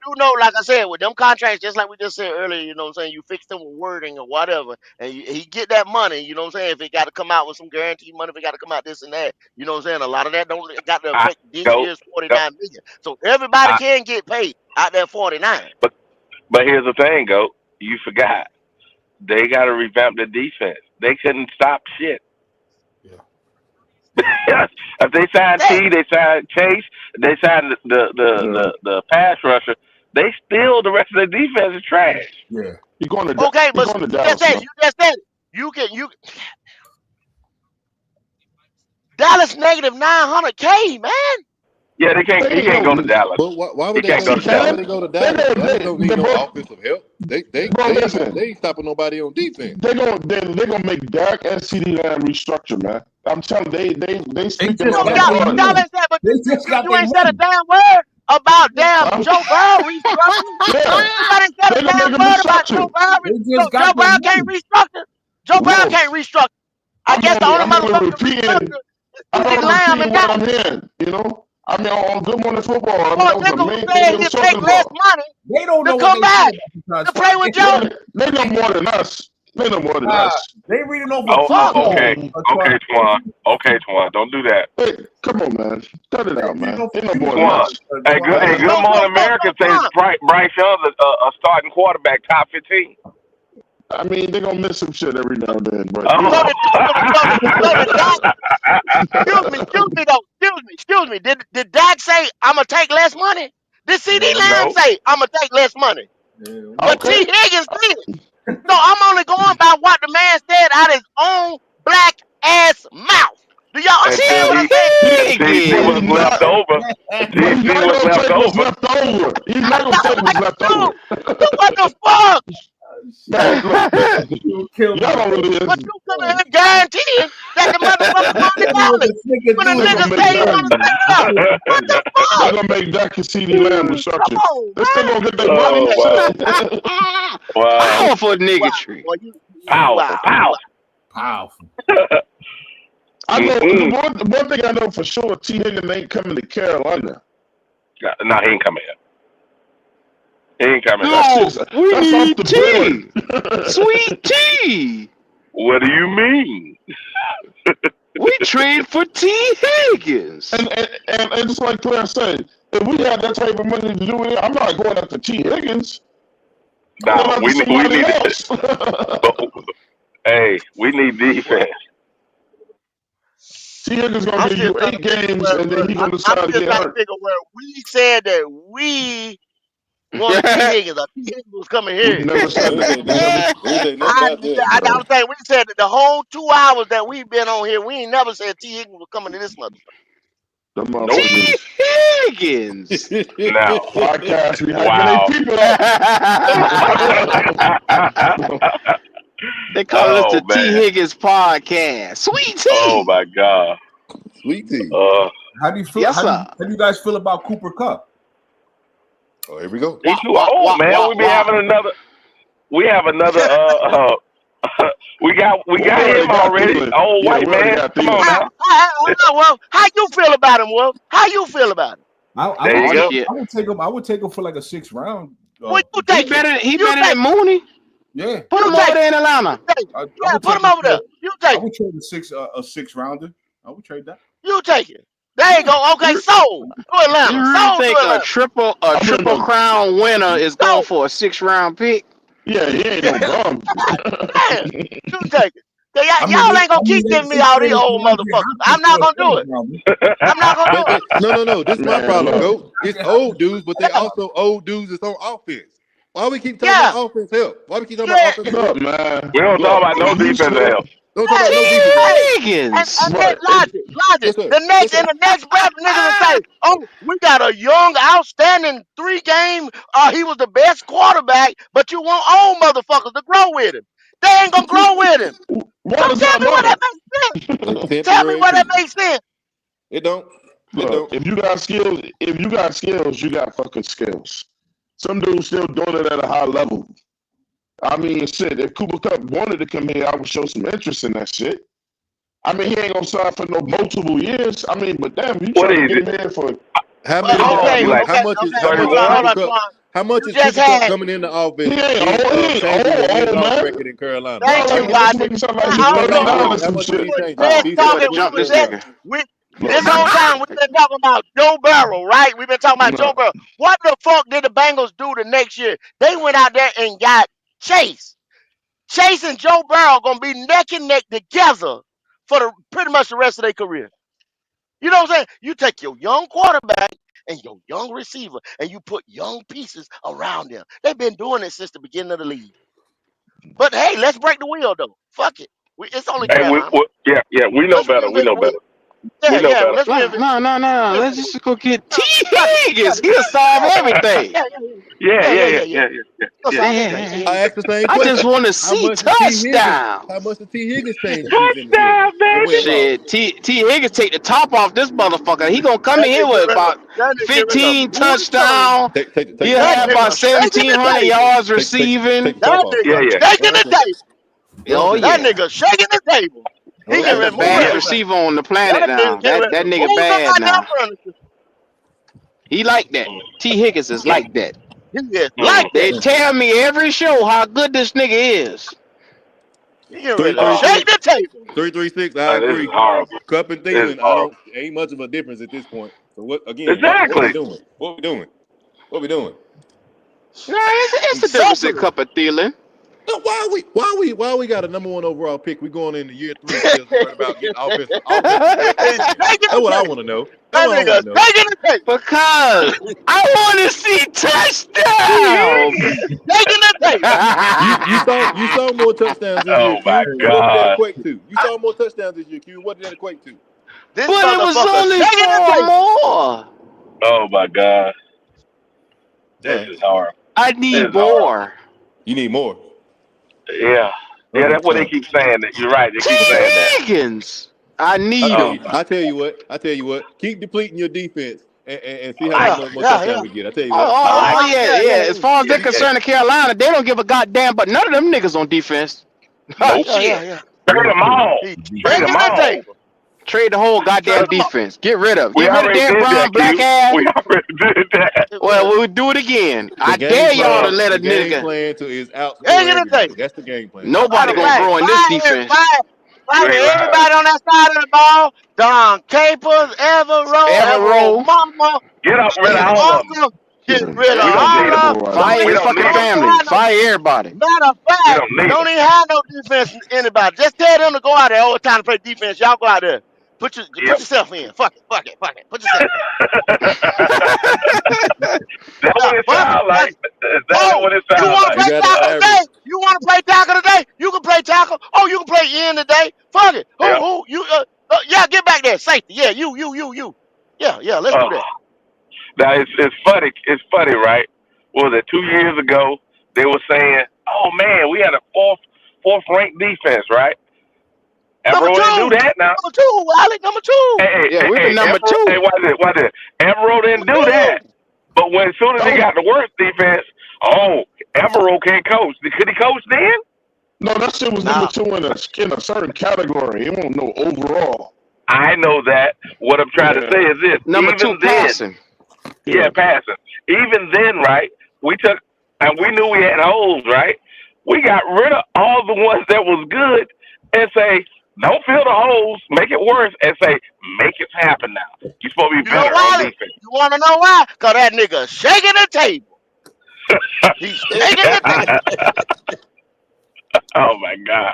do know, like I said, with them contracts, just like we just said earlier, you know what I'm saying, you fix them with wording or whatever, and he get that money, you know what I'm saying, if it got to come out with some guaranteed money, if it got to come out this and that, you know what I'm saying, a lot of that don't got to I affect this go, year's go 49 million. So everybody I, can get paid out there 49. but here's the thing, go. You forgot they got to revamp the defense. They couldn't stop shit. Yeah. If they signed That, T, they signed Chase, they signed Yeah. the pass rusher. They still the rest of the defense is trash. Yeah. He going to okay, he but going to you just Dallas, said, man. you Dallas negative 900K, man. Yeah, they can't. They He ain't can't go to no. Dallas. But why He would they can't go? go He to Dallas. Why would can. they go to They Dallas? go. Dallas don't need no Bro, offensive help. bro, listen. They ain't stopping nobody on defense. They gonna make Dak and CeeDee Lamb restructure, man. I'm telling you, they speaking just No, on got that their hard y'all now. money. ain't said, but They just got you their ain't said a money. damn word about damn Huh? Joe Burrow restructuring. Yeah, Nobody said a they gonna damn make a word about Joe restructure. Brown. They So just got Joe their Brown can't money. restructure. Joe Brown Wolf. can't restructure. I guess the only I'm only motherfucker to repeating. restructure is I'm CeeDee only Lamb repeating and what Dallas. I'm hearing. I mean, on Good Morning Football. I mean, Boy, that was the nigga was main thing saying they was he'll take talking less about. money They don't to know what come they back said about to the play contract. with Joe. They know more than us. They know more than us. They reading over Oh, Fuck. okay, Cuban. okay, Twan. Okay, Twan. Don't do that, Hey, come on, man. Cut it They out, reading man. over They know more than Cuban. Twan. us. Hey, Good Morning America says Twan. Bryce Young's a starting quarterback, top 15. I mean, they're gonna miss some shit every now and then, but Oh. So the Dak, excuse me. Did Dak say I'm gonna take less money? Did CeeDee Lamb No. say I'm gonna take less money? But T. okay. Higgins did. So I'm only going by what the man said out his own black ass mouth. Do y'all understand Until what I'm he saying? see But what's he's left not. over. But he's See not what's gonna left take what's over. left over. He's not gonna That's take what what's left you over. do. What the fuck? Man, look, You killed y'all me. don't really But listen. you could have guaranteeing that the motherfucker going to See what Dallas. this nigga When a They're do? gonna nigga make say he Dak. want to stay up. What the They're fuck? gonna make Dak and CeeDee Lamb Come restructure. on, They still man. gonna get their money. Oh wow, Shit. wow, Powerful Wow, niggatry. boy, you powerful, wow. powerful. Powerful. I know Mm-mm. one thing I know for sure. T. Higgins ain't coming to Carolina. No, he ain't coming here. He ain't coming here. That No, shit's we that's off need the tea. board. Sweet tea. What do you mean? We trade for T. Higgins. And just like Claire said, if we had that type of money to do it, I'm not going after T. Higgins. I'm going No, after we somebody need. else. Hey, we need defense. T. Higgins gonna I'm give still you trying to 8 figure games, and then he gonna I'm decide to still get trying to hurt. figure where we said that we wanted T. Higgins. Or T. Higgins was coming We here. never said that. We never. They ain't say nothing about that. I was saying we said that the whole 2 hours that we've been on here, we ain't never said T. Higgins was coming to this motherfucker. The Nope. T. motherfuckers Higgins. No. podcast be hyping their Wow. people They call us Oh the T. man. Higgins podcast. Sweet Oh tea. my God. Sweet tea. How do you feel? Yes, How sir. do you guys feel about Cooper Cup? Oh, here we go. He's Wah, too wah, old, wah, man. wah, We be wah. having another. We have another. We got we already him got already. Thielen. Old Yeah, white we already man. got Come on Thielen. now. Well, how you feel about him, Wolf? How you feel about him? I There would you Oh take go. shit. I would take him. I would take him for like a 6th round. Would you He take him? better You than take him. Mooney. Yeah, Put You him take over him. there in Atlanta. You take him. I Yeah, would put take him him over there. for. You I take him. would trade a 6th round. I would trade that. You take it. There you go. Okay, sold to Atlanta. You really Sold to think a Atlanta. triple I mean, triple no, crown winner is going Sold. for a 6th-round pick? yeah, he ain't no bum. Damn. You take it. So I mean, y'all ain't gonna keep they giving me all these old motherfuckers. I'm not gonna do it. I'm not gonna do But it. no. This is my Man, problem, look. Goat. It's old dudes, but they Yeah. also old dudes that's on offense. Why we keep talking Yeah. about offense help? Why we keep talking Yeah. about offensive Look, help? man. We don't talk Look, about no you defensive still, help. Don't talk Hey, about no T. defensive help. hey, Higgins. and then but if, Yes, logic. sir. The Yes, next sir. breath, niggas will say, "Oh, we got a young, outstanding 3-game. He was the best quarterback, but you want old motherfuckers to grow with him. They ain't gonna grow with him. why So does tell that me what matter? that makes sense. It's Tell me temporary what that pieces. makes sense. It don't. It Look, don't. if you got skills, you got fucking skills. Some dudes still doing it at a high level. I mean, shit, if Cooper Cup wanted to come here, I would show some interest in that shit. I mean, he ain't gonna sign for no multiple years. I mean, but damn, you What trying to is get it? him here for How But many? How old? He okay, like How much is hold 31? on, Cooper Cup? Twan. How much You is just Cooper Cup had. coming in the he offense ain't in old, he ain't changing the old, win-loss man. record in Carolina? Thank Y'all you, like this Logic. make it sound like Is he's he Now hold 31? on. 39 or How some much is shit. he We were changing? Oh, just He's he better talking. 31. jump We this Yes, sir. nigga. this Look, whole time we've been talking about Joe Burrow, right? We've been talking about Joe no, Burrow. What the fuck did the Bengals do the next year? They went out there and got Chase. Chase and Joe Burrow gonna be neck and neck together for pretty much the rest of their career. You know what I'm saying? You take your young quarterback and your young receiver, and you put young pieces around them. They've been doing it since the beginning of the league. But hey, let's break the wheel though. Fuck it. It's only Hey, Carolina. yeah, we know Let's better. We reinvent know the wheel. better. We Yeah, know yeah. better. Let's No, reinvent. no. Reinvent Let's the wheel. just go get T. Yeah, Higgins. He'll solve everything. Yeah, yeah, yeah, yeah, yeah, yeah, yeah. yeah, yeah, yeah, He'll yeah. solve Yeah. everything. I asked the same I just question. want to How see much did T. Higgins? How touchdowns. much did T. Higgins change the defense this year? Touchdown, The baby. win loss. Shit, T Higgins take the top off this motherfucker. He gonna come That in nigga here get with rid of. about That nigga get rid of 15 moonshine. touchdowns. Take He'll the That have top about nigga off. shaking the 1,700 table. yards Take receiving. the top That off. Yeah, nigga yeah. shaking What I the say? table. What I Oh say? That yeah, nigga shaking the table. What He I get that's say? the rid of move baddest everything. receiver on the planet That nigga now. get rid That of nigga move the bad goddamn now. furniture. He like that. T Higgins is like that. He is Mm. like They that. tell me every show how good this nigga is. He get ready to Oh, shake 336. the table. 336. I this is agree. horrible. Cup and This is Thielen. I don't. horrible. Ain't much of a difference at this point. So what? Again, what we Exactly. doing? What we doing? What we doing? No, it's a difference in Exactly. cup of Thielen. No, why we got a number one overall pick? We going into year 3 still worried about getting offensive weapons He's again. shaking That's the what I table. want to know. That's That what I want nigga to know. shaking the table. Because I want to see touchdowns. He's shaking the table. You saw more touchdowns this year, Oh my Q. What did that God. equate to? You saw more touchdowns this year, Q. What did that equate to? This But it was motherfucker only shaking the 4 table. more. Oh my God. This Right. is horrible. I This need is horrible. more. You need more. Yeah. Yeah, that's what they keep saying. That you're right. They T. keep saying that. Higgins. I need Oh, him. I tell you what. Keep depleting your defense and see I how like many Yeah, it. more yeah, touchdowns yeah. we get. I tell you what. I like it. Yeah. As far as they're Yeah, yeah. concerned in Carolina, they don't give a goddamn but none of them niggas on defense. Nope. Shit. Yeah. Trade them all. He's Trade shaking them the all. table. Trade the whole goddamn Trade them defense. Get rid of. We Get rid of already Derek did Brown, that, black Q. ass. We already did that. Well, we'll do it again. The I game dare y'all to plan, let a the game nigga. plan is outscore shaking the everybody. table. That's the game plan. Nobody Matter of Outscore gonna fact, grow everybody. in this defense. You fire ain't lying. everybody on that side of the ball. Don Capers, Evero Evero, Mama, Get up rid of Steve all of them. Walker, get yeah, rid of We that's a don't good need them. Holler. boy right fire there. We his don't fucking need them. family. Fire everybody. Matter of We fact, don't need don't them. even have no defense anybody. Just tell them to go out there. Oh, it's time to play defense. Y'all go out there. Put Yep. yourself in. Fuck it. Put yourself in. That's what Yeah, it fuck it. sounds like. That's exactly Oh, what it you sounds want to like. You play got to tackle average. today? You want to play tackle today? You can play tackle. Oh, you can play end today. Fuck it. Yep. Who? You? Yeah, get back there. Safety. Yeah, you. Yeah. Let's do that. Now it's funny. It's funny, right? Was it 2 years ago? They were saying, "Oh man, we had a fourth ranked defense, right?" Number Evero didn't do two. that. Now, Number two. Alec. Number two. Yeah, we've been number Evero, two. watch this. Evero didn't Number do that. two. But when as soon as he got the worst defense, Evero can't coach. Could he coach then? No, that shit was number Nah. 2 in a certain category. It won't know overall. I know that. What I'm trying to Yeah, say is this: Number 2 even then, passing. yeah. passing. Even then, right? We took and we knew we had holes, right? We got rid of all the ones that was good and say, Don't fill the holes, make it worse, and say, make it happen now. You're supposed to be You know better on why? defense. You want to know why? Because that nigga shaking the table. He's shaking the table. Oh my God.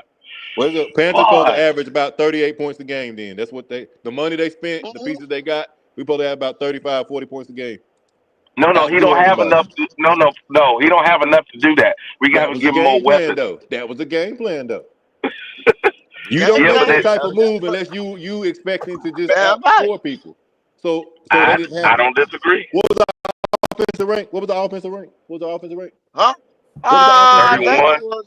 Well, the Panthers supposed to Boy. average about 38 points a game. Then that's what the money they spent, the Mhm. pieces they got. We supposed to have about 35, 40 points a game. No, he Outdo don't have everybody. enough. No, he don't have enough to do that. We got That to was the give him more game plan, weapons. though. That was the game plan, though. You That's don't Yeah, make but that they, type of move unless you expecting to just damn right. outscore people. So I that didn't I happen. don't disagree. What was the offensive rank? What was the offensive rank? Huh? What was the I offensive rank? think 31, it was,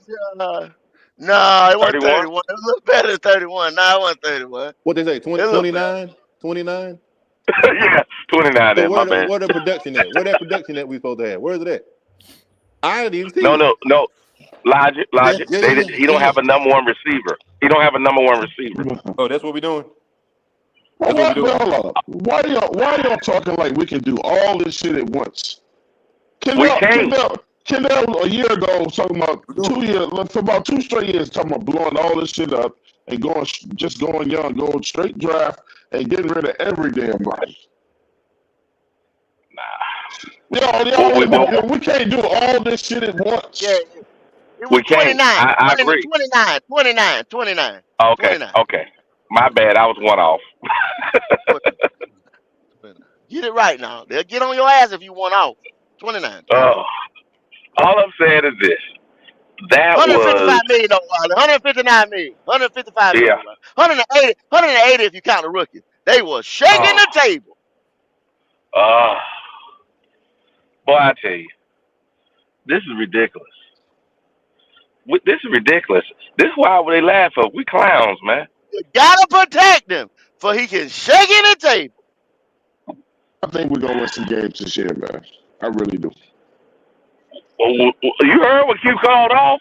no, it wasn't 31. 31. It was a little better than 31. No, it wasn't 31. What they say? It a little better. 29? Yeah, 29. So Then my bad. where the production at? Where that production that we supposed to have? Where is it at? I didn't even see No, it. Logic. He don't have a number one receiver. He don't have a number one receiver. Oh, that's what we doing. Well, That's what we doing. hold up. Why y'all talking like we can do all this shit at once? We can't. Kendall a year ago was talking about 2 years, for about 2 straight years, talking about blowing all this shit up and going young, going straight draft and getting rid of every damn body. We can't do all this shit at once. Yeah, it was We can't. 29. I agree. 29. Okay. My bad. I was one off. Get it right now. They'll get on your ass if you want off. 29. All I'm saying is this. That 155 was million, though, Wiley. 159 million. 155 million. yeah. 180 if you count the rookie. They were shaking the table. Boy, I tell you, this is ridiculous. This is ridiculous. This is why they laugh at. We clowns, man. You gotta protect him, for he can shake in the table. I think we're gonna win some games this year, man. I really do. You heard what Q called off?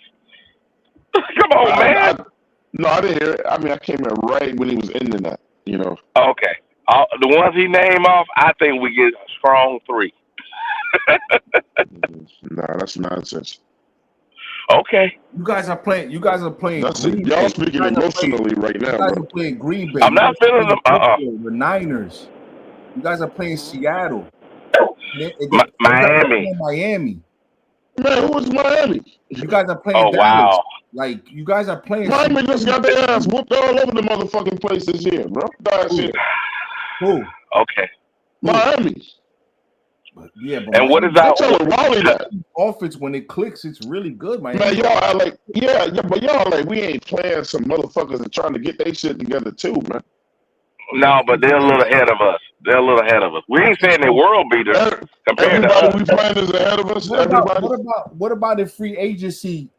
Come on, man. No, I didn't hear it. I mean, I came in right when he was ending that. You know. Okay. The ones he named off, I think we get a strong 3. Nah, that's nonsense. Okay. You guys are playing. That's Green y'all Bay. speaking emotionally right now, You guys bro. are playing Green Bay. I'm not feeling them. The Niners. You guys are playing Seattle. Miami. Miami. Man, who was Miami? You guys are playing. Oh, Dallas. wow. Like you guys are playing. Miami just got their ass whooped all over the motherfucking place this year, bro. Who? Okay. Miami. But and what is our Wally that? Offense when it clicks, it's really good, man. Man, y'all are like, but y'all like we ain't playing some motherfuckers and trying to get their shit together too, man. No, but they're a little ahead of us. We ain't saying they're world beaters compared to us. Everybody we playing is ahead of us. What about the free agency?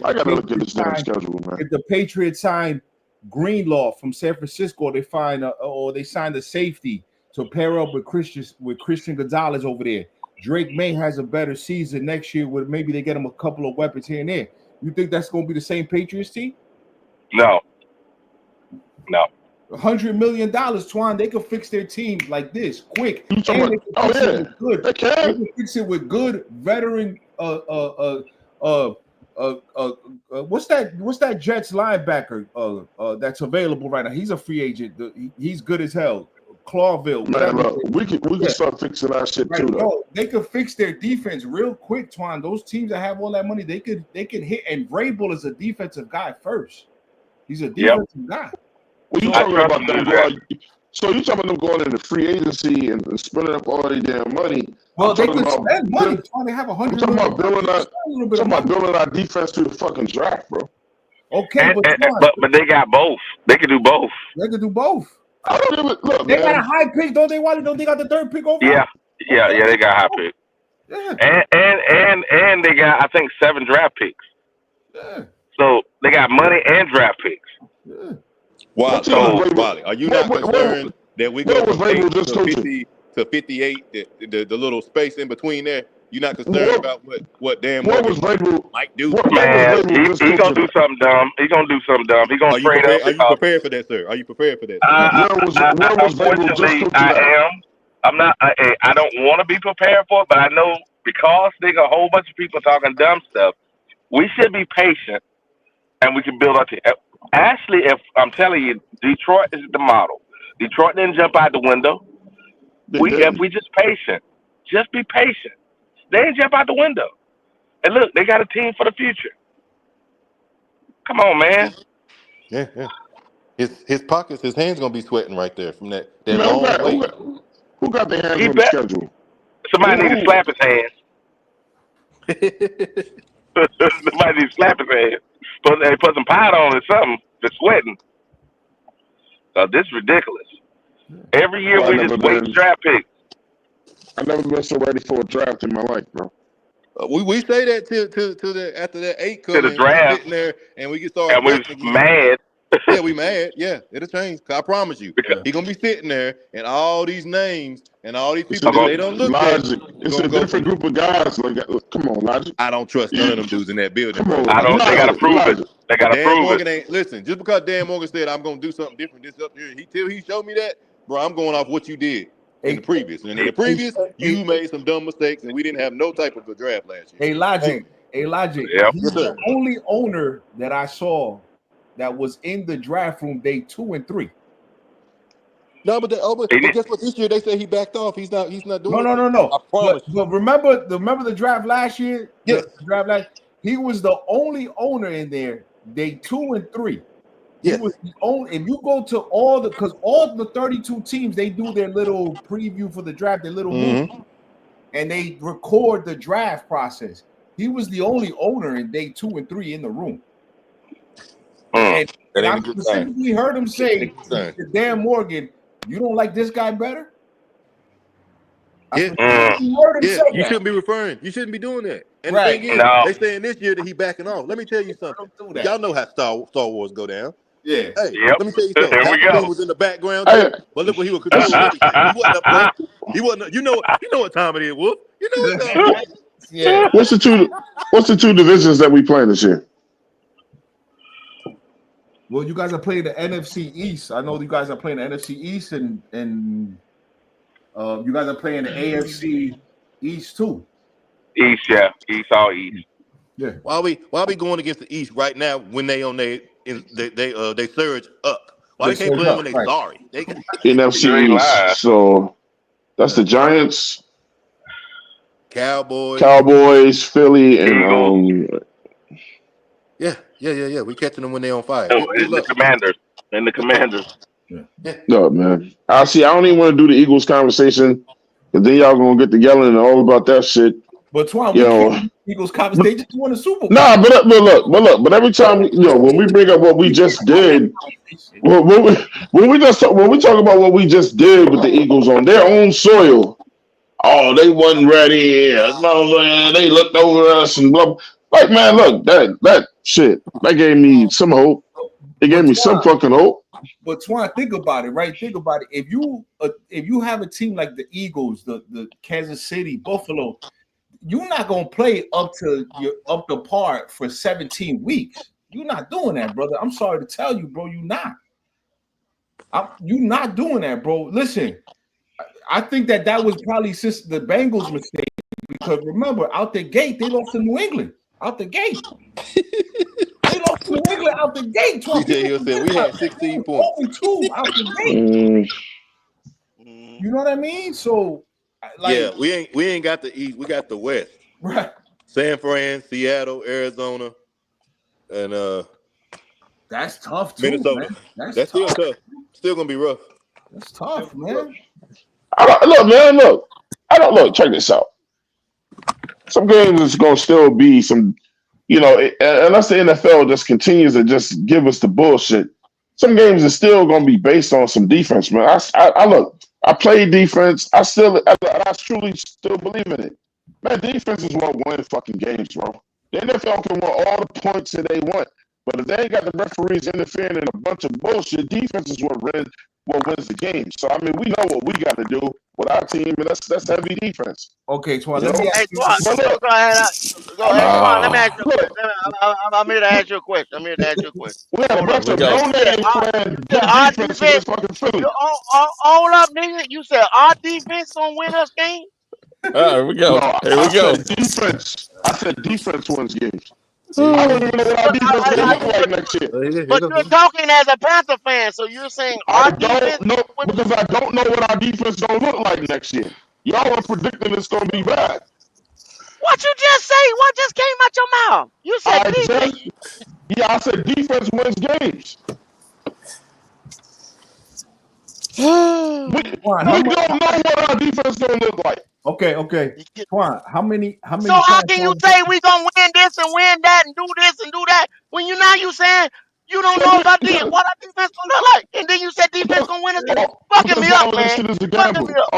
I gotta look at this damn schedule, man. If the Patriots sign Greenlaw from San Francisco, they signed a safety to pair up with Christian Gonzalez over there. Drake May has a better season next year. With maybe they get him a couple of weapons here and there. You think that's going to be the same Patriots team? No. $100 million, Twan. They could fix their team like this quick. They can fix it with good veteran. What's that Jets linebacker that's available right now? He's a free agent. He's good as hell. Clawville. Man, look, we can start fixing our shit too, though. No, they could fix their defense real quick, Twan. Those teams that have all that money, they could hit. And Vrabel is a defensive guy first. He's a defensive guy. What you talking about that? So you talking about them going into free agency and spending up all their damn money? Well, they could spend money. Trying to have $100 million. Talking about building our defense through the fucking draft, bro. Okay, but they got both. They can do both. They can do both. I don't even look. They got a high pick, don't they? Why don't they got the 3rd pick over? Yeah, they got high pick. Yeah. And they got, I think, 7 draft picks. Yeah. So they got money and draft picks. Yeah. Wally, are you not concerned that we go from 8 to 50 to 58, the little space in between there? You're not concerned about what Dan Morgan might do? Man, he's going to do something dumb. He's going to do something dumb. He's going to trade up. Are you prepared for that, sir? Are you prepared for that? Unfortunately, I am. I'm not. I don't want to be prepared for it, but I know because there's a whole bunch of people talking dumb stuff, we should be patient, and we can build our team. Actually, if I'm telling you, Detroit is the model. Detroit didn't jump out the window. They If didn't. we just patient, just be patient. They didn't jump out the window. And look, they got a team for the future. Come on, man. Yeah, yeah. His pockets, his hands gonna be sweating right there from that Man, long wait. who got their hands He on the bet schedule? somebody need to Who? slap his hands. Somebody need to slap his hands. Put some powder on it or something. They're sweating. So this is ridiculous. Every year Well, we just waste draft picks. I've never been so ready for a draft in my life, bro. We say that till the after that 8 To the come in, we draft, sitting there and we can start and we're betting again. mad Yeah, we mad. Yeah, it'll change. I promise you. because He gonna be sitting there and all these names and all these It's people a that they don't look at. Logic. It's Gonna a go different from. group of guys. Like, come on, Logic. I don't trust none of them dudes in that building, Come bro. on, I don't. They gotta Logic. prove it. Logic. They gotta Dan prove Morgan it. ain't listen. Just because Dan Morgan said I'm gonna do something different this up here, till he showed me that, bro. I'm going off what you did in the previous. And in the previous, you made some dumb mistakes, and we didn't have no type of a draft last year. Logic. Yep. He's the only owner that I saw that was in the draft room day 2 and 3. No, but He did. guess what? This year they say he backed off. He's not doing it. No. I promise you. But remember the draft last year? Yes. The draft last. He was the only owner in there day 2 and 3. He Yes. was the only. If you go to all the 32 teams, they do their little preview for the draft, their little movie, and they record the draft process. He was the only owner in day 2 and 3 in the room. And That I ain't a good thing. specifically heard him say That to Dan Morgan, "You don't like this guy better?" I Yeah. specifically heard him Yeah, say you that. shouldn't be referring. You shouldn't be doing that. And Right. the thing is, No. they saying this year that he backing off. Let me tell you something. Don't do that. Y'all know how Star Wars go down. Yeah. Hey, Yep. let me tell you something. Here we Palpatine go. was in the background Hey, too, but look what he was controlling everything. He wasn't up there. He wasn't. You know what time it is, Wolf. You know what time it is. Yeah. what's the two divisions that we playing this year? Well, you guys are playing the NFC East. I know you guys are playing the NFC East, and you guys are playing the AFC East too. East, yeah. East, all East. Yeah. Why we going against the East right now when they on they surge up? Why They they can't surge play up, when they right. sorry? They NFC You ain't lying. East. So that's the Giants, Cowboys. Cowboys, Philly, and Yeah. We catching them when they on fire. Oh, Good and the luck. Commanders. And the Commanders. no, man. I don't even want to do the Eagles conversation because then y'all gonna get to yelling and all about that shit. But Twan, You we know, can't Eagles conference. They just won a Super Bowl. nah, but look, every time when we bring up what we just did, when we talk about what we just did with the Eagles on their own soil, oh, they wasn't ready. They looked over us and blah. Like, man, look, that shit that gave me some hope. It gave me some fucking hope. But Twan, think about it, right? Think about it. If you have a team like the Eagles, the Kansas City, Buffalo, you're not gonna play up to par for 17 weeks. You're not doing that, brother. I'm sorry to tell you, bro. You're not. You're not doing that, bro. Listen, I think that was probably since the Bengals mistake, because remember, out the gate, they lost to New England. Out the gate. They lost to New England out the gate. CJ Hill said we had 16 points. Only 2 out the gate. You know what I mean? So, like, Yeah, we ain't got the East. We got the West. right. San Fran, Seattle, Arizona, and That's tough too, Minnesota. man. That's still tough. Still gonna be rough. That's tough, man. Look. Check this out. Some games is gonna still be some, unless the NFL just continues to just give us the bullshit. Some games is still gonna be based on some defense, man. I play defense. I truly still believe in it. Man, defense is what win fucking games, bro. The NFL can win all the points that they want, but if they ain't got the referees interfering in a bunch of bullshit, defense is what wins the game. So I mean, we know what we got to do with our team, and that's heavy defense. Okay, Twan, let me Hey, ask you. Twan, go ahead. Twan, let me ask you a question. I'm here to ask you a question. We had a bunch of no-names playing good defense in this fucking Philly. Hold up, nigga. You said our defense gonna win us game? Here we go. No, Here we go. I said defense wins games. I don't even know what our But, defense gonna look like next year. but you're talking as a Panther fan, so you're saying I our defense. don't know because I don't know what our defense gonna look like next year. Y'all are predicting it's gonna be bad. What you just say? What just came out your mouth? You said I defense. I said defense wins games. We Twan, don't know what our defense gonna look like. Okay. Twan, how many So how times? can you say we gonna win this and win that and do this and do that when you saying you don't know about what our defense gonna look like, and then you said defense gonna win us? Fucking me Because all up, of this man. shit is a Fucking gamble. me up.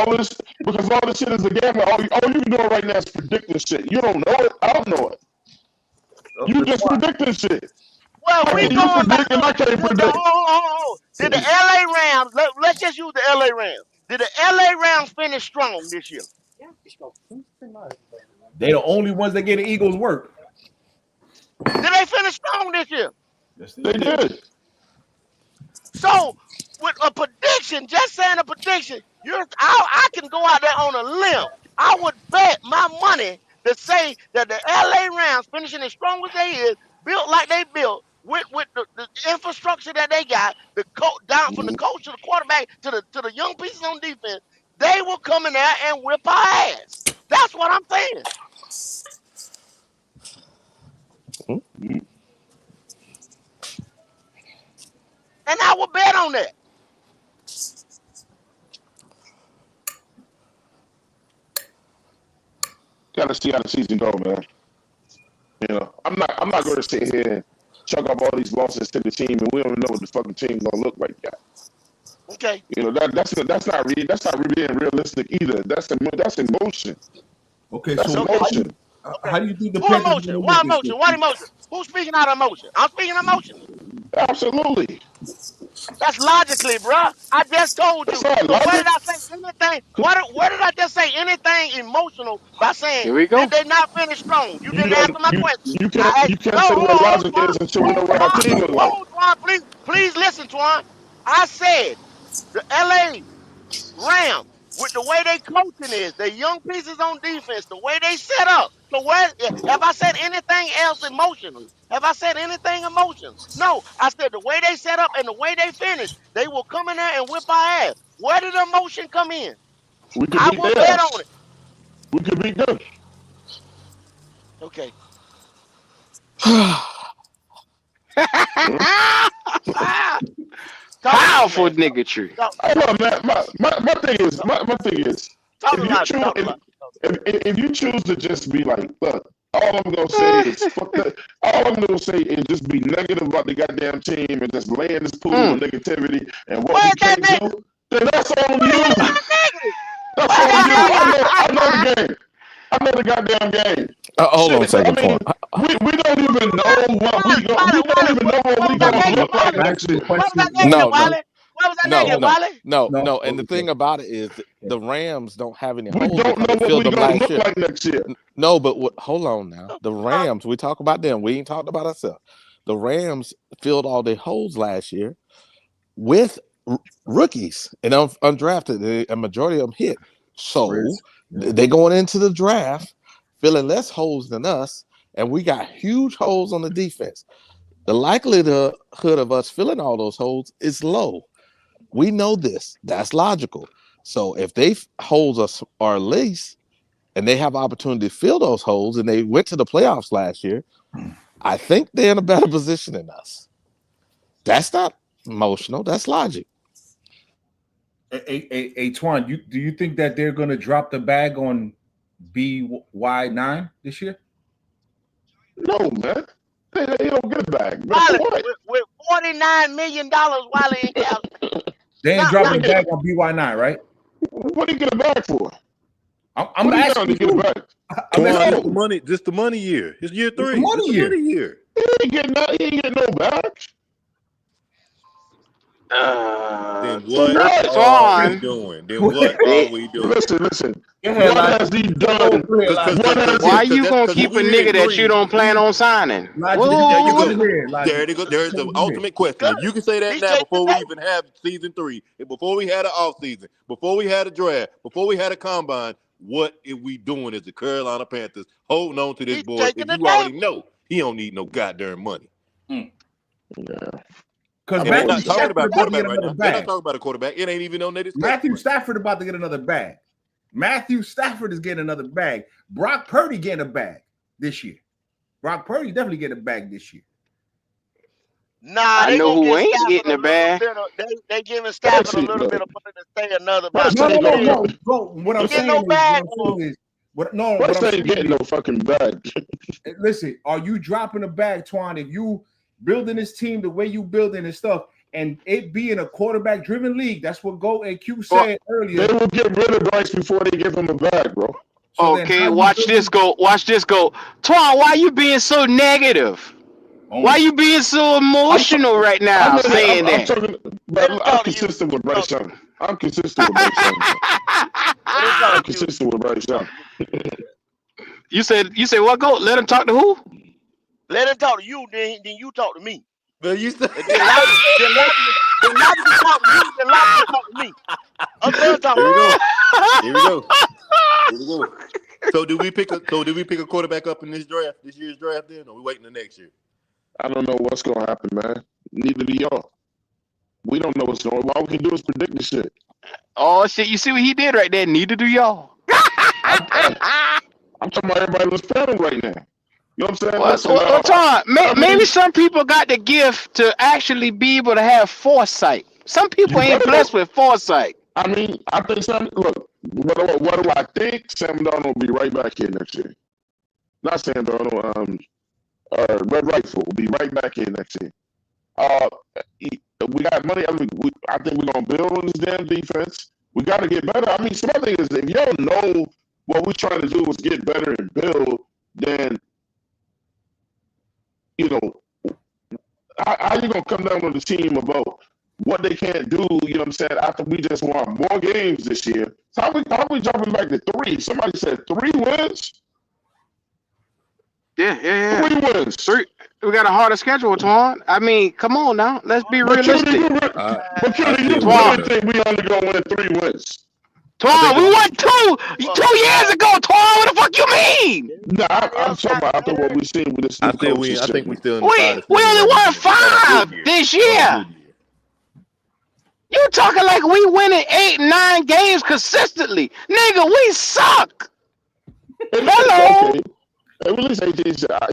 Because all this shit is a gamble. All you doing right now is predicting shit. You don't know it. I don't know it. You just predicting shit. Well, How we can you going back. predict and I can't predict? Did the LA Rams? Let's just use the LA Rams. Did the LA Rams finish strong this year? They're the only ones that get the Eagles work. Did they finish strong this year? Yes, They did. So, with a prediction, just saying a prediction, I can go out there on a limb. I would bet my money to say that the LA Rams finishing as strong as they is, built like they built, with the infrastructure that they got, down from the coach to the quarterback to the young pieces on defense, they will come in there and whip our ass. That's what I'm saying. And I will bet on that. Gotta see how the season go, man. You know, I'm not going to sit here and chuck up all these losses to the team, and we don't even know what the fucking team's gonna look like yet. Okay. You know that's not being realistic either. That's emotion. Okay, That's so emotion. how do you think the Who Panthers emotion? gonna What look this emotion? What emotion? Who's speaking out of emotion? I'm speaking emotion. Absolutely. That's logically, bruh. I just told you. That's not So where did logic. I say anything? Where did I just say anything emotional by saying Here we go. did they not finish strong? You didn't answer my question. You can't say what logic is until we know what our team look like. Twan, please listen, Twan. I said the LA Rams, with the way they coaching is, the young pieces on defense, the way they set up. So where have I said anything else emotionally? Have I said anything emotional? No, I said the way they set up and the way they finish, they will come in there and whip our ass. Where did the emotion come in? We could I beat will their bet ass. on it. We could beat them. Okay. Powerful nigga tree. Hold on, man. My thing is, if you choose to just be like, look, all I'm gonna say is fuck that. All I'm gonna say is just be negative about the goddamn team and just lay in this pool of negativity and what we can't do. Then that's on you. That's on you. I know the game. I know the goddamn game. Hold on a second, I mean, Twan. we don't even know what we gonna look like next year. No. And the thing about it is the Rams don't have any We holes don't because know they what filled we them gonna last look year. like next year. No, but hold on now. The Rams, we talk about them. We ain't talked about ourselves. The Rams filled all their holes last year with rookies and undrafted. A majority of them hit. So they going into the draft filling less holes than us, and we got huge holes on the defense. The likelihood of us filling all those holes is low. We know this. That's logical. So if they holes us are least, and they have opportunity to fill those holes, and they went to the playoffs last year, I think they're in a better position than us. That's not emotional. That's logic. Hey, Twan, do you think that they're going to drop the bag on BY9 this year? No, man. They don't get it back. Wiley, with $49 million, Wiley ain't got. They ain't dropping the bag on BY9, right? What do you get it back for? I'm asking you. You. Just the money year. It's year 3. The money year. He ain't getting no back. Then what are we doing? Then what are we doing? Listen. What has he done? Why you gonna keep a nigga that you don't plan on signing? There's the ultimate question. If you can say that now before we even have season 3, before we had an off season, before we had a draft, before we had a combine, what are we doing as the Carolina Panthers holding on to this board? If you already know He don't need no goddamn money. Yeah. Because And we're Matthew not talking Stafford about about to quarterback get right another now. We're not bag. talking about a quarterback. It ain't even on that discussion. Matthew Stafford about to get another bag. Matthew Stafford is getting another bag. Brock Purdy getting a bag this year. Brock Purdy definitely getting a bag this year. Nah, I they know gonna who give ain't Stafford getting a a little bag. bit of they giving Stafford a Percy, little look. bit of money to stay another about Percy 2 ain't gonna years. go. Bro, what I'm Get saying no is, bag for him. what I'm Percy ain't saying getting is, no fucking bag. listen, are you dropping a bag, Twan? If you building this team the way you building and stuff, and it being a quarterback-driven league, that's what Go and Q said earlier. They will get rid of Bryce before they give him a bag, bro. So then Okay, how you watch building- this go. Watch this go. Twan, why you being so negative? Why you being so emotional right now saying I'm that? talking, Let him but I'm talk to you. consistent with Bryce Young. I'm consistent with Bryce Young. Bro. Let him I'm talk to you. consistent with Bryce Young. You said what go? Let him talk to who? Let him talk to you, then you talk to me. But you said And then Lobby can talk to you, then Lobby can talk to me. I'm done talking. Here we go. Here we go. Here we go. So did we pick a quarterback up in this year's draft then, or we waiting the next year? I don't know what's gonna happen, man. Neither do y'all. We don't know what's going on. All we can do is predict the shit. Oh shit! You see what he did right there? Neither do y'all. I'm talking about everybody that's playing right now. You know what I'm saying? Well, Listen, Twan, I mean, maybe some people got the gift to actually be able to have foresight. Some people You ain't better blessed go. with foresight. I mean, I think look, what do I think? Sam Darnold will be right back here next year. Not Sam Darnold, Red Rifle will be right back here next year. We got money. I think we're gonna build on this damn defense. We got to get better. I mean, some other thing is if you don't know what we're trying to do is get better and build, then how you gonna come down on the team about what they can't do? You know what I'm saying? After we just won more games this year, so how we jumping back to 3? Somebody said 3 wins. Yeah. 3 wins. 3. We got a harder schedule, Twan. I mean, come on now. Let's be realistic. But Cutie, you really think we only gonna win 3 wins? Twan, we won 2 years ago, Twan. What the fuck you mean? Nah, I'm talking about after what we seen with this new coach. I think we still in the We only won 5 this year. You talking like we winning 8, 9 games consistently, nigga? We suck. Hello. Okay. At least he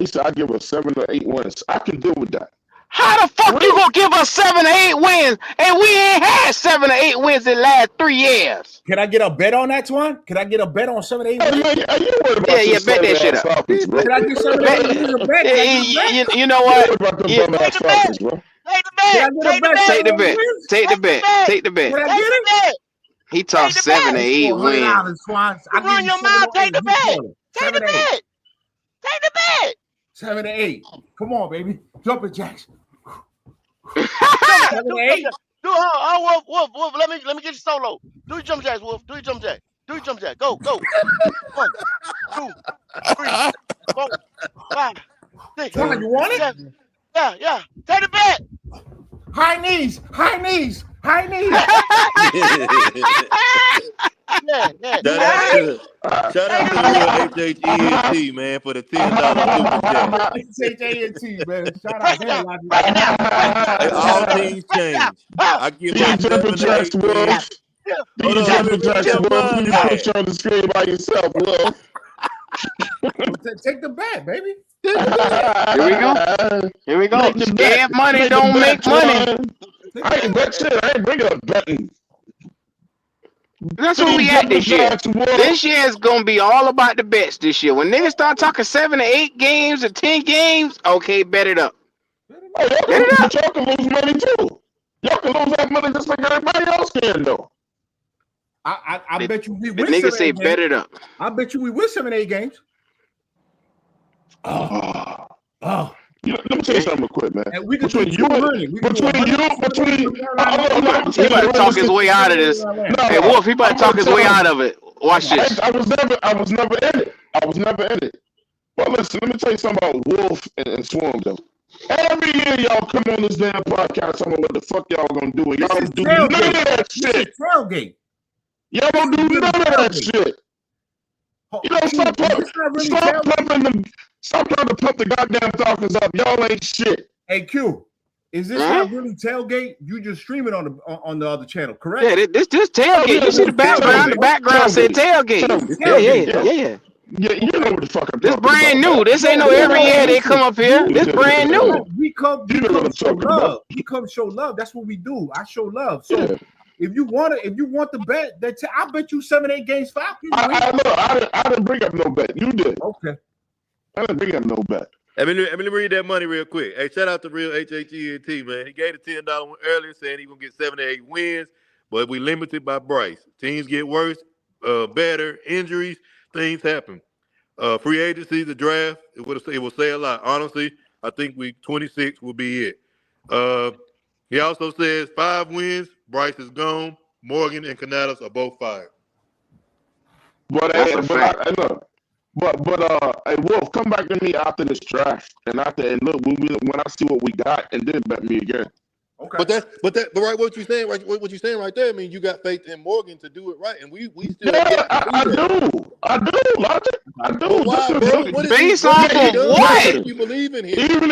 said I give us 7 or 8 wins. I can deal with that. How the fuck you gonna give us 7 or 8 wins and we ain't had 7 or 8 wins in the last 3 years? Can I get a bet on that, Twan? Can I get a bet on 7 or 8 wins? You worried about bet that shit up. Falcons, bro. Can I get 7 or 8 wins a bet? You know what? About them dumbass Falcons, bro. Take the bet. Take the bet. Take the bet. Take the bet. Can I get it? He talked 7 or 8 wins. Swans. You run your mouth. Take the bet. Take the bet. Take the bet. 7 to 8. Come on, baby. Jump it, Jacks. 7 to 8. Do Wolf. Let me get you solo. Do your jump jacks, Wolf. Do your jump jack. Go. 1, 2, 3, 4, 5, 6. Come on, you want it? Yeah. Take the bet. High knees. Yeah. Shout out to the real HHENT, man, for the $10 super chat. HHANT, man. Shout out there. Hey, all things change. I give up 7 or 8 wins. Hold on, let me get your money. You push on the screen by yourself, Wolf. Take the bet, baby. Here we go. Scared money don't make money. I ain't bet shit. I ain't bringing up betting. That's what we at this year. This year is gonna be all about the bets this year. When niggas start talking 7 or 8 games or 10 games, okay, bet it up. Y'all can lose money too. Y'all can lose that money just like everybody else can, though. I bet you we The win. niggas say bet it up. I bet you we win 7 or 8 games. Let me tell you something real quick, man. We can Between you, He about to talk his way out of this. Hey, Wolf, he about to talk his way out of it. Watch this. I was never in it. Well, listen, let me tell you something about Wolf and Swarm, though. Every year y'all come on this damn podcast talking about what the fuck y'all gonna do, and y'all don't do none of that shit. Tailgate. Y'all don't do none of that shit. You know, stop Stop trying to pump the goddamn Falcons up. Y'all ain't shit. Hey Q, is this not really tailgate? You just stream it on the other channel, correct? Yeah, this tailgate. You see the background? The background said tailgate. Yeah. Yeah, you know what the fuck I'm This talking brand about. new. This ain't no every year they come up here. This brand new. We come You know what I'm show talking love. about. We come show love. That's what we do. I show love. So Yeah. if you want the bet, I bet you 7-8 games Falcons. I didn't bring up no bet. You did. Okay. I didn't bring up no bet. Let me read that money real quick. Hey, shout out to real HHENT, man. He gave the $10 one earlier, saying he's gonna get 7 to 8 wins, but we limited by Bryce. Teams get worse, better, injuries, things happen. Free agency, the draft, it will say a lot. Honestly, I think week 26 will be it. He also says 5 wins, Bryce is gone, Morgan and Canadas are both fired. But hey, Wolf, come back to me after this draft and look when I see what we got, and then bet me again. Okay. But right, what you're saying right there, I mean, you got faith in Morgan to do it right, and we still. Yeah, I do, Logic. I do. Well, why, bro? Based off of what? You believe in him? Even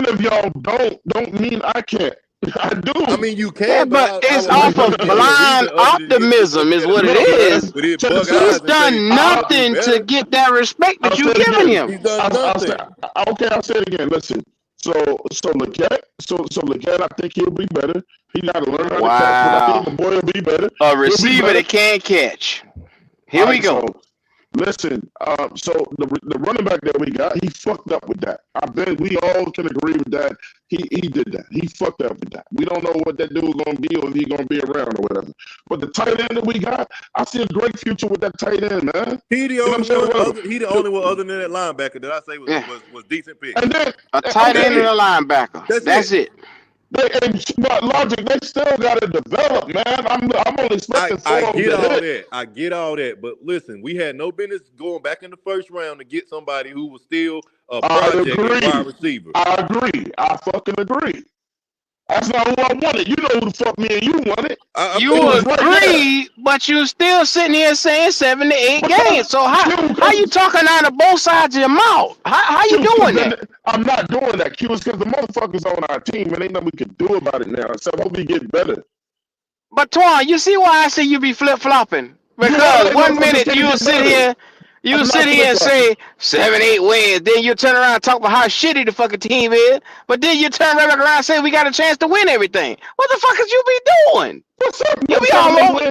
if y'all don't mean I can't. I do. I mean, you can. Yeah, but it's off of blind optimism, is what it is. He's done nothing to get that respect that you're giving him. He's done nothing. I'll say it again. Listen. So Leggett, I think he'll be better. He got to learn how to catch, but I think the boy will be better. A receiver that can't catch. Here we go. So, listen, so the running back that we got, he fucked up with that. I bet we all can agree with that. He did that. He fucked up with that. We don't know what that dude is going to be or if he's going to be around or whatever. But the tight end that we got, I see a great future with that tight end, man. He the only one other than that linebacker that I say was decent pick. And then a tight end and a linebacker. That's it. But Logic, they still got to develop, man. I'm only expecting I get all that. But listen, we had no business going back in the first round to get somebody who was still a project wide receiver. I agree. I fucking agree. That's not who I wanted. You know who the fuck me and you wanted. You agree, but you still sitting here saying 7 to 8 games. So how you talking out of both sides of your mouth? How you doing that? I'm not doing that, Q. It's because the motherfuckers on our team, and ain't nothing we can do about it now. So hope we get better. But Twan, you see why I say you be flip flopping? Because 1 minute you sit here and say 7, 8 wins, then you turn around and talk about how shitty the fucking team is, but then you turn right back around and say we got a chance to win everything. What the fuck is you be doing? What's up? You be all over.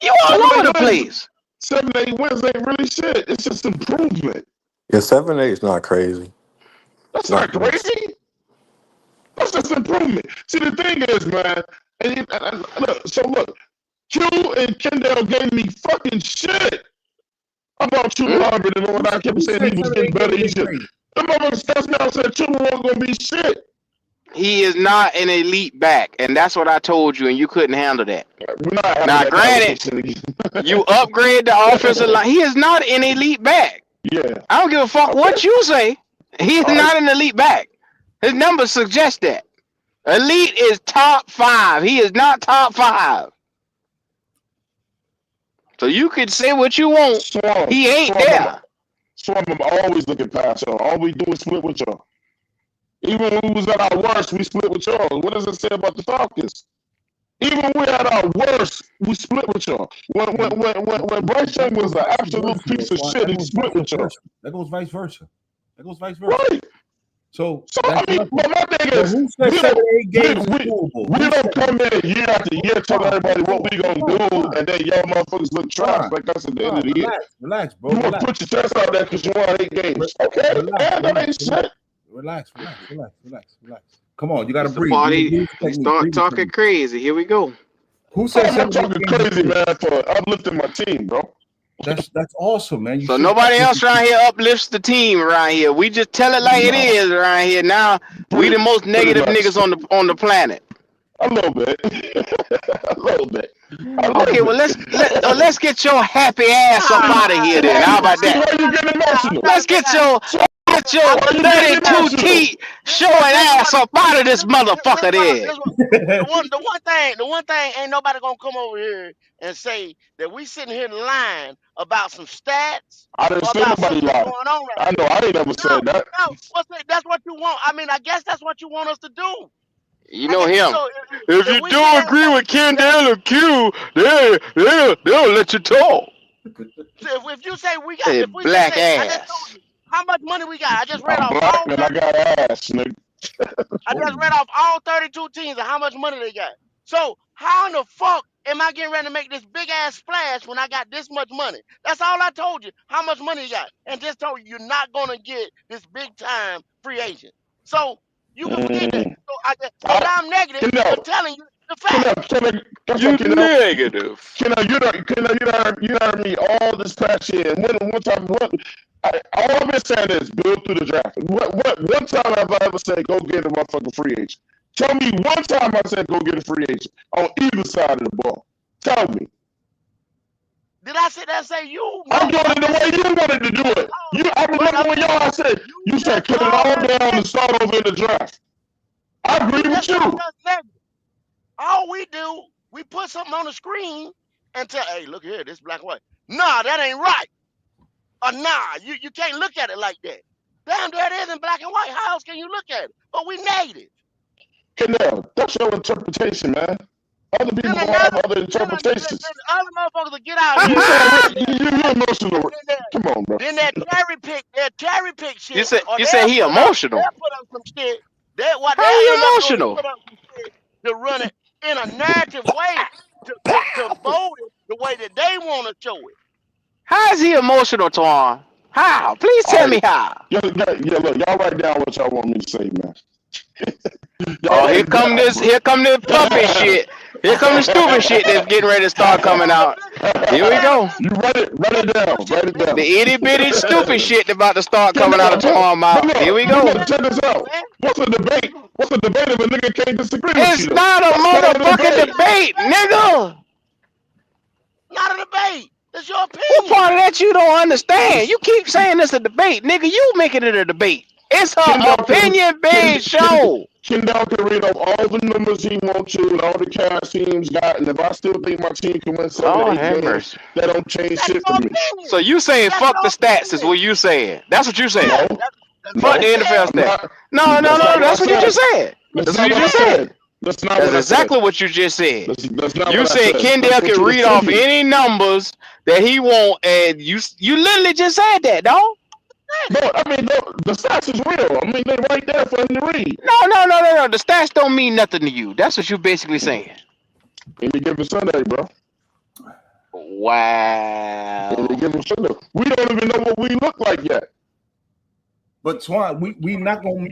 You all over the place. 7, 8 wins ain't really shit. It's just improvement. Yeah, 7, 8 is not crazy. That's not crazy. That's just improvement. See, the thing is, man, look, Q and Kendall gave me fucking shit about Chuba Hubbard and all that. I kept saying he was getting better. He should. The motherfuckers test me out said Chuba wasn't going to be shit. He is not an elite back, and that's what I told you, and you couldn't handle that. We're not now, granted, you upgrade the offensive line. He is not an elite back. Yeah. I don't give a fuck what you say. He is not an elite back. His numbers suggest that. Elite is top 5. He is not top 5. So you could say what you want. He ain't there. Swarm, I'm always looking past y'all. All we do is split with y'all. Even when we was at our worst, we split with y'all. What does it say about the Falcons? Even when we're at our worst, we split with y'all. When Bryce Young was an absolute piece of shit, he split with y'all. That goes vice versa. Right. So I mean, but my thing is, we don't come in year after year telling everybody what we gonna do, and then y'all motherfuckers look trash like us at the end of the year. Relax, bro. You want to put your chest out there because you want 8 games. Okay, man, that ain't shit. Relax. Come on, you gotta breathe. Start talking crazy. Here we go. Who said I'm talking crazy, man, for uplifting my team, bro? That's awesome, man. So nobody else around here uplifts the team around here. We just tell it like it is around here. Now we the most negative niggas on the planet. A little bit. Okay, well let's get your happy ass up out of here then. How about that? Why you getting emotional? Let's get your Get your 32 teeth showing ass up out of this motherfucker there. The one thing ain't nobody gonna come over here and say that we sitting here lying about some stats I didn't or say about nobody something that's lied. going on right I know I ain't never now. said that. That's what you want. I mean, I guess that's what you want us to do. You know him. So If you don't agree with Kendall and Q, they'll let you talk. if you say we got, Hey, if we black just say, I just ass. told you how much money we got. I just read I'm off black all and I 30, got ass, nigga. I just read off all 32 teams and how much money they got. So how in the fuck am I getting ready to make this big ass splash when I got this much money? That's all I told you. How much money you got, and just told you you're not gonna get this big time free agent. So you can forget that. So now I'm negative for telling you the fact. You negative. You heard me all this past year. And one time, all I've been saying is build through the draft. One time have I ever said go get a motherfucking free agent? Tell me one time I said go get a free agent on either side of the ball. Tell me. Did I sit there and say you? I'm doing it the way you wanted to do it. I remember when y'all said you said cut it all down and start over in the draft. I agree with you. All we do, we put something on the screen and tell, hey, look here, this black and white. Nah, that ain't right. Or nah, you can't look at it like that. Damn, that isn't black and white. How else can you look at it? But we negative. Kendall, that's your interpretation, man. Other people will have other interpretations. Other motherfuckers will get out here. You're emotional. Come on, bro. Then that cherry pick shit. You say he emotional. They'll put up some shit. How he emotional? Put up some shit to run it in a narrative way to vote it the way that they want to show it. How is he emotional, Twan? How? Please tell me how. Yeah, look, y'all write down what y'all want me to say, man. Here come this puppy shit. Here come the stupid shit that's getting ready to start coming out. Here we go. You write it down. Write it down. The itty bitty stupid shit about to start coming out of Twan mouth. Here we go. Check this out. What's a debate? What's a debate if a nigga can't disagree with you? It's not a motherfucking debate, nigga. Not a debate. That's your opinion. What part of that you don't understand? You keep saying it's a debate, nigga. You making it a debate. It's an opinion-based show. Kendall can read off all the numbers he wants to and all the cash teams got, and if I still think my team can win 7 games, that don't change shit for me. So you saying fuck the stats is what you saying? That's what you saying? Fuck the NFL stats. No. That's what you just said. That's what you just said. That's not That's exactly what you just said. That's not You what I said Kendall can read off any numbers that he want, and you literally just said that, dog. No, I mean the stats is real. I mean they right there for him to read. No. The stats don't mean nothing to you. That's what you're basically saying. Any given Sunday, bro. Wow. Any given Sunday. We don't even know what we look like yet. But Twan, we not gonna.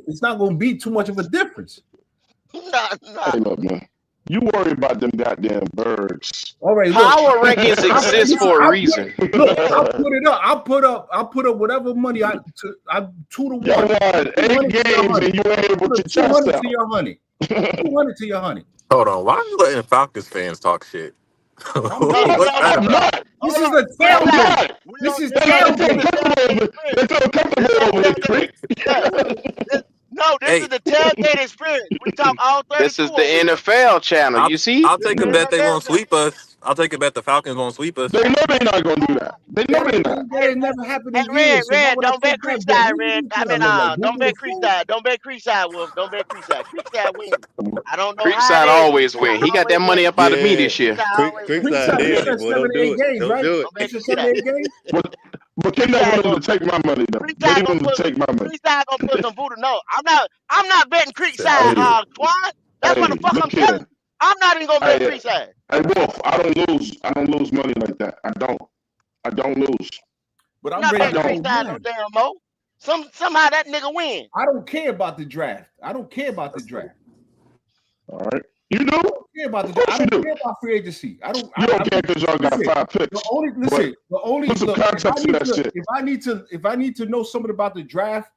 It's not gonna be too much of a difference. Hey, look, man. You worry about them goddamn birds. All right, power rankings exist for a reason. Look, I'll put it up. I'll put up whatever money I 2-1. Y'all won 8 games and you ain't able to chest 200 out. to your honey. 200 to your honey. Hold on, why are you letting Falcons fans talk shit? I'm not. This is a tailgate. This is tailgate. They feel comfortable over here, Creek. No, this is the tailgate experience. We talk all 32. This is the NFL channel. You see? I'll take a bet they won't sweep us. I'll take a bet the Falcons won't sweep us. They know they're not gonna do that. They know they're not. That never happened in Red, years. Red, don't bet Creekside, Red. I mean, don't bet Creekside. Don't bet Creekside, Wolf. Don't bet Creekside. Creekside wins. I don't know Creekside always win. He got that money up out of me this year. Creekside did, boy. Don't do it. Don't do it. But Kendall wanted to take my money though. He wanted to take my money. Creekside gonna put some voodoo. No, I'm not betting Creekside, Twan. That's what the fuck I'm telling you. I'm not even gonna bet Creekside. Hey Wolf, I don't lose money like that. I don't lose. But I'm not betting Creekside no damn mo. Somehow that nigga win. I don't care about the draft. All right. You do? I don't care about the draft. I don't care about free agency. You don't care because y'all got 5 picks. Put some context to that shit. If I need to know something about the draft,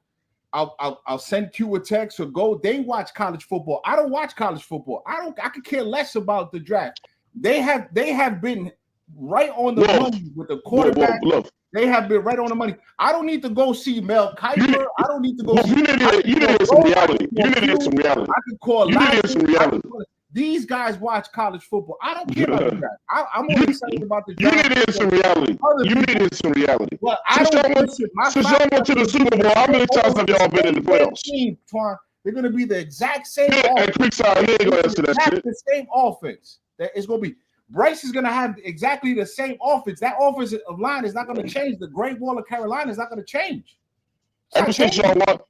I'll send Q a text or go. They watch college football. I don't watch college football. I could care less about the draft. They have been right on the money with the quarterback. Look, They have been right on the money. I don't need to go see Mel Kiper. I don't need to go. You need to hear some reality. You need to hear some reality. I can call. You need to hear some reality. These guys watch college football. I don't care about that. I'm only excited about the. You need to hear some reality. You need to hear some reality. Well, since y'all went to the Super Bowl, how many times have y'all been in the playoffs? They're going to be the exact same. And Creekside, he ain't going to answer that shit. The same offense. That it's going to be. Bryce is going to have exactly the same offense. That offensive line is not going to change. The Great Wall of Carolina is not going to change. Ever since y'all went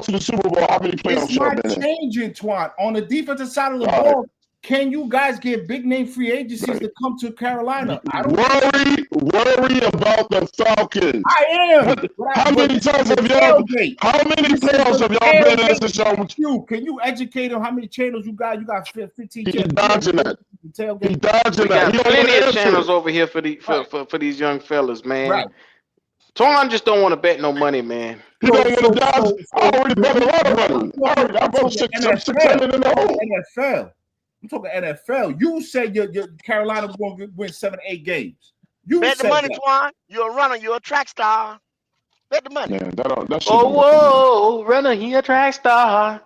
to the Super Bowl, how many playoffs y'all been in? It's not changing, Twan. On the defensive side of the ball, can you guys get big name free agencies to come to Carolina? I don't worry about the Falcons. I am. How many times have y'all? How many playoffs have y'all been in since y'all? Can you educate on how many channels you got? You got 15 He's channels. dodging that. He's dodging We got that. plenty of channels over here for these young fellas, man. Right. Twan just don't want to bet no money, man. He don't want to dodge. I already bet a lot of money. I bet 600 in the hole. NFL. I'm talking NFL. You said your Carolina was going to win 7 or 8 games. You bet said the money, that. Twan. You're a runner. You're a track star. Bet the money. Man, that whoa, runner, he a track star.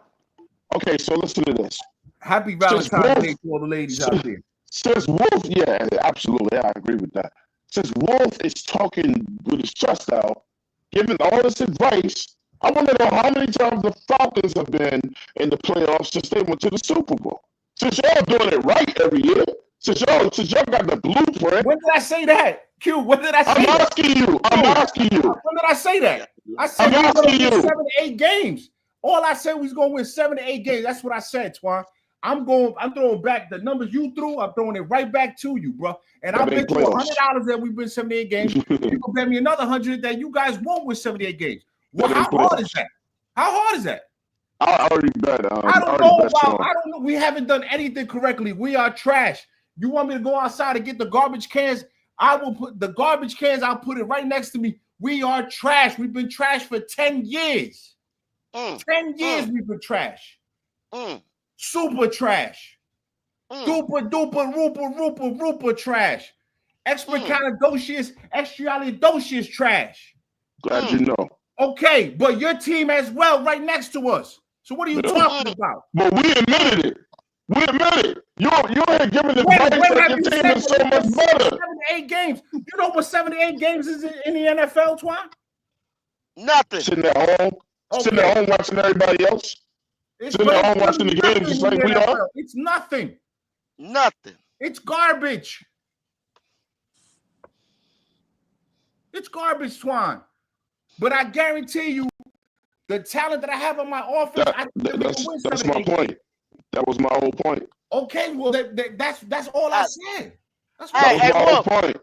Okay, so listen to this. Happy Valentine's Day to all the ladies out there. Since Wolf, yeah, absolutely, I agree with that. Since Wolf is talking with his chest out, giving all this advice, I want to know how many times the Falcons have been in the playoffs since they went to the Super Bowl. Since y'all doing it right every year, since y'all got the blueprint. When did I say that? Q, when did I say I'm that? asking you. I'm asking you. When did I say that? I said we were going to win 7 to 8 games. All I said we was going to win 7 to 8 games. That's what I said, Twan. I'm throwing back the numbers you threw. I'm throwing it right back to you, bro. And I'll bet you $100 that we win 78 games. You can bet me another 100 that you guys won't win 78 games. Well, how hard is that? How hard is that? I already bet. I don't know. We haven't done anything correctly. We are trash. You want me to go outside and get the garbage cans? I will put the garbage cans. I'll put it right next to me. We are trash. We've been trash for 10 years. 10 years we've been trash. Super trash. Duper duper rooper trash. Extralidocious trash. Glad you know. Okay, but your team as well right next to us. So what are you talking about? But we admitted it. We admit it. You ain't giving advice that your team is so much better. 7 to 8 games. You know what 7 to 8 games is in the NFL, Twan? Nothing. Sitting at home. Okay. Sitting at home watching everybody else. Sitting at home watching the games just like we are. It's nothing. Nothing. It's garbage. It's garbage, Twan. But I guarantee you, the talent that I have on my offense, that's my point. That was my whole point. Okay, well, that's all I said. That's my whole point.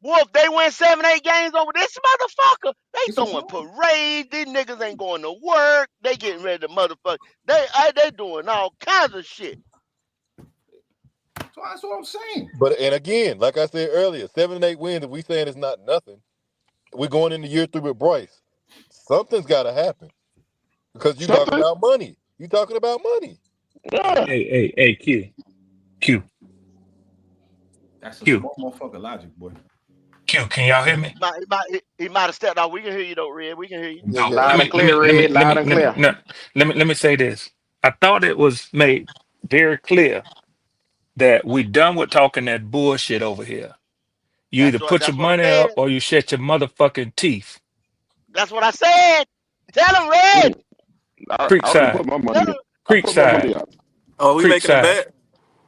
Wolf, they win 7, 8 games over this motherfucker. They throwing parades. These niggas ain't going to work. They getting ready to motherfucker. They doing all kinds of shit. So that's what I'm saying. But and again, like I said earlier, 7 and 8 wins. If we saying it's not nothing, we're going into year 3 with Bryce. Something's got to happen because you talking about money. You talking about money. Yeah. Hey, Q. That's a small motherfucker logic, boy. Q, can y'all hear me? He might have stepped out. We can hear you though, Red. We can hear you. No, loud and clear, Red. Loud and clear. No, let me say this. I thought it was made very clear that we done with talking that bullshit over here. You either put your money up or you shut your motherfucking teeth. That's what I said. Tell him, Red. Creekside. Creekside. Oh, we making a bet?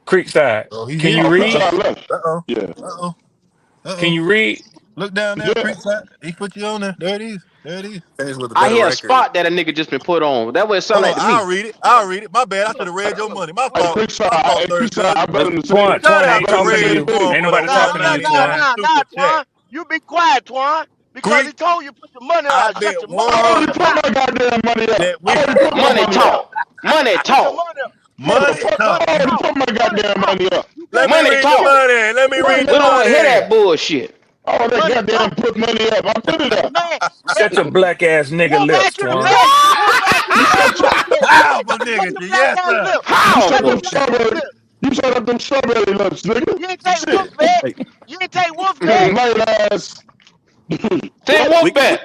Creekside. Oh, can you read? Yeah. Can you read? Look down there, Creekside. He put you on there. There it is. I hear a spot that a nigga just been put on. That way it sound like to me. I'll read it. My bad. I should have read your money. My fault. Twan ain't talking to you. Ain't nobody talking to you, Twan. You be quiet, Twan. Because he told you put your money out. I already put my goddamn money up. Money talk. Money talk. I already put my goddamn money up. Let me read We don't want to hear that bullshit. Oh, they goddamn put money up. I put it up. Shut your black ass nigga lips, Twan. How, my nigga? Yes, sir. How? You shut up them strawberry lips, nigga. You ain't take Wolf back. You ain't take Wolf back. Light ass. Say We Wolf can bet.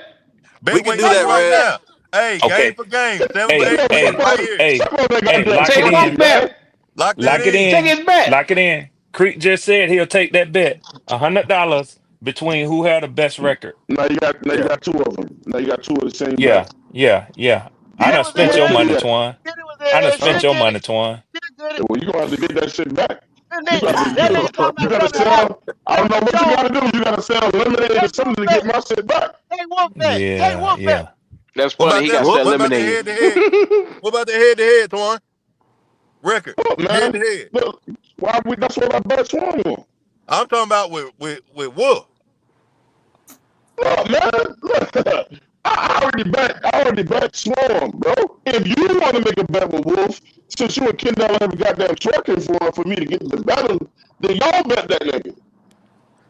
bet We can wait do no that, right Red. now. Hey, Okay. game for game. 7 Hey, for 8 hey, wins right here. hey, Some of that hey, goddamn lock Say it shit, Wolf in. man. bet. Lock that Lock it in. Take in. his bet. Lock it in. Creek just said he'll take that bet. $100 between who had the best record. Now you Yeah. got two of them. Now you got two of the same Yeah, bet. yeah. I It done was spent in your Let's there. do money, that. Twan. Kenny was I in done there. spent Huh? Should your get money, it. Twan. Should get it. Well, you gonna have to get that shit back. And You gotta that nigga talking you about gotta coming out. sell. I don't know what you gotta do. You gotta sell lemonade Hey, or something to get my shit back. Hey, Wolf bet. Hey, Yeah, Wolf bet. yeah. That's What funny. about He that? got to sell What about the lemonade. head to head? What about the head to head, Twan? Record. Look, Head man. to head. Look, that's what I bet Swan on. I'm talking about with Wolf. Look, man. Look. I already bet Swan, bro. If you want to make a bet with Wolf, since you and Kendall have goddamn trucking for me to get the battle, then y'all bet that nigga.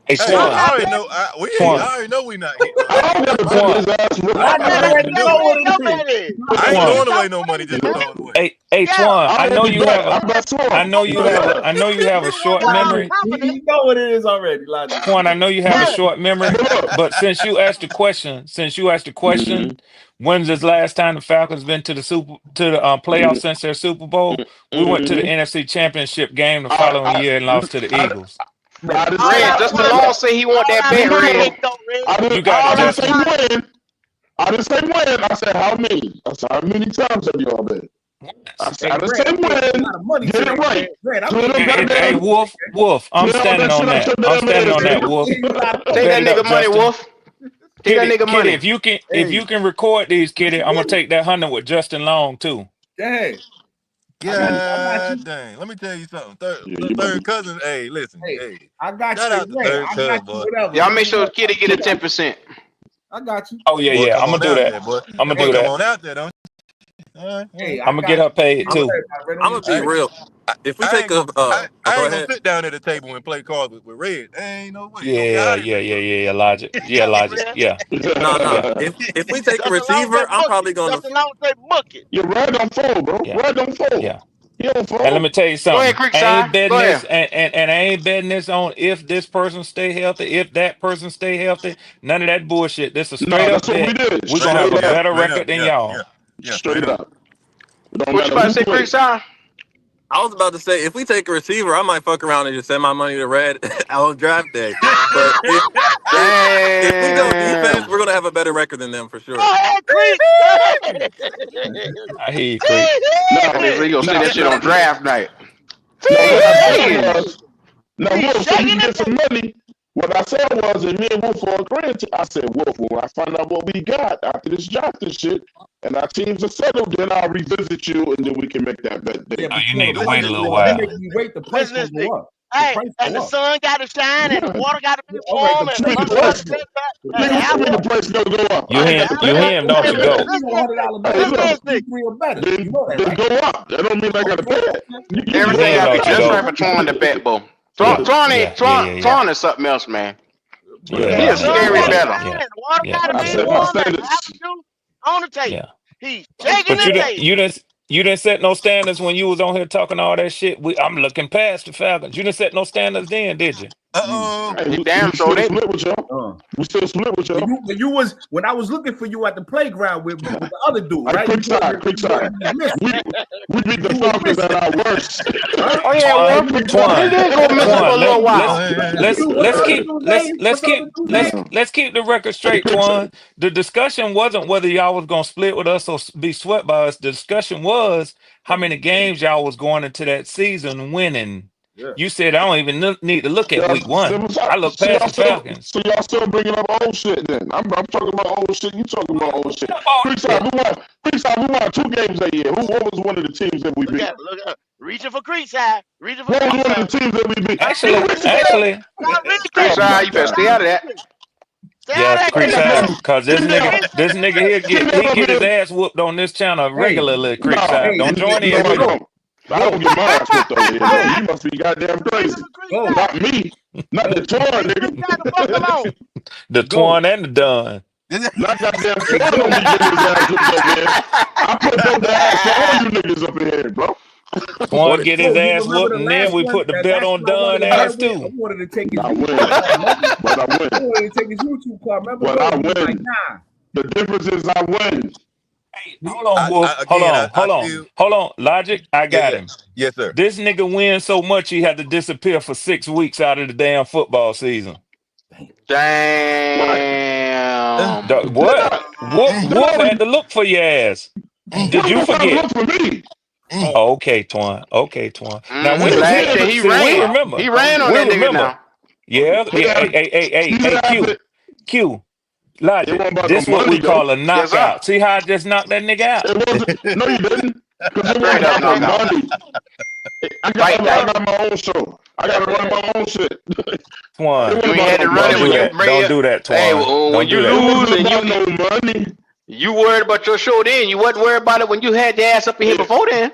Hey, Hey, Twan, I already know. I Twan, already know we not hitting on I that. don't got to bet Twan, his ass. I I got already work to do. know what it Your is. bet is. I ain't Twan. throwing away no money just to throw it away. Hey, Twan, I already bet. I bet Swan. I know you have a short memory. You know what it is already, Logic. Twan, I know you have a Yeah. short memory, but since you asked the question, when's the last time the Falcons been to the playoffs since their Super Bowl? We went to the NFC Championship game the following year and lost to the Eagles. I just Red, Justin Law say he want that bet, Red. You got it, Justin. I didn't say when. I said how many. I said how many times have y'all been? I didn't say when. Get it right. Hey, Wolf, I'm standing on that. Wolf. Take that nigga money, Wolf. Take that nigga money. Kitty, if you can record these, Kitty, I'm gonna take that 100 with Justin Long too. Hey. God dang. Let me tell you something. Third cousin. Hey, listen. Hey. I got Shout you. out to third cousin, boy. Y'all make sure Kitty get a 10%. I got you. Oh yeah. I'm gonna do that. I'm gonna do that. Come on out there, don't you? All right. Hey, I'm gonna get her paid too. I'm gonna be real. If we take a, I go ain't gonna ahead. sit down at the table and play cards with Red. Ain't no way. Yeah, Logic. Yeah, Logic. Yeah. No. If we take a receiver, I'm probably gonna. Justin Long say book it. Yeah, Red don't fold, bro. Yeah. Red don't fold. Yeah. He don't fold. And let me tell you something. Go ahead, Creekside. I ain't betting Go this, ahead. and I ain't betting this on if this person stay healthy, if that person stay healthy. None of that bullshit. This is a straight up that's what we bet. did. We're gonna have a better record than y'all. Straight up. What you about to say, Creekside? I was about to say, if we take a receiver, I might fuck around and just send my money to Red on draft day. But if we go defense, we're gonna have a better record than them for sure. Go ahead, Creek. I hear you, Creek. You gonna say that shit on draft night? Now, Wolf, so you can get some money. What I said was, if me and Wolf are agreeing to, I said, Wolf, when I find out what we got after this drafting shit, and our teams are settled, then I'll revisit you, and then we can make that bet. Oh, you need to wait a little while. Wait, the price will go up. Hey, and the sun got to shine, and the water got to be warm, and the price gonna go up. You hear him, don't you? Go. Then go up. That don't mean I gotta pay it. Everything got to be just right for Twan the bet, bro. Twan is something else, man. He is scary better. Water got to be warm, and on the table. He's shaking the table. You didn't set no standards when you was on here talking all that shit. I'm looking past the Falcons. You didn't set no standards then, did you? Hey, we still split with y'all. We still split with y'all. When I was looking for you at the playground with the other dude, right? Quick side. We beat the Falcons at our worst. Oh yeah, Let's keep the record straight, Twan. The discussion wasn't whether y'all was gonna split with us or be swept by us. The discussion was how many games y'all was going into that season winning. Yeah. You said I don't even need to look at week one. I look past the Falcons. So y'all still bringing up old shit then? I'm talking about old shit. You talking about old shit? Creekside, we won 2 games that year. What was one of the teams that we beat? Look at reaching for Creekside. What was one of the teams that we beat? Actually, Creekside, you better stay out of that. Yeah, Creekside, because this nigga here get his ass whooped on this channel regularly. Creekside, don't join in with him. I don't get my ass whipped over here. You must be goddamn crazy. Not me. Not the Twan, nigga. The Twan and the Dunn. Not goddamn Twan don't be getting his ass whipped over here. I put both the ass for all you niggas up in here, bro. Twan get his Yo, you ass remember whooped, the and then last we one? put the That belt last on one I wanted Dunn to ass bet with? I too. wanted to take his I YouTube win, card. Remember? but I I win. wanted to take his YouTube card. Remember? But I Yo, he was like, win. nah. The difference is I win. Hey, hold on, Wolf. Hold on. Logic, I Yeah, got yeah. him. Yes, sir. This nigga wins so much he had to disappear for 6 weeks out of the damn football season. Damn. What? Wolf had to look for your ass. Did you forget? Look for me. Okay, Twan. Now we Last year he see, we ran. remember. He ran on We that nigga remember. now. Yeah. Hey, Q. Logic. This what we call a Yes, sir. knockout. See how I just knocked that nigga out? It wasn't. No, you didn't. Because it Straight wasn't up about no knockout. money. I got my own show. I got to run my own shit. Twan, You ain't had to run it when you bring don't it. do that, Twan. Hey, when you lose and you no money. You worried about your show then. You wasn't worried about it when you had your ass up in here before then.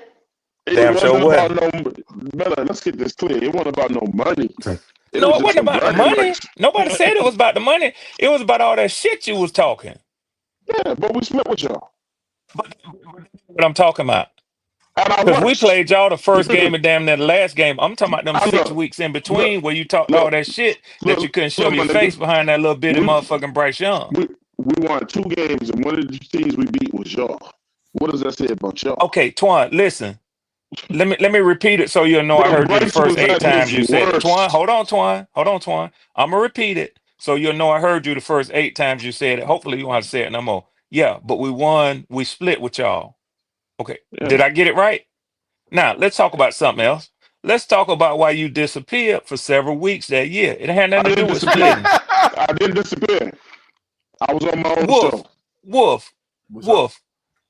Damn sure wasn't was. about no. Let's get this clear. It wasn't about no money. No, it wasn't about the money. Rights. Nobody said it was about the money. It was about all that shit you was talking. Yeah, but we split with y'all. But what I'm talking about. Because we played y'all the first game and damn near the last game. I'm talking about them 6 weeks in between where you talked all that shit that you couldn't show your face behind that little bitty motherfucking Bryce Young. We won 2 games, and one of the teams we beat was y'all. What does that say about y'all? Okay, Twan, listen. Let me repeat it so you'll know I heard you the first 8 times you said it. Twan, hold on, Twan. I'm gonna repeat it so you'll know I heard you the first 8 times you said it. Hopefully you won't have to say it no more. Yeah, but we won. We split with y'all. Okay, Did I get it right? Now let's talk about something else. Let's talk about why you disappeared for several weeks that year. It had nothing to do with splitting. I didn't disappear. I was on my own show. Wolf.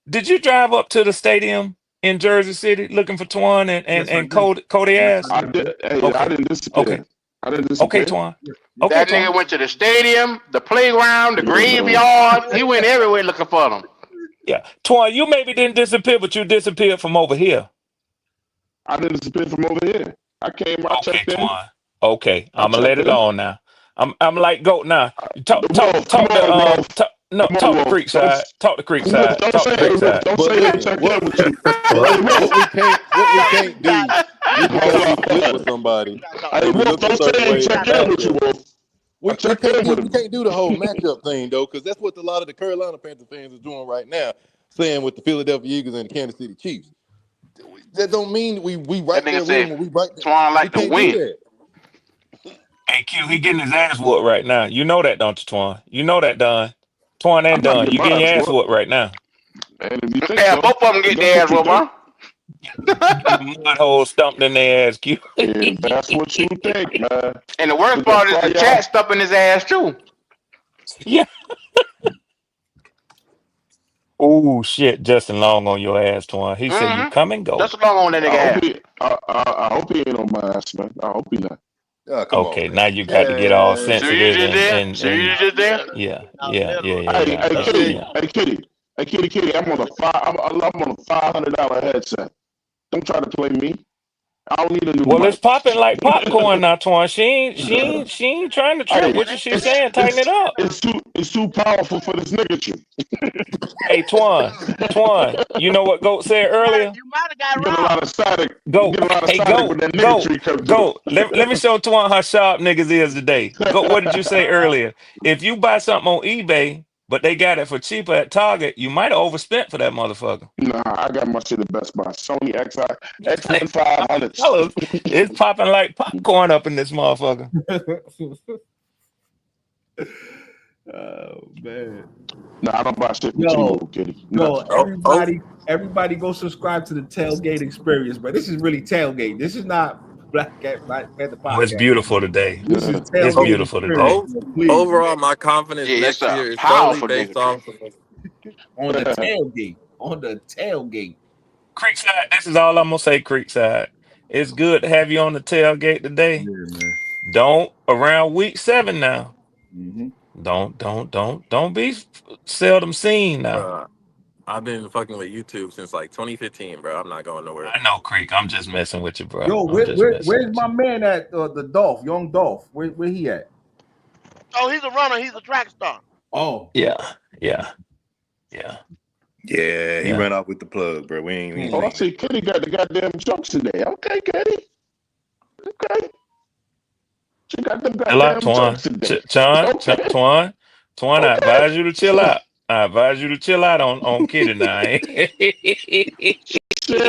Did you drive up to the stadium in Jersey City looking for Twan and Cody ass? I did. Hey, I didn't disappear. Okay. I didn't disappear. Okay, Twan. That nigga went to the stadium, the playground, the graveyard. He went everywhere looking for them. Yeah. Twan, you maybe didn't disappear, but you disappeared from over here. I didn't disappear from over here. I came, I checked in. Twan. Okay, I'm gonna let it on now. I'm like goat now. Talk to Creekside. Talk to Creekside. Don't say it. Check in with you. What we can't do because we split with somebody. Hey, Wolf, don't say it. Check in with you, Wolf. We can't do the whole matchup thing though, because that's what a lot of the Carolina Panthers fans is doing right now, saying with the Philadelphia Eagles and the Kansas City Chiefs. That don't mean we right there with them. We right there. Twan like to win. Hey Q, he getting his ass whooped right now. You know that, don't you, Twan? You know that, Don. Twan and Don, you getting your ass whooped right now. Yeah, both of them get their ass whooped, huh? Mud hole stumped in their ass, Q. Yeah, that's what you think, man. And the worst part is the chat stumping his ass too. Yeah. Oh shit, Justin Long on your ass, Twan. He said you come and go. Justin Long on that nigga ass. I hope he ain't on my ass, man. I hope he not. Okay, now you got to get all sensitive and you just there? Yeah. Hey, Kitty, I'm on a $500 headset. Don't try to play me. I don't need a new Well, mic. it's popping like popcorn now, Twan. She ain't trying to trip. What is she saying? Tighten it up. It's too powerful for this nigga trip. Hey, Twan, you know what Goat said earlier? You might have got You get a lot of static. Goat, with that nigga tree comes Goat. Let me show Twan how sharp niggas is today. Goat, what did you say earlier? If you buy something on eBay, but they got it for cheaper at Target, you might have overspent for that motherfucker. Nah, I got my shit at Best Buy. Sony X1500. It's popping like popcorn up in this motherfucker. Oh man. Nah, I don't buy shit from T-Mobile, Kitty. Everybody go subscribe to the Tailgate Experience, but this is really Tailgate. This is not Black Panther Podcast. Oh, it's beautiful today. This is It's beautiful today. Overall, my confidence next year is totally based off on the tailgate. On the tailgate. Creekside, this is all I'm gonna say, Creekside. It's good to have you on the tailgate today. Yeah, man. Don't around week 7 now. Mm-hmm. Don't be seldom seen now. I've been fucking with YouTube since like 2015, bro. I'm not going nowhere. I know, Creek. I'm just messing with you, bro. Yo, where's my man at? The Dolph, Young Dolph. Where he at? Oh, he's a runner. He's a track star. Oh, yeah. Yeah, he Yeah. ran off with the plug, bro. We ain't Oh, I seen see Kenny got the goddamn jokes today. Okay, Kenny. Okay. She got them Chill out, goddamn Twan. jokes today. Okay. Twan. I Okay. advise you to chill out. I advise you to chill out on Kitty now. Shit,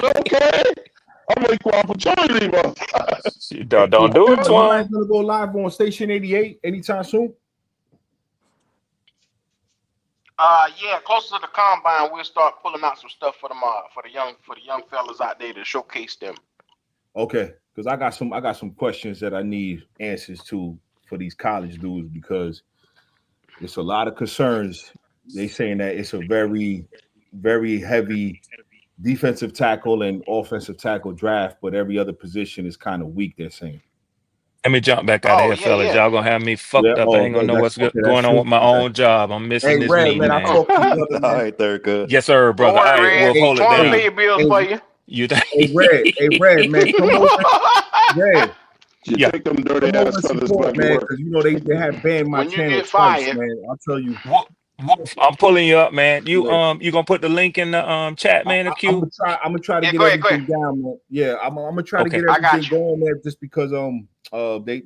okay. I'm equal opportunity, bro. Don't do it, You Twan. guys gonna go live on Station 88 anytime soon? Yeah, closer to the combine, we'll start pulling out some stuff for them, for the young fellas out there to showcase them. Okay, because I got some questions that I need answers to for these college dudes because there's a lot of concerns. They saying that it's a very, very heavy defensive tackle and offensive tackle draft, but every other position is kind of weak. They're saying. Let me jump back out of here, fellas. Y'all gonna have me fucked up. I ain't gonna know what's going on with my own job. I'm missing Hey, this Red, meeting, man, man. I talk to you, brother, man. All right, third cut. Yes, sir, brother. All right, Wolf, hold it Twan down. pay your bills for you. You Hey, Red, man, come over. Red. You take them dirty ass fellas back to man, work. because you know they have banned my When you channel get twice, fired. man. I'll tell you. Wolf, I'm pulling you up, man. You gonna put the link in the chat, man, of Q? I'm gonna try to get go ahead. everything down, man. Yeah, I'm gonna try to Okay. get I got everything you. going there just because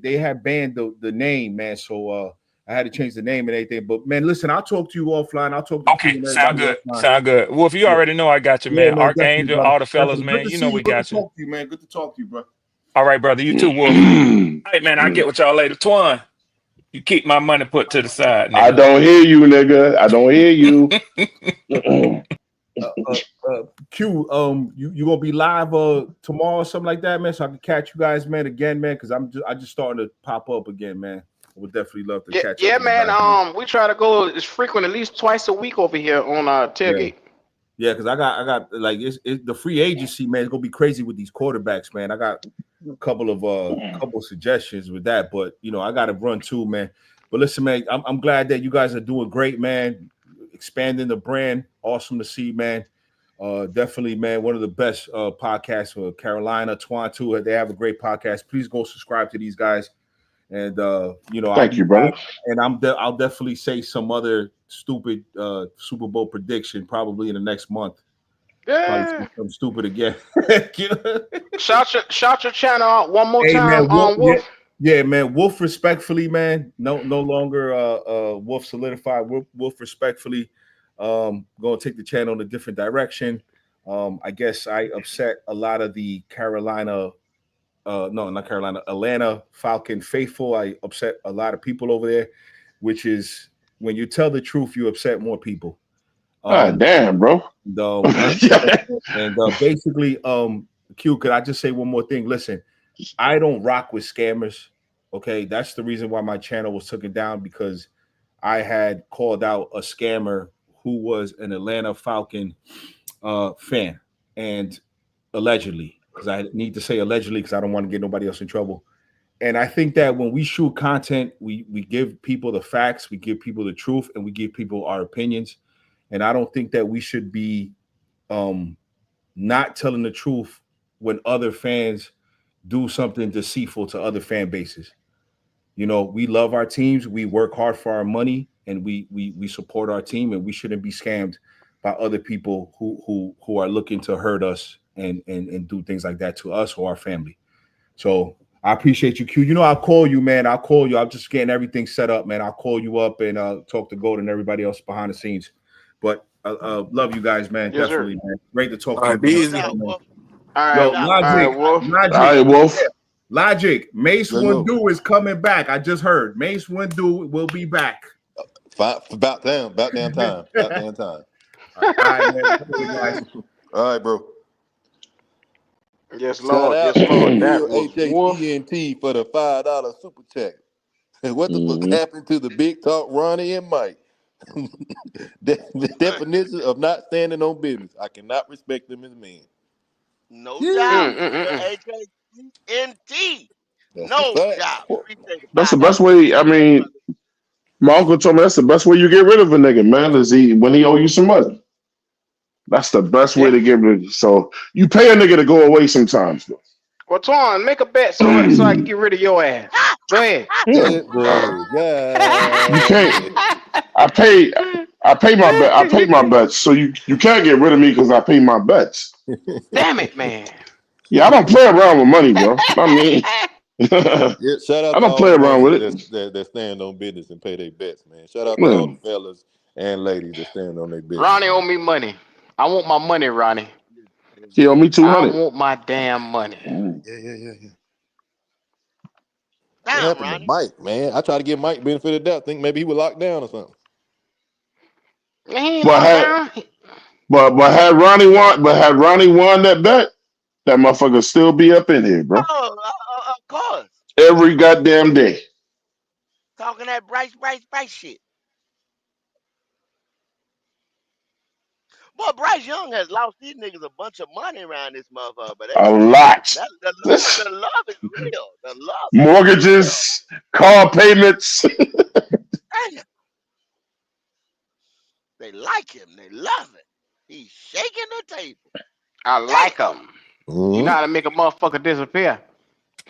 they had banned the name, man. So I had to change the name and everything. But man, listen, I'll talk to you offline. I'll talk to Okay, you and sound everybody good. offline. Sound good. Wolf, you already know I got you, Yeah, man. man, definitely, Archangel, brother. all the fellas, Definitely. man. Good to You see know we Good got to you. talk to you, man. Good to talk to you, bro. All right, brother. You too, Wolf. Hey, man, I'll get with y'all later. Twan, you keep my money put to the side, nigga. I don't hear you, nigga. I don't hear you. Q, you gonna be live tomorrow or something like that, man, so I can catch you guys, man, again, man, because I just starting to pop up again, man. I would definitely love to catch up. Yeah, with you man. guys, We try to go as frequent, at least twice a week over here on tailgate. Yeah, because I got like it's the free agency, man. It's gonna be crazy with these quarterbacks, man. I got a couple of suggestions with that, but you know, I got to run too, man. But listen, man, I'm glad that you guys are doing great, man. Expanding the brand, awesome to see, man. Definitely, man, one of the best podcasts for Carolina. Twan too. They have a great podcast. Please go subscribe to these guys. And you know, Thank you, brother. And I'll definitely say some other stupid Super Bowl prediction probably in the next month. Yeah. I'm stupid again. Shout your channel out one more time, man, Wolf. Yeah, man. Wolf respectfully, man. No longer Wolf solidified. Wolf respectfully gonna take the channel in a different direction. I guess I upset a lot of the Atlanta Falcon faithful. I upset a lot of people over there, which is when you tell the truth, you upset more people. Damn, bro. Basically, Q, could I just say one more thing? Listen, I don't rock with scammers. Okay, that's the reason why my channel was taken down, because I had called out a scammer who was an Atlanta Falcon fan, and allegedly, because I need to say allegedly because I don't want to get nobody else in trouble. And I think that when we shoot content, we give people the facts, we give people the truth, and we give people our opinions. And I don't think that we should be not telling the truth when other fans do something deceitful to other fan bases. You know, we love our teams, we work hard for our money, and we support our team, and we shouldn't be scammed by other people who are looking to hurt us and do things like that to us or our family. So I appreciate you, Q. You know, I'll call you, man. I'll call you. I'm just getting everything set up, man. I'll call you up and talk to Gold and everybody else behind the scenes. But love you guys, man. Yes, definitely, sir. man. Great to talk All right, to you. be easy. All Yo, right, Wolf. Wolf. Logic. Mace Yo. Windu is coming back. I just heard Mace Windu will be back. About damn time. All right, man. Guys. All right, bro. Yes, Shout Lord. out Yes, Lord. to That Real was Wolf. HATNT for the $5 super check. What the fuck happened to the big talk, Ronnie and Mike? The definition of not standing on business. I cannot respect them as men. No doubt. HATNT. No doubt. Appreciate it. That's the $5. best way. I mean, my uncle told me that's the best way you get rid of a nigga, man, is when he owe you some money. That's the best way to get rid of it. So you pay a nigga to go away sometimes. Well, Twan, make a bet so I can get rid of your ass. Go ahead. Yeah. That boy, yeah. You can't. I pay my bet. I pay my bets, so you can't get rid of me because I pay my bets. Damn it, man. Yeah, I don't play around with money, bro. I mean, Yeah, shout out I to don't all play the around with men it. that stand on business and pay their bets, man. Shout out to all the Man, fellas and ladies that stand on their business, Ronnie owe man. me money. I want my money, Ronnie. he owe me I 200. want my damn money. Yeah. What Damn, happened to Ronnie. Mike, man? I tried to give Mike benefit of the doubt. Think maybe he was locked down or something. He ain't But locked had down. but had Ronnie won that bet, that motherfucker still be up in here, bro. Oh, of course. Every goddamn day. Talking that Bryce shit. Boy, Bryce Young has lost these niggas a bunch of money around this motherfucker, but A lot. the love is real. The love is real. Mortgages, car payments. Damn. They like him. They love it. He's shaking the table. I like Damn. him. You know Mm-hmm. how to make a motherfucker disappear?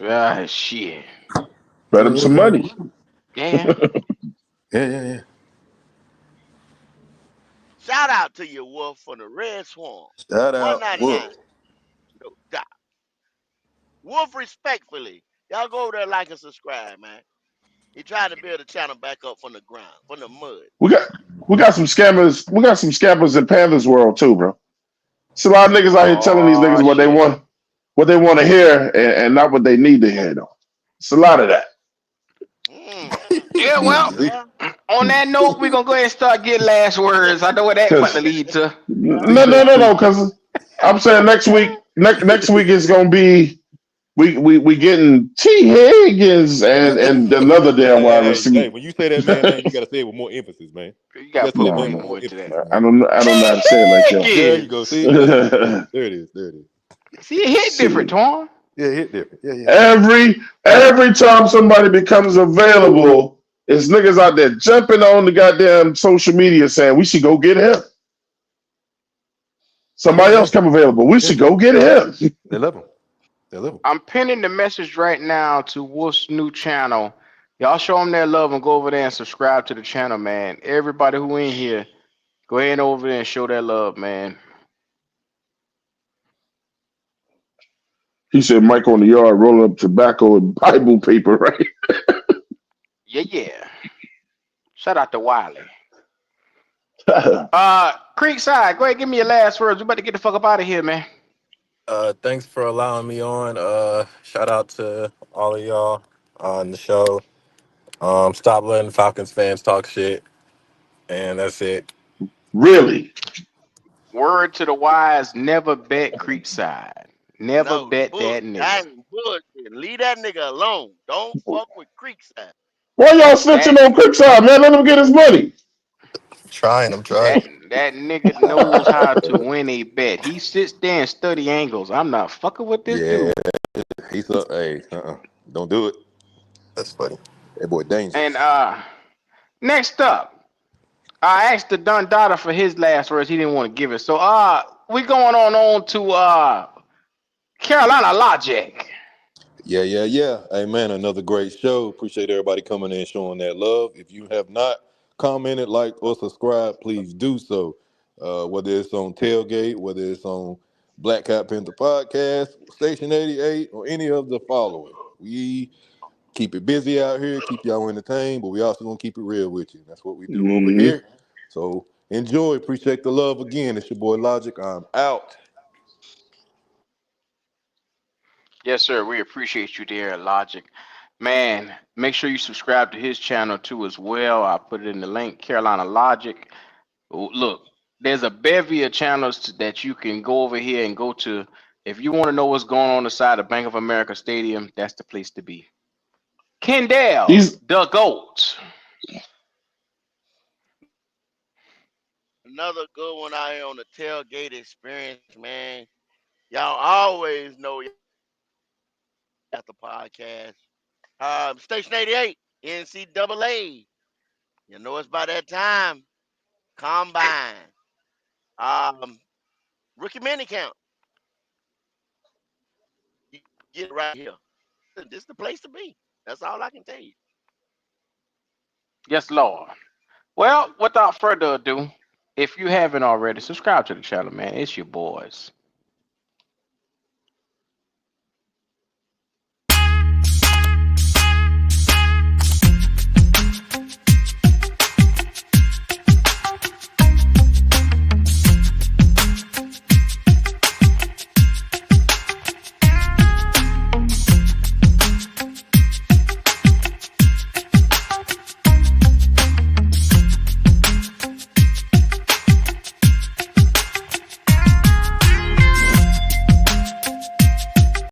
Ah, shit. Bet him some money. Yeah. Yeah. Shout out to you, Wolf, for the Red Swarm. Shout out, Wolf. 199. No doubt. Wolf, respectfully, y'all go over there, like and subscribe, man. He trying to build a channel back up from the ground, from the mud. We got some scammers. We got some scammers in Panthers world too, bro. It's a lot of niggas out here telling these Oh niggas what shit. they want to hear, and not what they need to hear, though. It's a lot of that. Yeah, well, See? Yeah. on that note, we're gonna go ahead and start getting last words. I know what that about to lead to. No, because I'm saying next week is gonna be we getting T Higgins and another damn wide Hey, receiver. when you say that man name, you gotta say it with more emphasis, man. You You gotta gotta say put that No, way name with more more into that. emphasis, I man. don't know how to say it like that. There you go. See, there it is. See, it hit different, Shit. Tom. Yeah, hit different. Yeah. Every time somebody becomes available, it's niggas out there jumping on the goddamn social media saying we should go get him. Somebody else come available. We should go get him. They love him. I'm pinning the message right now to Wolf's new channel. Y'all show them their love and go over there and subscribe to the channel, man. Everybody who in here, go ahead over there and show that love, man. He said Mike on the yard rolling up tobacco and Bible paper, right? Yeah. Shout out to Wiley. Creekside, go ahead, give me your last words. We about to get the fuck up out of here, man. Thanks for allowing me on. Shout out to all of y'all on the show. Stop letting Falcons fans talk shit, and that's it. Really? Word to the wise, never bet Creekside. Never No, bet bull. that nigga. That ain't bullshit. Leave that nigga alone. Don't fuck with Creekside. Why y'all snitching on Cripside, man? Let him get his money. I'm trying. That nigga knows how to win a bet. He sits there and study angles. I'm not fucking with this Yeah, dude. he's up. Hey, don't do it. That's funny. That boy dangerous. And next up, I asked the Don Dada for his last words. He didn't want to give it. So we going on to Carolina Logic. Yeah. Hey, man, another great show. Appreciate everybody coming in, showing that love. If you have not commented, liked, or subscribed, please do so. Whether it's on Tailgate, whether it's on Black Cat Panther Podcast, Station 88, or any of the following. We keep it busy out here, keep y'all entertained, but we also gonna keep it real with you. That's what we do over Mm-hmm. here. So enjoy, appreciate the love again. It's your boy Logic. I'm out. Yes, sir. We appreciate you there, Logic. Man, make sure you subscribe to his channel too as well. I put it in the link, Carolina Logic. Look, there's a bevy of channels that you can go over here and go to. If you want to know what's going on inside the Bank of America Stadium, that's the place to be. Kendall, He's the GOAT. Another good one out here on the tailgate experience, man. Y'all always know at the podcast. Station 88, NCAA. You know it's by that time. Combine. Rookie mini count. You get it right here. This is the place to be. That's all I can tell you. Yes, Lord. Well, without further ado, if you haven't already, subscribe to the channel, man. It's your boys.